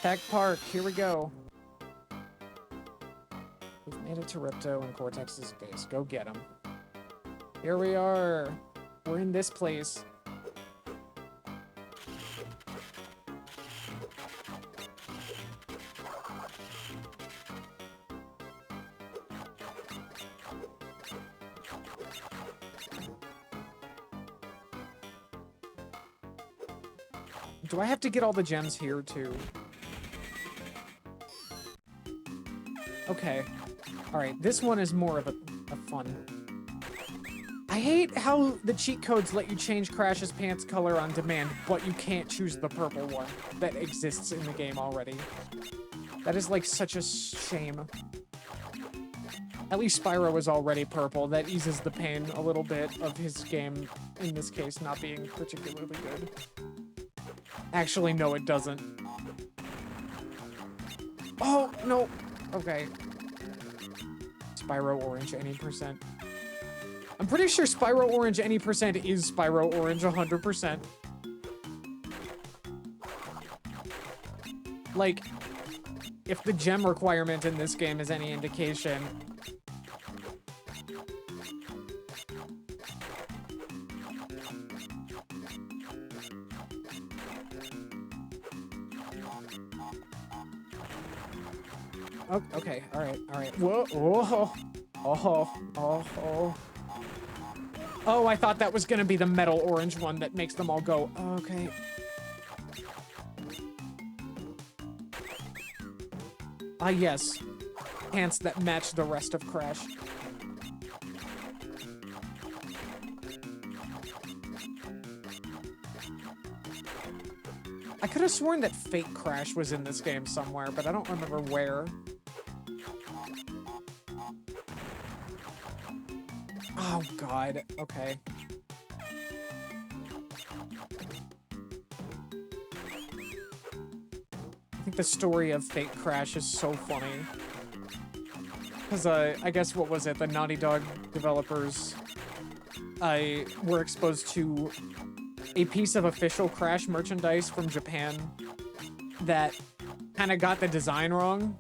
[SPEAKER 1] Tech Park, here we go. We've made it to Ripto and Cortex's base. Go get him. Here we are. We're in this place. Do I have to get all the gems here, too? Okay. Alright, this one is more of a fun. I hate how the cheat codes let you change Crash's pants color on demand, but you can't choose the purple one that exists in the game already. That is, like, such a shame. At least Spyro is already purple. That eases the pain a little bit of his game, in this case, not being particularly good. Actually, no, it doesn't. Oh, no. Okay. Spyro Orange, any percent. I'm pretty sure Spyro Orange, any percent is Spyro Orange 100%. Like, if the gem requirement in this game is any indication. Oh, okay, alright, alright. Whoa, oh, oh, oh, oh. Oh, I thought that was gonna be the metal orange one that makes them all go, okay. Ah, yes. Pants that match the rest of Crash. I could have sworn that Fake Crash was in this game somewhere, but I don't remember where. Oh, God. Okay. I think the story of Fake Crash is so funny. Because, I guess, what was it? The Naughty Dog developers were exposed to a piece of official Crash merchandise from Japan that kind of got the design wrong.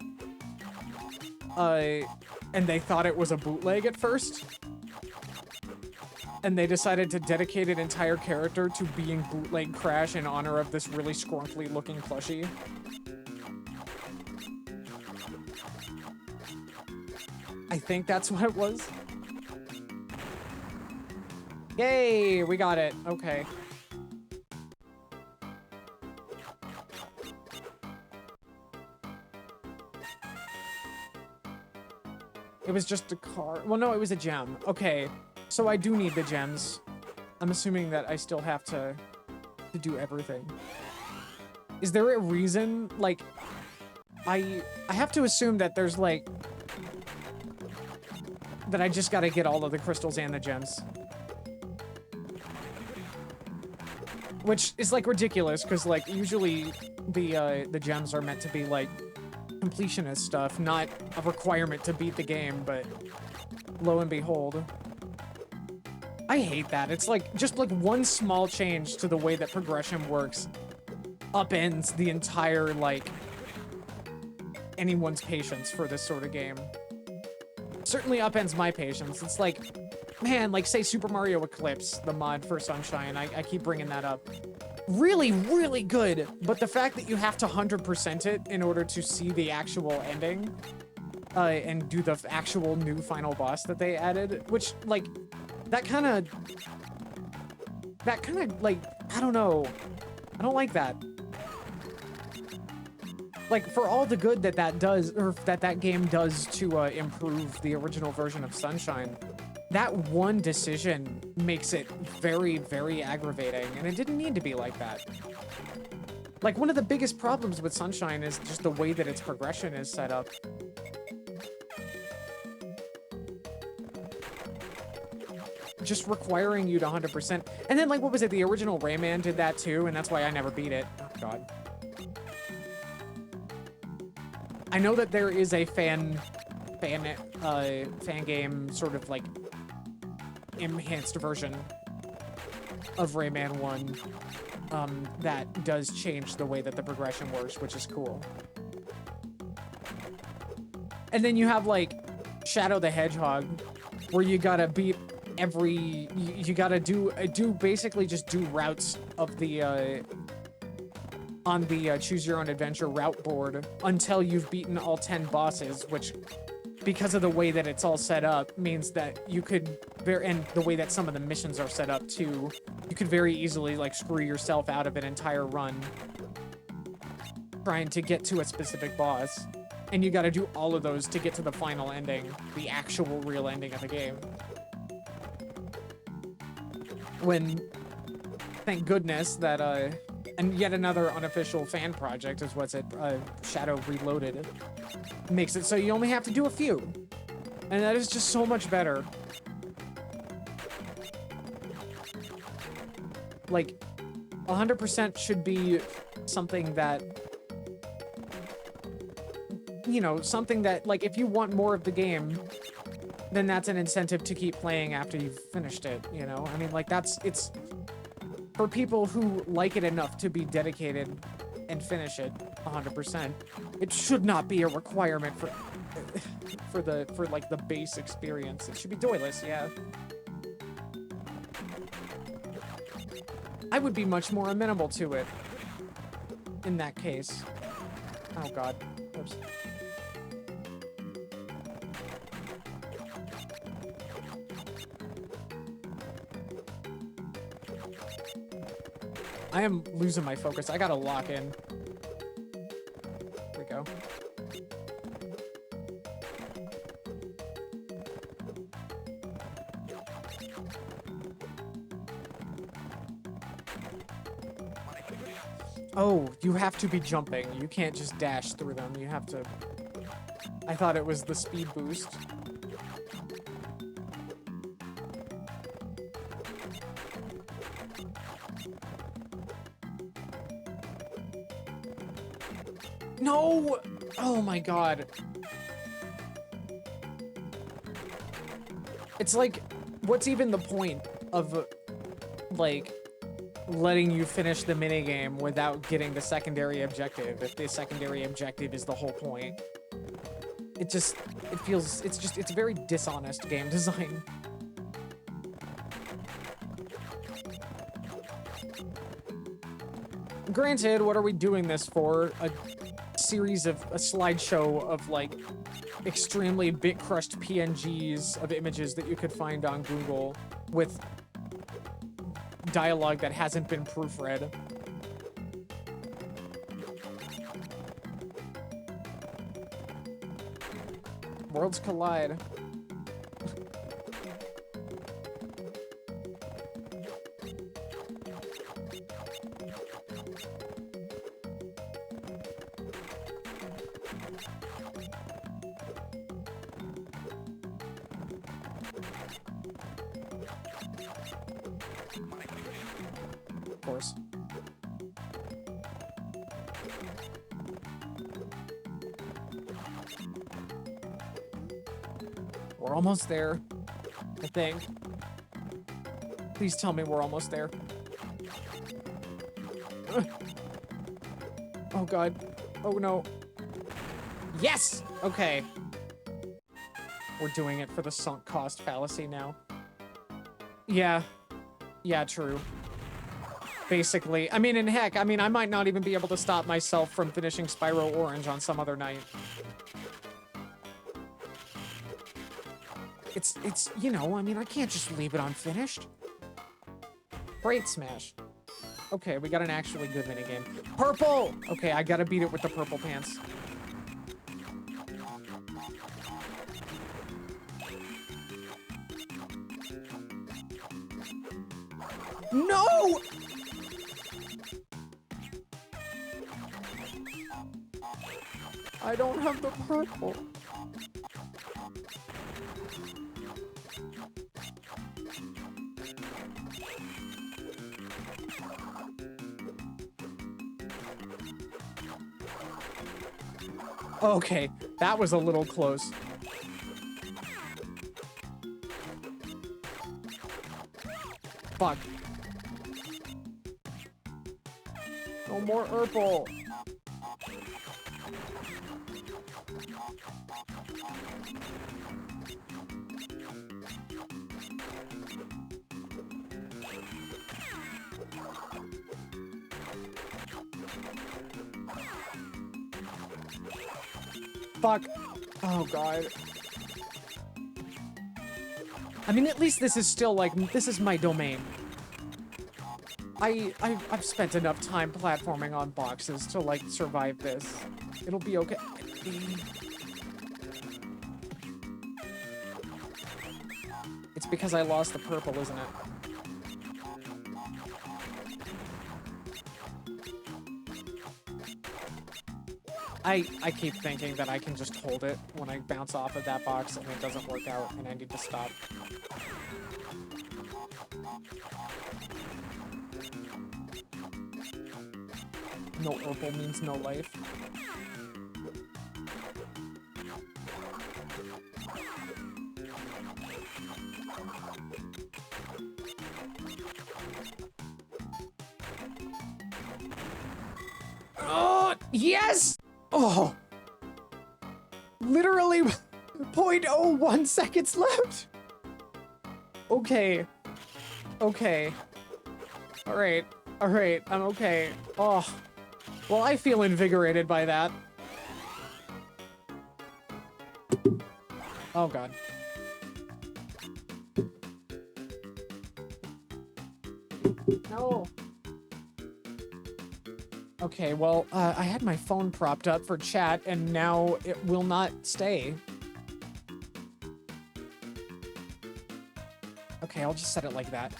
[SPEAKER 1] And they thought it was a bootleg at first. And they decided to dedicate an entire character to being bootleg Crash in honor of this really scrunkly looking plushie. I think that's what it was. Yay, we got it. Okay. It was just a car. Well, no, it was a gem. Okay. So I do need the gems. I'm assuming that I still have to do everything. Is there a reason? Like, I have to assume that there's like that I just gotta get all of the crystals and the gems. Which is like ridiculous, because like usually the gems are meant to be like completionist stuff, not a requirement to beat the game, but lo and behold. I hate that. It's like, just like one small change to the way that progression works upends the entire, like, anyone's patience for this sort of game. Certainly upends my patience. It's like, man, like, say Super Mario Eclipse, the mod for Sunshine, I keep bringing that up. Really, really good, but the fact that you have to 100% it in order to see the actual ending, and do the actual new final boss that they added, which, like, that kind of, like, I don't know. I don't like that. Like, for all the good that that does, or that game does to improve the original version of Sunshine, that one decision makes it very, very aggravating, and it didn't need to be like that. Like, one of the biggest problems with Sunshine is just the way that its progression is set up. Just requiring you to 100%. And then, like, what was it? The original Rayman did that too, and that's why I never beat it. Oh, God. I know that there is a fan game sort of, like, enhanced version of Rayman 1 that does change the way that the progression works, which is cool. And then you have, like, Shadow the Hedgehog, where you gotta beat you gotta do basically just do routes of the on the choose your own adventure route board until you've beaten all 10 bosses, which, because of the way that it's all set up, means that you could and the way that some of the missions are set up too, you could very easily, like, screw yourself out of an entire run trying to get to a specific boss, and you gotta do all of those to get to the final ending, the actual real ending of the game. When, thank goodness that, and yet another unofficial fan project is what's it, Shadow Reloaded, makes it so you only have to do a few. And that is just so much better. Like, 100% should be something that, you know, something that, like, if you want more of the game, then that's an incentive to keep playing after you've finished it, you know? I mean, like, it's for people who like it enough to be dedicated and finish it 100%. It should not be a requirement for like the base experience. It should be joyless, yeah. I would be much more amenable to it in that case. Oh god. Oops. I am losing my focus. I gotta lock in. There we go. Oh, you have to be jumping. You can't just dash through them. You have to... I thought it was the speed boost. No! Oh my god. It's like, what's even the point of, like, letting you finish the minigame without getting the secondary objective if the secondary objective is the whole point? It just, it feels, it's very dishonest game design. Granted, what are we doing this for? A slideshow of, like, extremely bit-crushed PNGs of images that you could find on Google with dialogue that hasn't been proofread. Worlds collide. Of course. We're almost there, I think. Please tell me we're almost there. Ugh. Oh god. Oh no. Yes! Okay. We're doing it for the sunk cost fallacy now. Yeah. Yeah, true. Basically. I mean, and heck, I mean, I might not even be able to stop myself from finishing Spyro Orange on some other night. It's, you know, I mean, I can't just leave it unfinished. Great Smash. Okay, we got an actually good minigame. Purple! Okay, I gotta beat it with the purple pants. No! I don't have the purple. Okay, that was a little close. Fuck. No more purple. Fuck. Oh, God. I mean, at least this is still, like, this is my domain. I've spent enough time platforming on boxes to, like, survive this. It'll be okay. It's because I lost the purple, isn't it? I keep thinking that I can just hold it when I bounce off of that box and it doesn't work out and I need to stop. No purple means no life. Yes! Oh. Literally 0.01 seconds left. Okay. Okay. Alright. Alright, I'm okay. Oh. Well, I feel invigorated by that. Oh god. No. Okay, well, I had my phone propped up for chat, and now it will not stay. Okay, I'll just set it like that.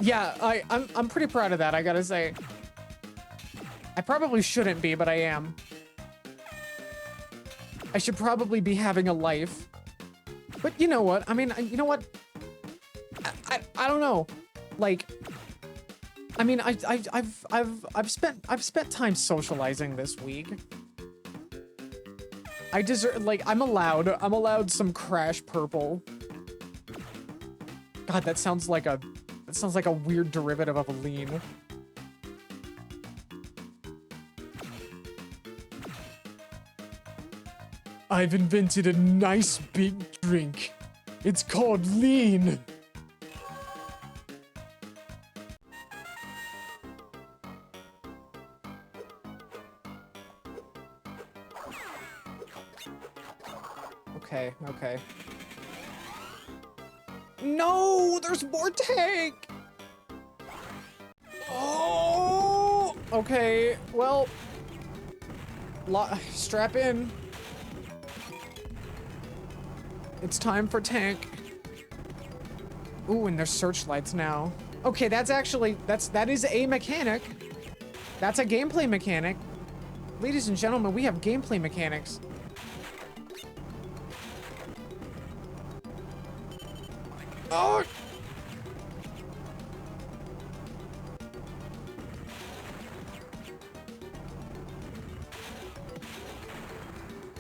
[SPEAKER 1] Yeah, I'm pretty proud of that, I gotta say. I probably shouldn't be, but I am. I should probably be having a life. But you know what? I mean, you know what? I don't know. Like, I mean, I've spent time socializing this week. I deserve, like, I'm allowed some Crash purple. God, that sounds like a weird derivative of a lean.
[SPEAKER 2] I've invented a nice big drink. It's called lean.
[SPEAKER 1] Okay, okay. No, there's more tank! Oh! Okay, well... strap in. It's time for tank. Ooh, and there's searchlights now. Okay, that is a mechanic. That's a gameplay mechanic. Ladies and gentlemen, we have gameplay mechanics. Oh!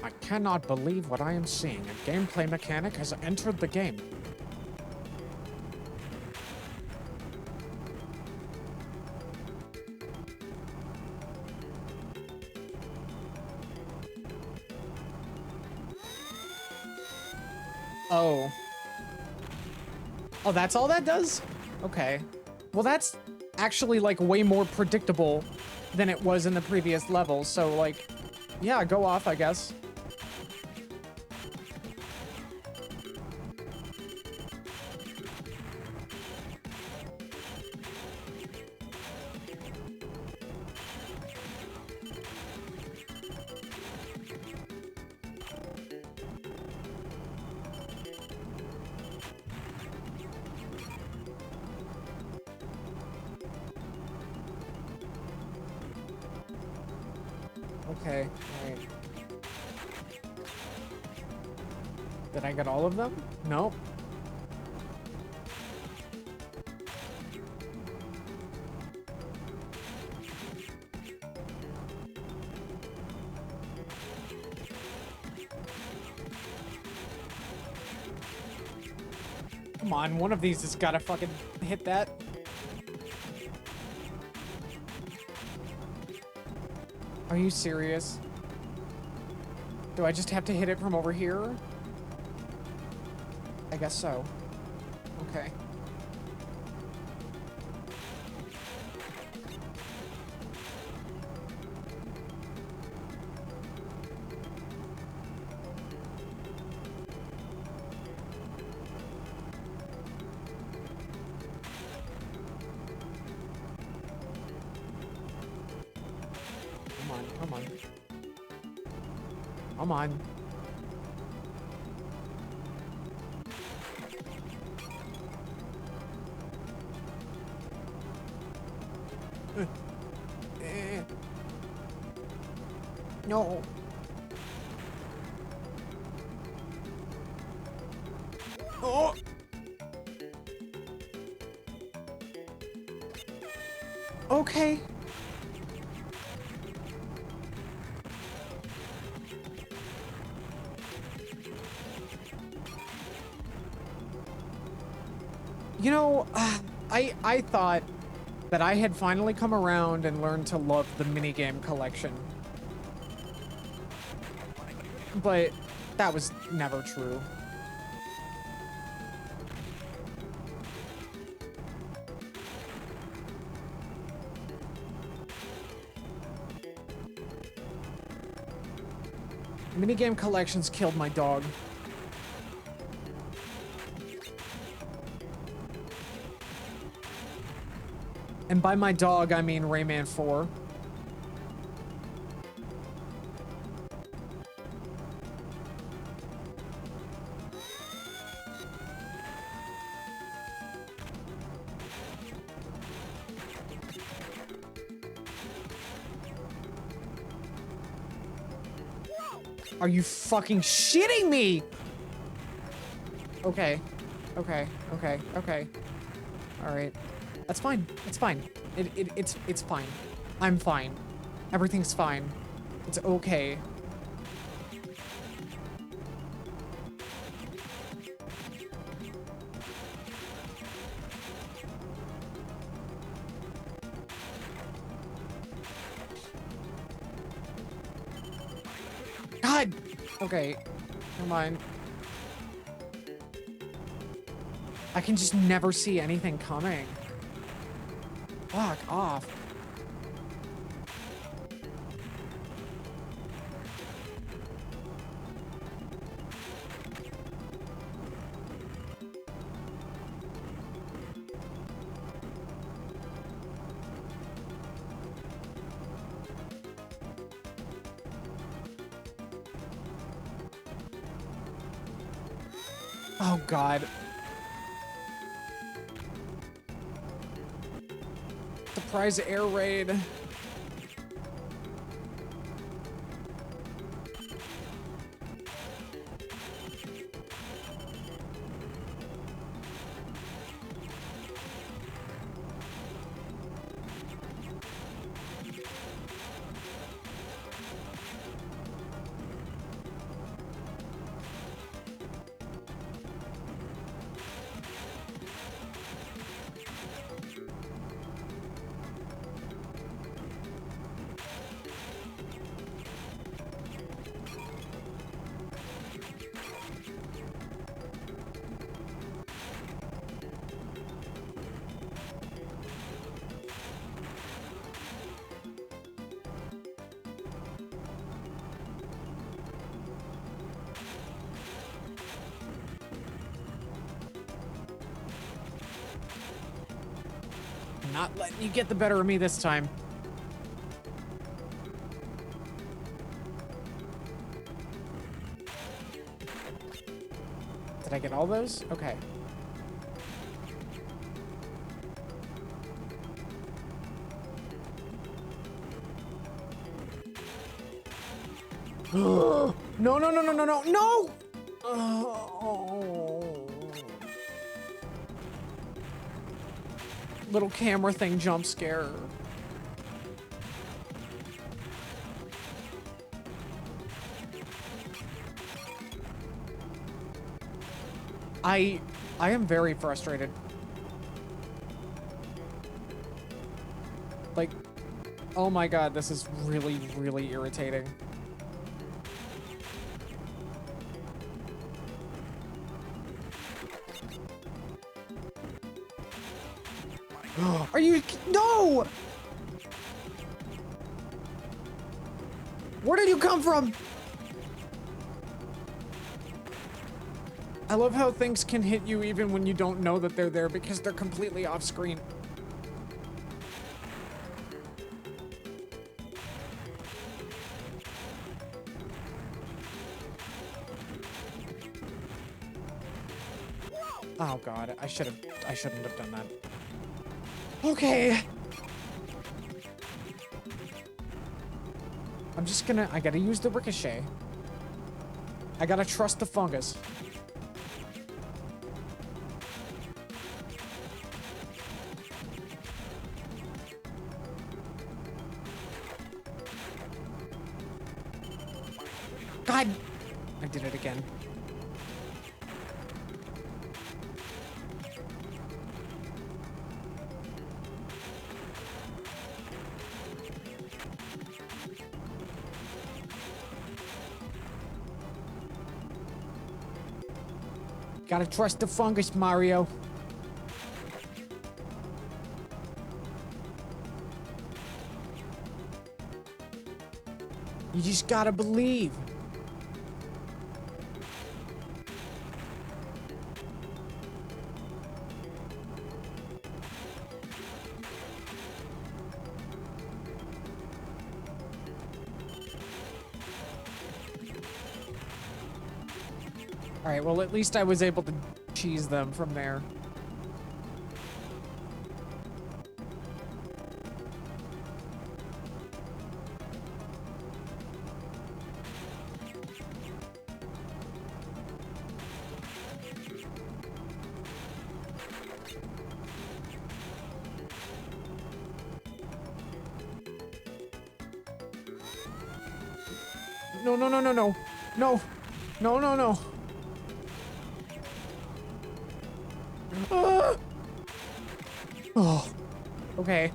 [SPEAKER 1] I cannot believe what I am seeing. A gameplay mechanic has entered the game. Oh. Oh, that's all that does? Okay. Well, that's actually, like, way more predictable than it was in the previous level, so, like, yeah, go off, I guess. Okay, alright. Did I get all of them? Nope. Come on, one of these has gotta fucking hit that. Are you serious? Do I just have to hit it from over here? I guess so. Okay. Come on, come on. Come on. No. Oh. Okay. You know, I thought that I had finally come around and learned to love the minigame collection. But that was never true. Minigame collections killed my dog. And by my dog, I mean Rayman 4. Are you fucking shitting me? Okay. Okay. Okay. Okay. All right. That's fine. It's fine. It's fine. I'm fine. Everything's fine. It's okay. God! Okay. Never mind. I can just never see anything coming. Fuck off. Oh, God. Surprise air raid. Not letting you get the better of me this time. Did I get all those? Okay. No, no, no, no, no, no, no! Oh. Little camera thing jump scare. I am very frustrated. Like, oh my God, this is really, really irritating. Are you? No! Where did you come from? I love how things can hit you even when you don't know that they're there because they're completely off screen. Oh God, I shouldn't have done that. Okay. I'm just gonna, I gotta use the ricochet. I gotta trust the fungus. God! I did it again. Gotta trust the fungus, Mario. You just gotta believe. All right, well, at least I was able to cheese them from there. No, no, no, no, no. No. No, no, no. Oh. Okay.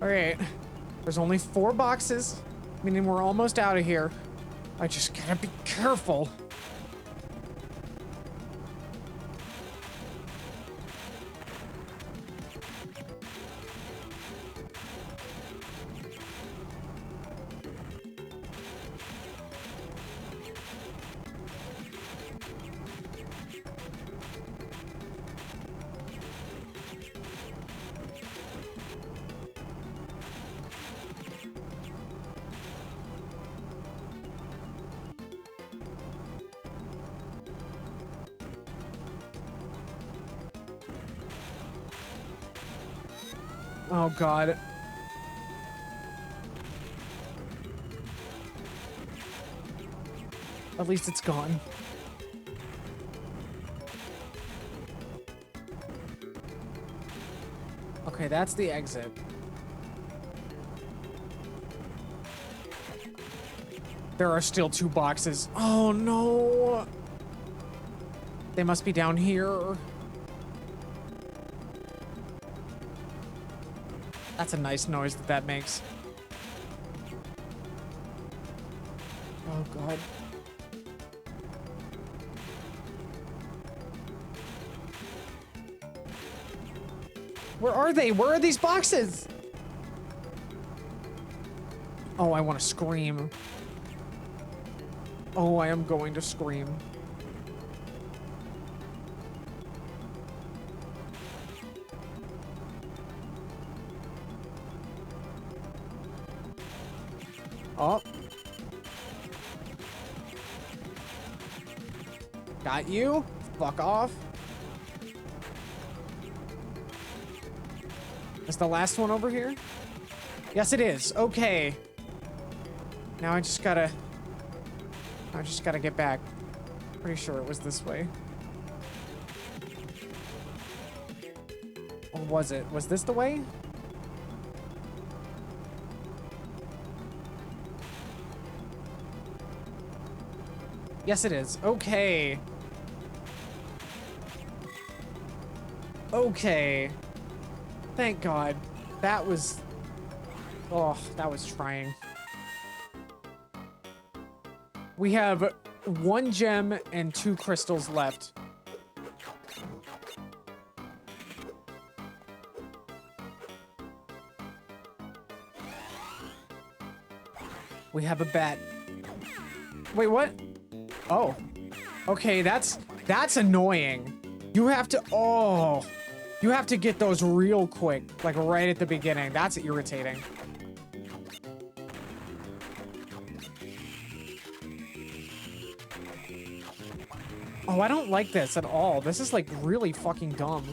[SPEAKER 1] All right. There's only 4 boxes, meaning we're almost out of here. I just gotta be careful. Oh, God. At least it's gone. Okay, that's the exit. There are still 2 boxes. Oh, no. They must be down here. That's a nice noise that makes. Oh, God. Where are they? Where are these boxes? Oh, I want to scream. Oh, I am going to scream. Oh. Got you. Fuck off. Is the last one over here? Yes, it is. Okay. Now I just gotta get back. Pretty sure it was this way. Or was it? Was this the way? Yes, it is. Okay. Okay. Thank God. That was... Oh, that was trying. We have 1 gem and 2 crystals left. We have a bet. Wait, what? Oh. Okay, that's annoying. You have to... Oh. You have to get those real quick, like right at the beginning. That's irritating. Oh, I don't like this at all. This is like really fucking dumb.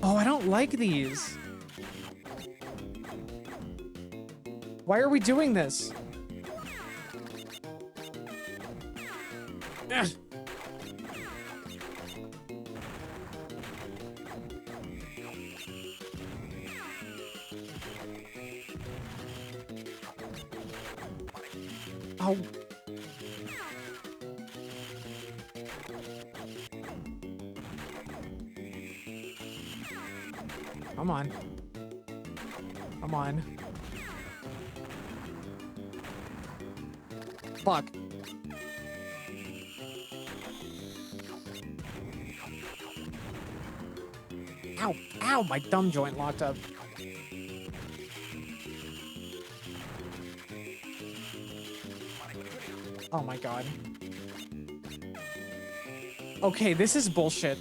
[SPEAKER 1] Oh, I don't like these. Why are we doing this? Ugh. Oh. Come on. Come on. Fuck. Ow, ow, my thumb joint locked up. Oh my god. Okay, this is bullshit.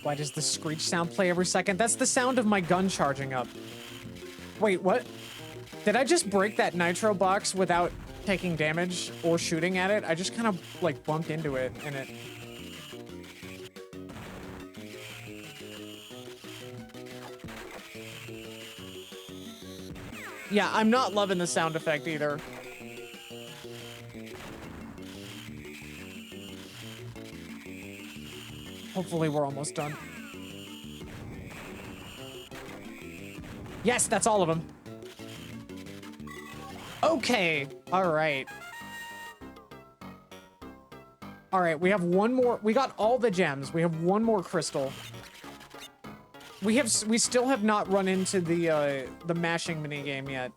[SPEAKER 1] Why does the screech sound play every second? That's the sound of my gun charging up. Wait, what? Did I just break that nitro box without taking damage or shooting at it? I just kind of, like, bumped into it, and it... Yeah, I'm not loving the sound effect either. Hopefully we're almost done. Yes, that's all of them. Okay, all right. All right, we have one more. We got all the gems. We have one more crystal. We still have not run into the mashing minigame yet.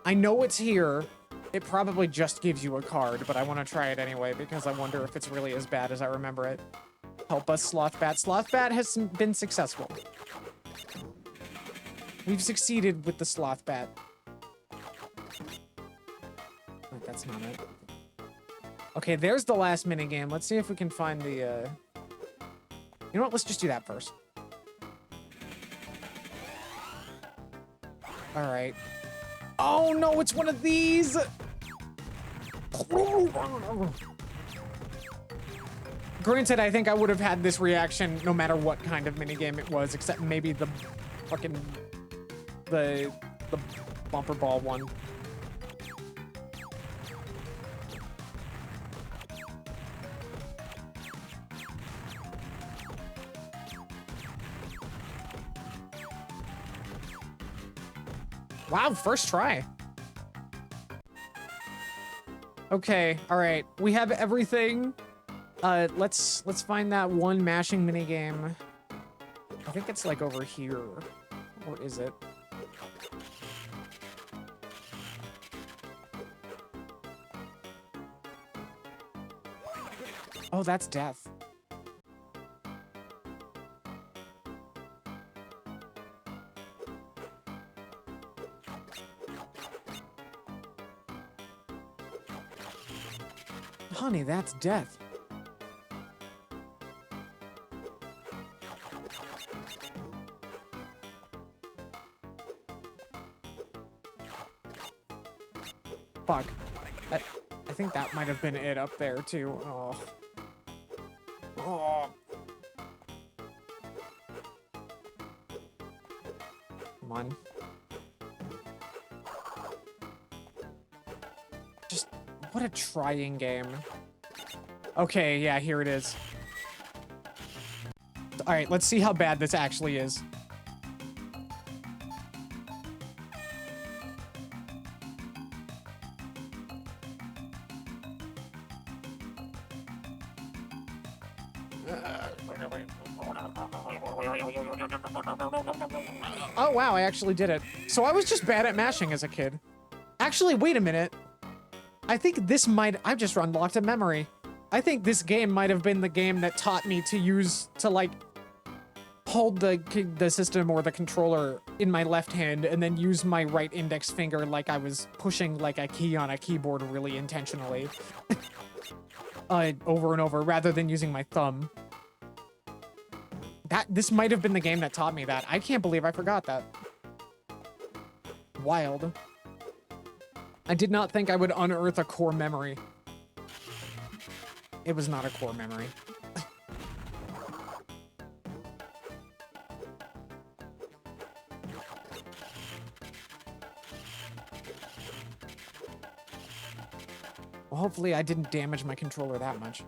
[SPEAKER 1] I know it's here. It probably just gives you a card, but I want to try it anyway because I wonder if it's really as bad as I remember it. Help us, Slothbat. Slothbat has been successful. We've succeeded with the Slothbat. Wait, that's not it. Okay, there's the last minigame. Let's see if we can find the, You know what? Let's just do that first. All right. Oh, no, it's one of these! Granted, I think I would have had this reaction no matter what kind of minigame it was, except maybe the fucking... the bumper ball one. Wow, first try. Okay, all right. We have everything. Let's find that one mashing minigame. I think it's like over here. Or is it? Oh, that's death. Honey, that's death. Fuck. I think that might have been it up there, too. Oh. Oh. Come on. Just, what a trying game. Okay, yeah, here it is. All right, let's see how bad this actually is. Oh, wow, I actually did it. So I was just bad at mashing as a kid. Actually, wait a minute. I think this might... I've just unlocked a memory. I think this game might have been the game that taught me to like, hold the system or the controller in my left hand and then use my right index finger like I was pushing like a key on a keyboard really intentionally. Over and over, rather than using my thumb. This might have been the game that taught me that. I can't believe I forgot that. Wild. I did not think I would unearth a core memory. It was not a core memory. Well, hopefully I didn't damage my controller that much.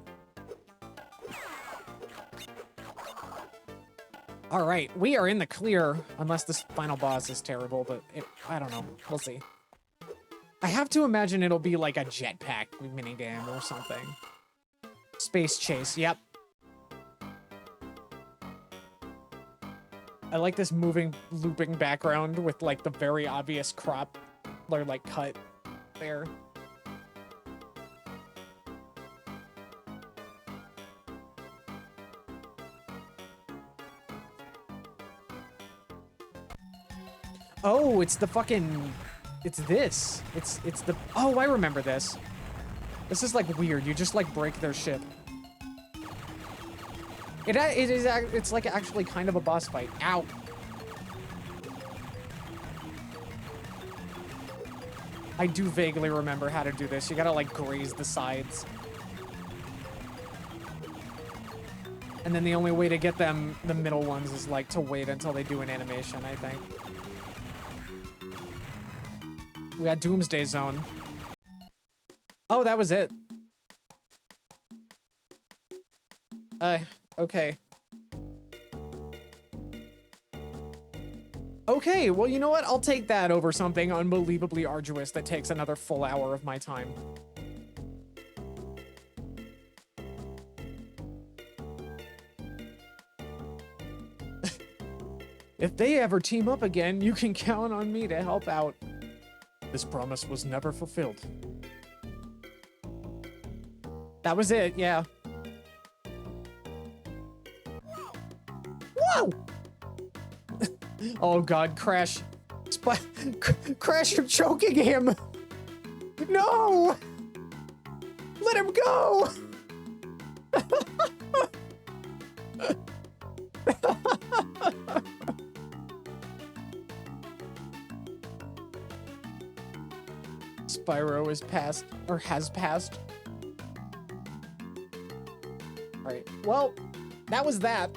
[SPEAKER 1] All right, we are in the clear, unless this final boss is terrible, but I don't know. We'll see. I have to imagine it'll be like a jetpack minigame or something. Space chase, yep. I like this moving, looping background with like the very obvious crop or like cut there. Oh, it's the fucking... It's this. It's the... Oh, I remember this. This is, like, weird. You just, like, break their ship. It's, like, actually kind of a boss fight. Ow. I do vaguely remember how to do this. You gotta, like, graze the sides. And then the only way to get them, the middle ones, is, like, to wait until they do an animation, I think. We got Doomsday Zone. Oh, that was it. Okay. Okay, well, you know what? I'll take that over something unbelievably arduous that takes another full hour of my time. If they ever team up again, you can count on me to help out.
[SPEAKER 2] This promise was never fulfilled.
[SPEAKER 1] That was it, yeah. Whoa! Oh god, Crash. Crash, you're choking him! No! Let him go! Spyro is passed, or has passed. Alright, well, that was that.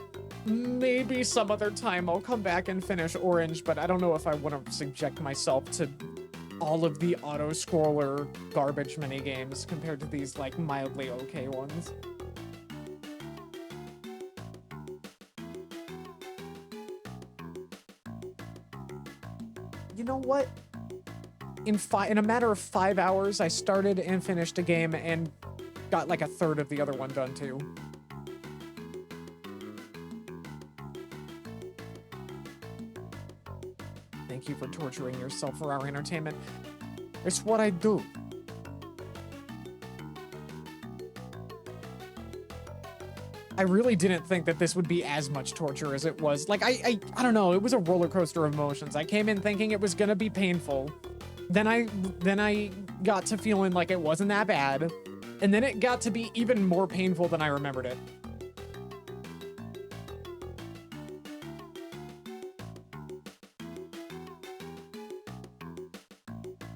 [SPEAKER 1] Maybe some other time I'll come back and finish Orange, but I don't know if I want to subject myself to all of the auto-scroller garbage minigames compared to these, like, mildly okay ones. You know what? In a matter of 5 hours, I started and finished a game and got like a third of the other one done too. Thank you for torturing yourself for our entertainment. It's what I do. I really didn't think that this would be as much torture as it was. Like, I don't know, it was a roller coaster of emotions. I came in thinking it was gonna be painful. Then I got to feeling like it wasn't that bad. And then it got to be even more painful than I remembered it.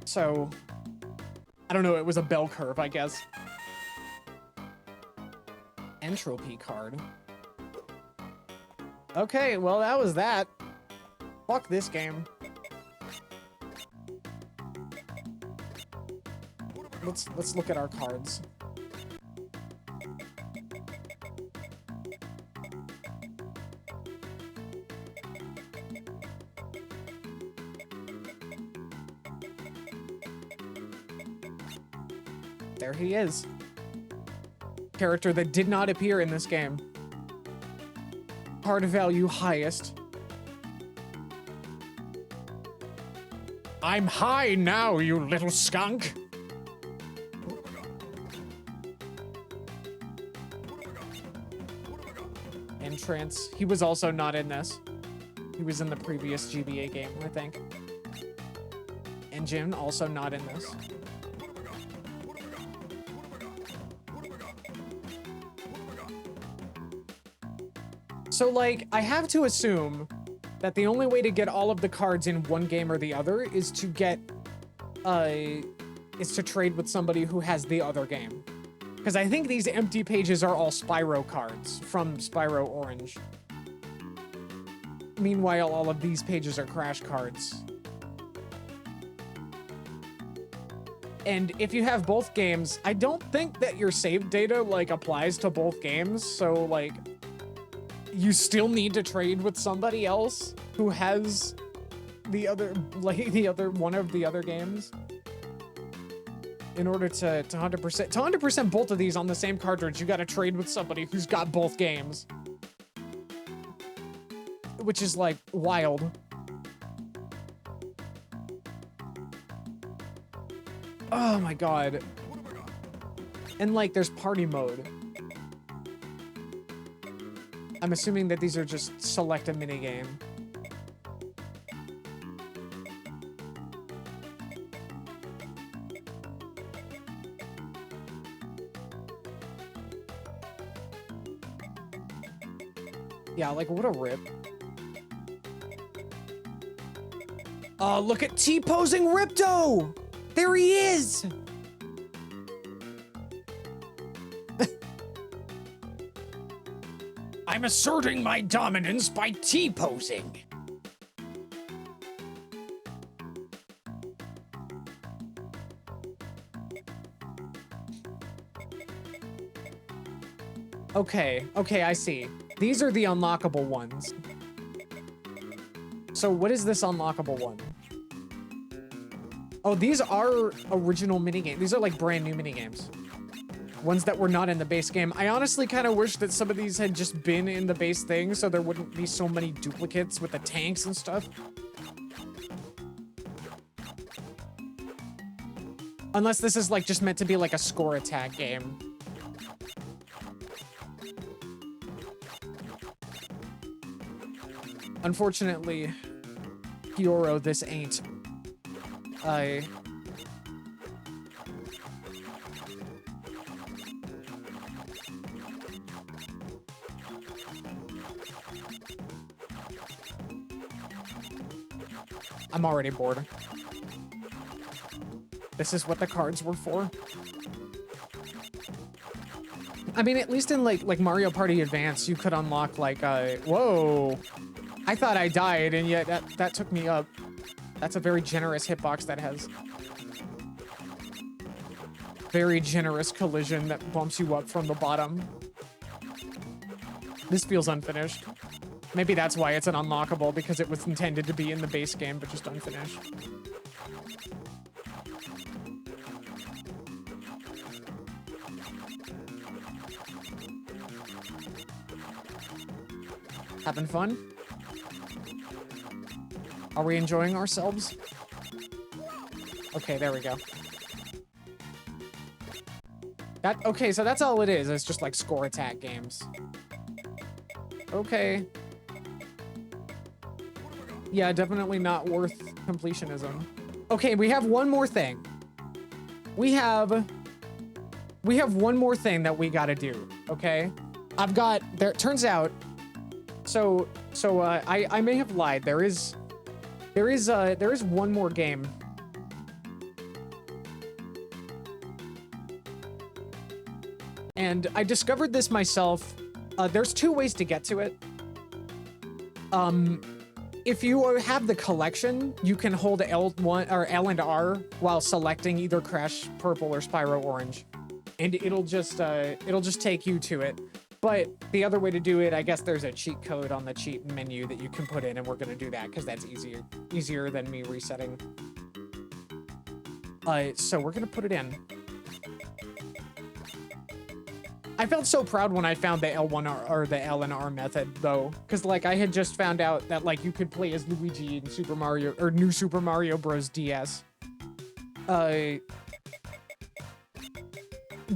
[SPEAKER 1] So, I don't know, it was a bell curve, I guess. Entropy card. Okay, well, that was that. Fuck this game. Let's look at our cards. There he is. Character that did not appear in this game. Card value highest.
[SPEAKER 2] I'm high now, you little skunk.
[SPEAKER 1] Entrance. He was also not in this. He was in the previous GBA game, I think. Engine, also not in this. So, like, I have to assume that the only way to get all of the cards in one game or the other is to get, is to trade with somebody who has the other game. Because I think these empty pages are all Spyro cards from Spyro Orange. Meanwhile, all of these pages are Crash cards. And if you have both games, I don't think that your save data, like, applies to both games. So, like, you still need to trade with somebody else who has the other, like, one of the other games. In order to 100% both of these on the same cartridge, you gotta trade with somebody who's got both games. Which is, like, wild. Oh my god. And, like, there's party mode. I'm assuming that these are just select a minigame. Yeah, like, what a rip. Look at T-posing Ripto! There he is!
[SPEAKER 3] I'm asserting my dominance by T-posing.
[SPEAKER 1] Okay, I see. These are the unlockable ones. So what is this unlockable one? Oh, these are original minigames. These are like brand new minigames. Ones that were not in the base game. I honestly kind of wish that some of these had just been in the base thing so there wouldn't be so many duplicates with the tanks and stuff. Unless this is like just meant to be like a score attack game. Unfortunately, Fioro, this ain't. I'm already bored. This is what the cards were for. I mean, at least in like Mario Party Advance, you could unlock like whoa. I thought I died, and yet that took me up. That's a very generous hitbox that has. Very generous collision that bumps you up from the bottom. This feels unfinished. Maybe that's why it's an unlockable, because it was intended to be in the base game, but just unfinished. Having fun? Are we enjoying ourselves? Okay, there we go. Okay, so that's all it is. It's just like score attack games. Okay. Yeah, definitely not worth completionism. Okay, we have one more thing. We have one more thing that we gotta do, okay? It turns out, I may have lied. There is one more game. And I discovered this myself. There's two ways to get to it. If you have the collection, you can hold L1 or L and R while selecting either Crash Purple or Spyro Orange, and it'll just take you to it. But the other way to do it, I guess there's a cheat code on the cheat menu that you can put in, and we're gonna do that because that's easier than me resetting. So we're gonna put it in. I felt so proud when I found the L1R or the L and R method though, because like I had just found out that like you could play as Luigi in Super Mario or New Super Mario Bros. DS.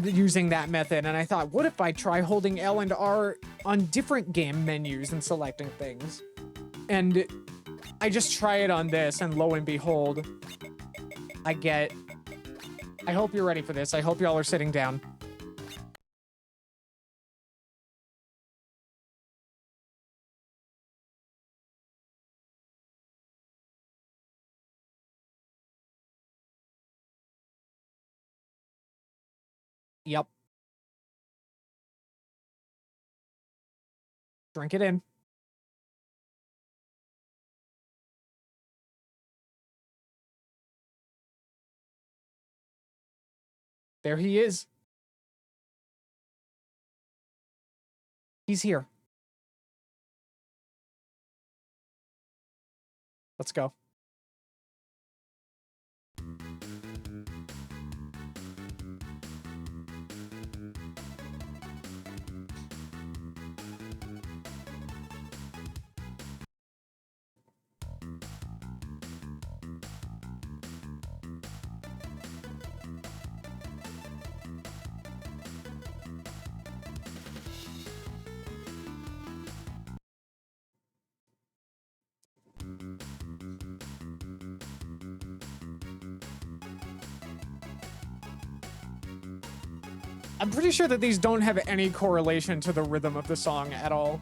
[SPEAKER 1] Using that method, and I thought, what if I try holding L and R on different game menus and selecting things? And I just try it on this, and lo and behold, I hope you're ready for this. I hope y'all are sitting down. Yep. Drink it in. There he is. He's here. Let's go. I'm pretty sure that these don't have any correlation to the rhythm of the song at all.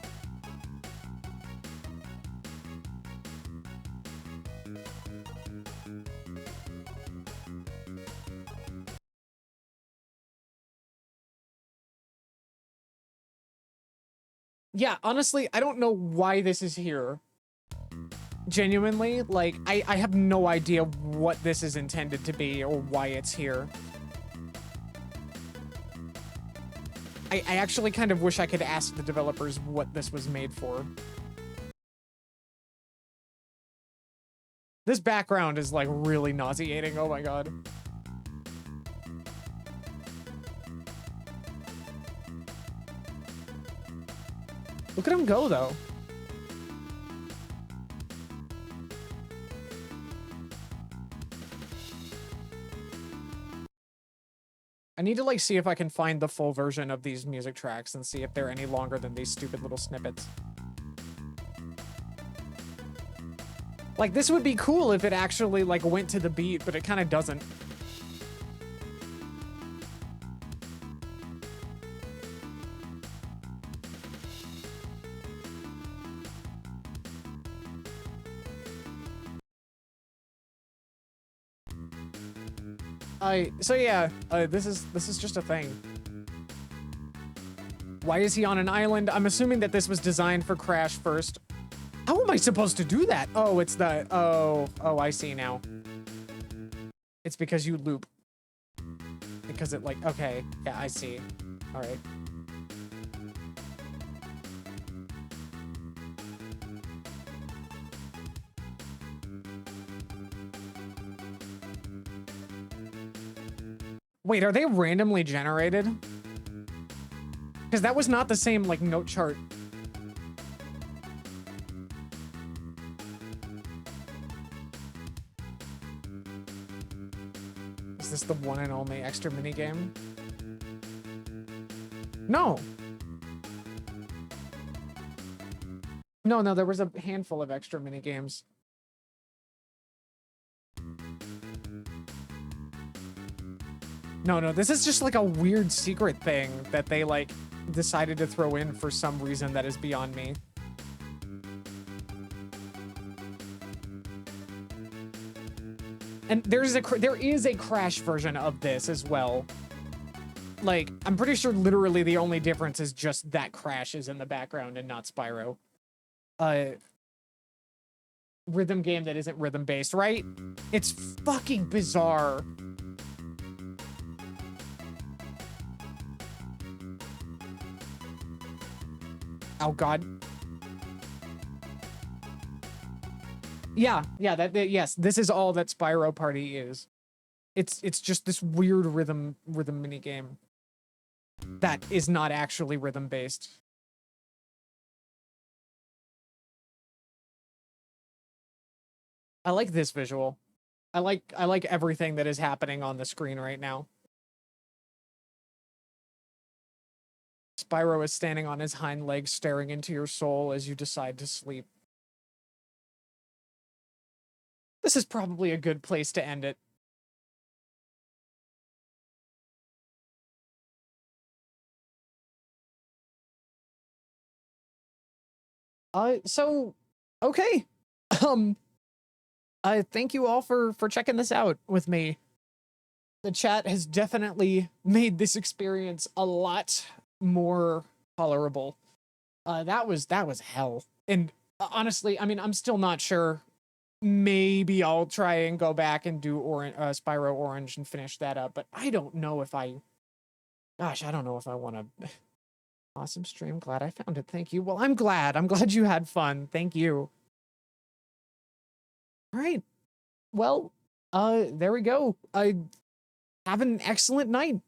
[SPEAKER 1] Yeah, honestly, I don't know why this is here. Genuinely, like, I have no idea what this is intended to be or why it's here. I actually kind of wish I could ask the developers what this was made for. This background is, like, really nauseating. Oh my god. Look at him go, though. I need to, like, see if I can find the full version of these music tracks and see if they're any longer than these stupid little snippets. Like, this would be cool if it actually, like, went to the beat, but it kind of doesn't. So yeah, this is just a thing. Why is he on an island? I'm assuming that this was designed for Crash first. How am I supposed to do that? Oh, it's the, oh, I see now. It's because you loop. Because it, like, okay, yeah, I see. All right. Wait, are they randomly generated? Because that was not the same, like, note chart. Is this the one and only extra minigame? No. No, there was a handful of extra minigames. No, this is just like a weird secret thing that they, like, decided to throw in for some reason that is beyond me. And there is a Crash version of this as well. Like, I'm pretty sure literally the only difference is just that Crash is in the background and not Spyro. Rhythm game that isn't rhythm-based, right? It's fucking bizarre. Oh god. Yeah, yes, this is all that Spyro Party is. It's just this weird rhythm minigame that is not actually rhythm based. I like this visual. I like everything that is happening on the screen right now. Spyro is standing on his hind legs, staring into your soul as you decide to sleep. This is probably a good place to end it. So, okay. I thank you all for checking this out with me. The chat has definitely made this experience a lot more tolerable. That was hell. And honestly, I mean, I'm still not sure. Maybe I'll try and go back and do Spyro Orange and finish that up, but I don't know if I. Gosh, I don't know if I want to. Awesome stream. Glad I found it. Thank you. Well, I'm glad. I'm glad you had fun. Thank you. All right. Well, there we go. Have an excellent night.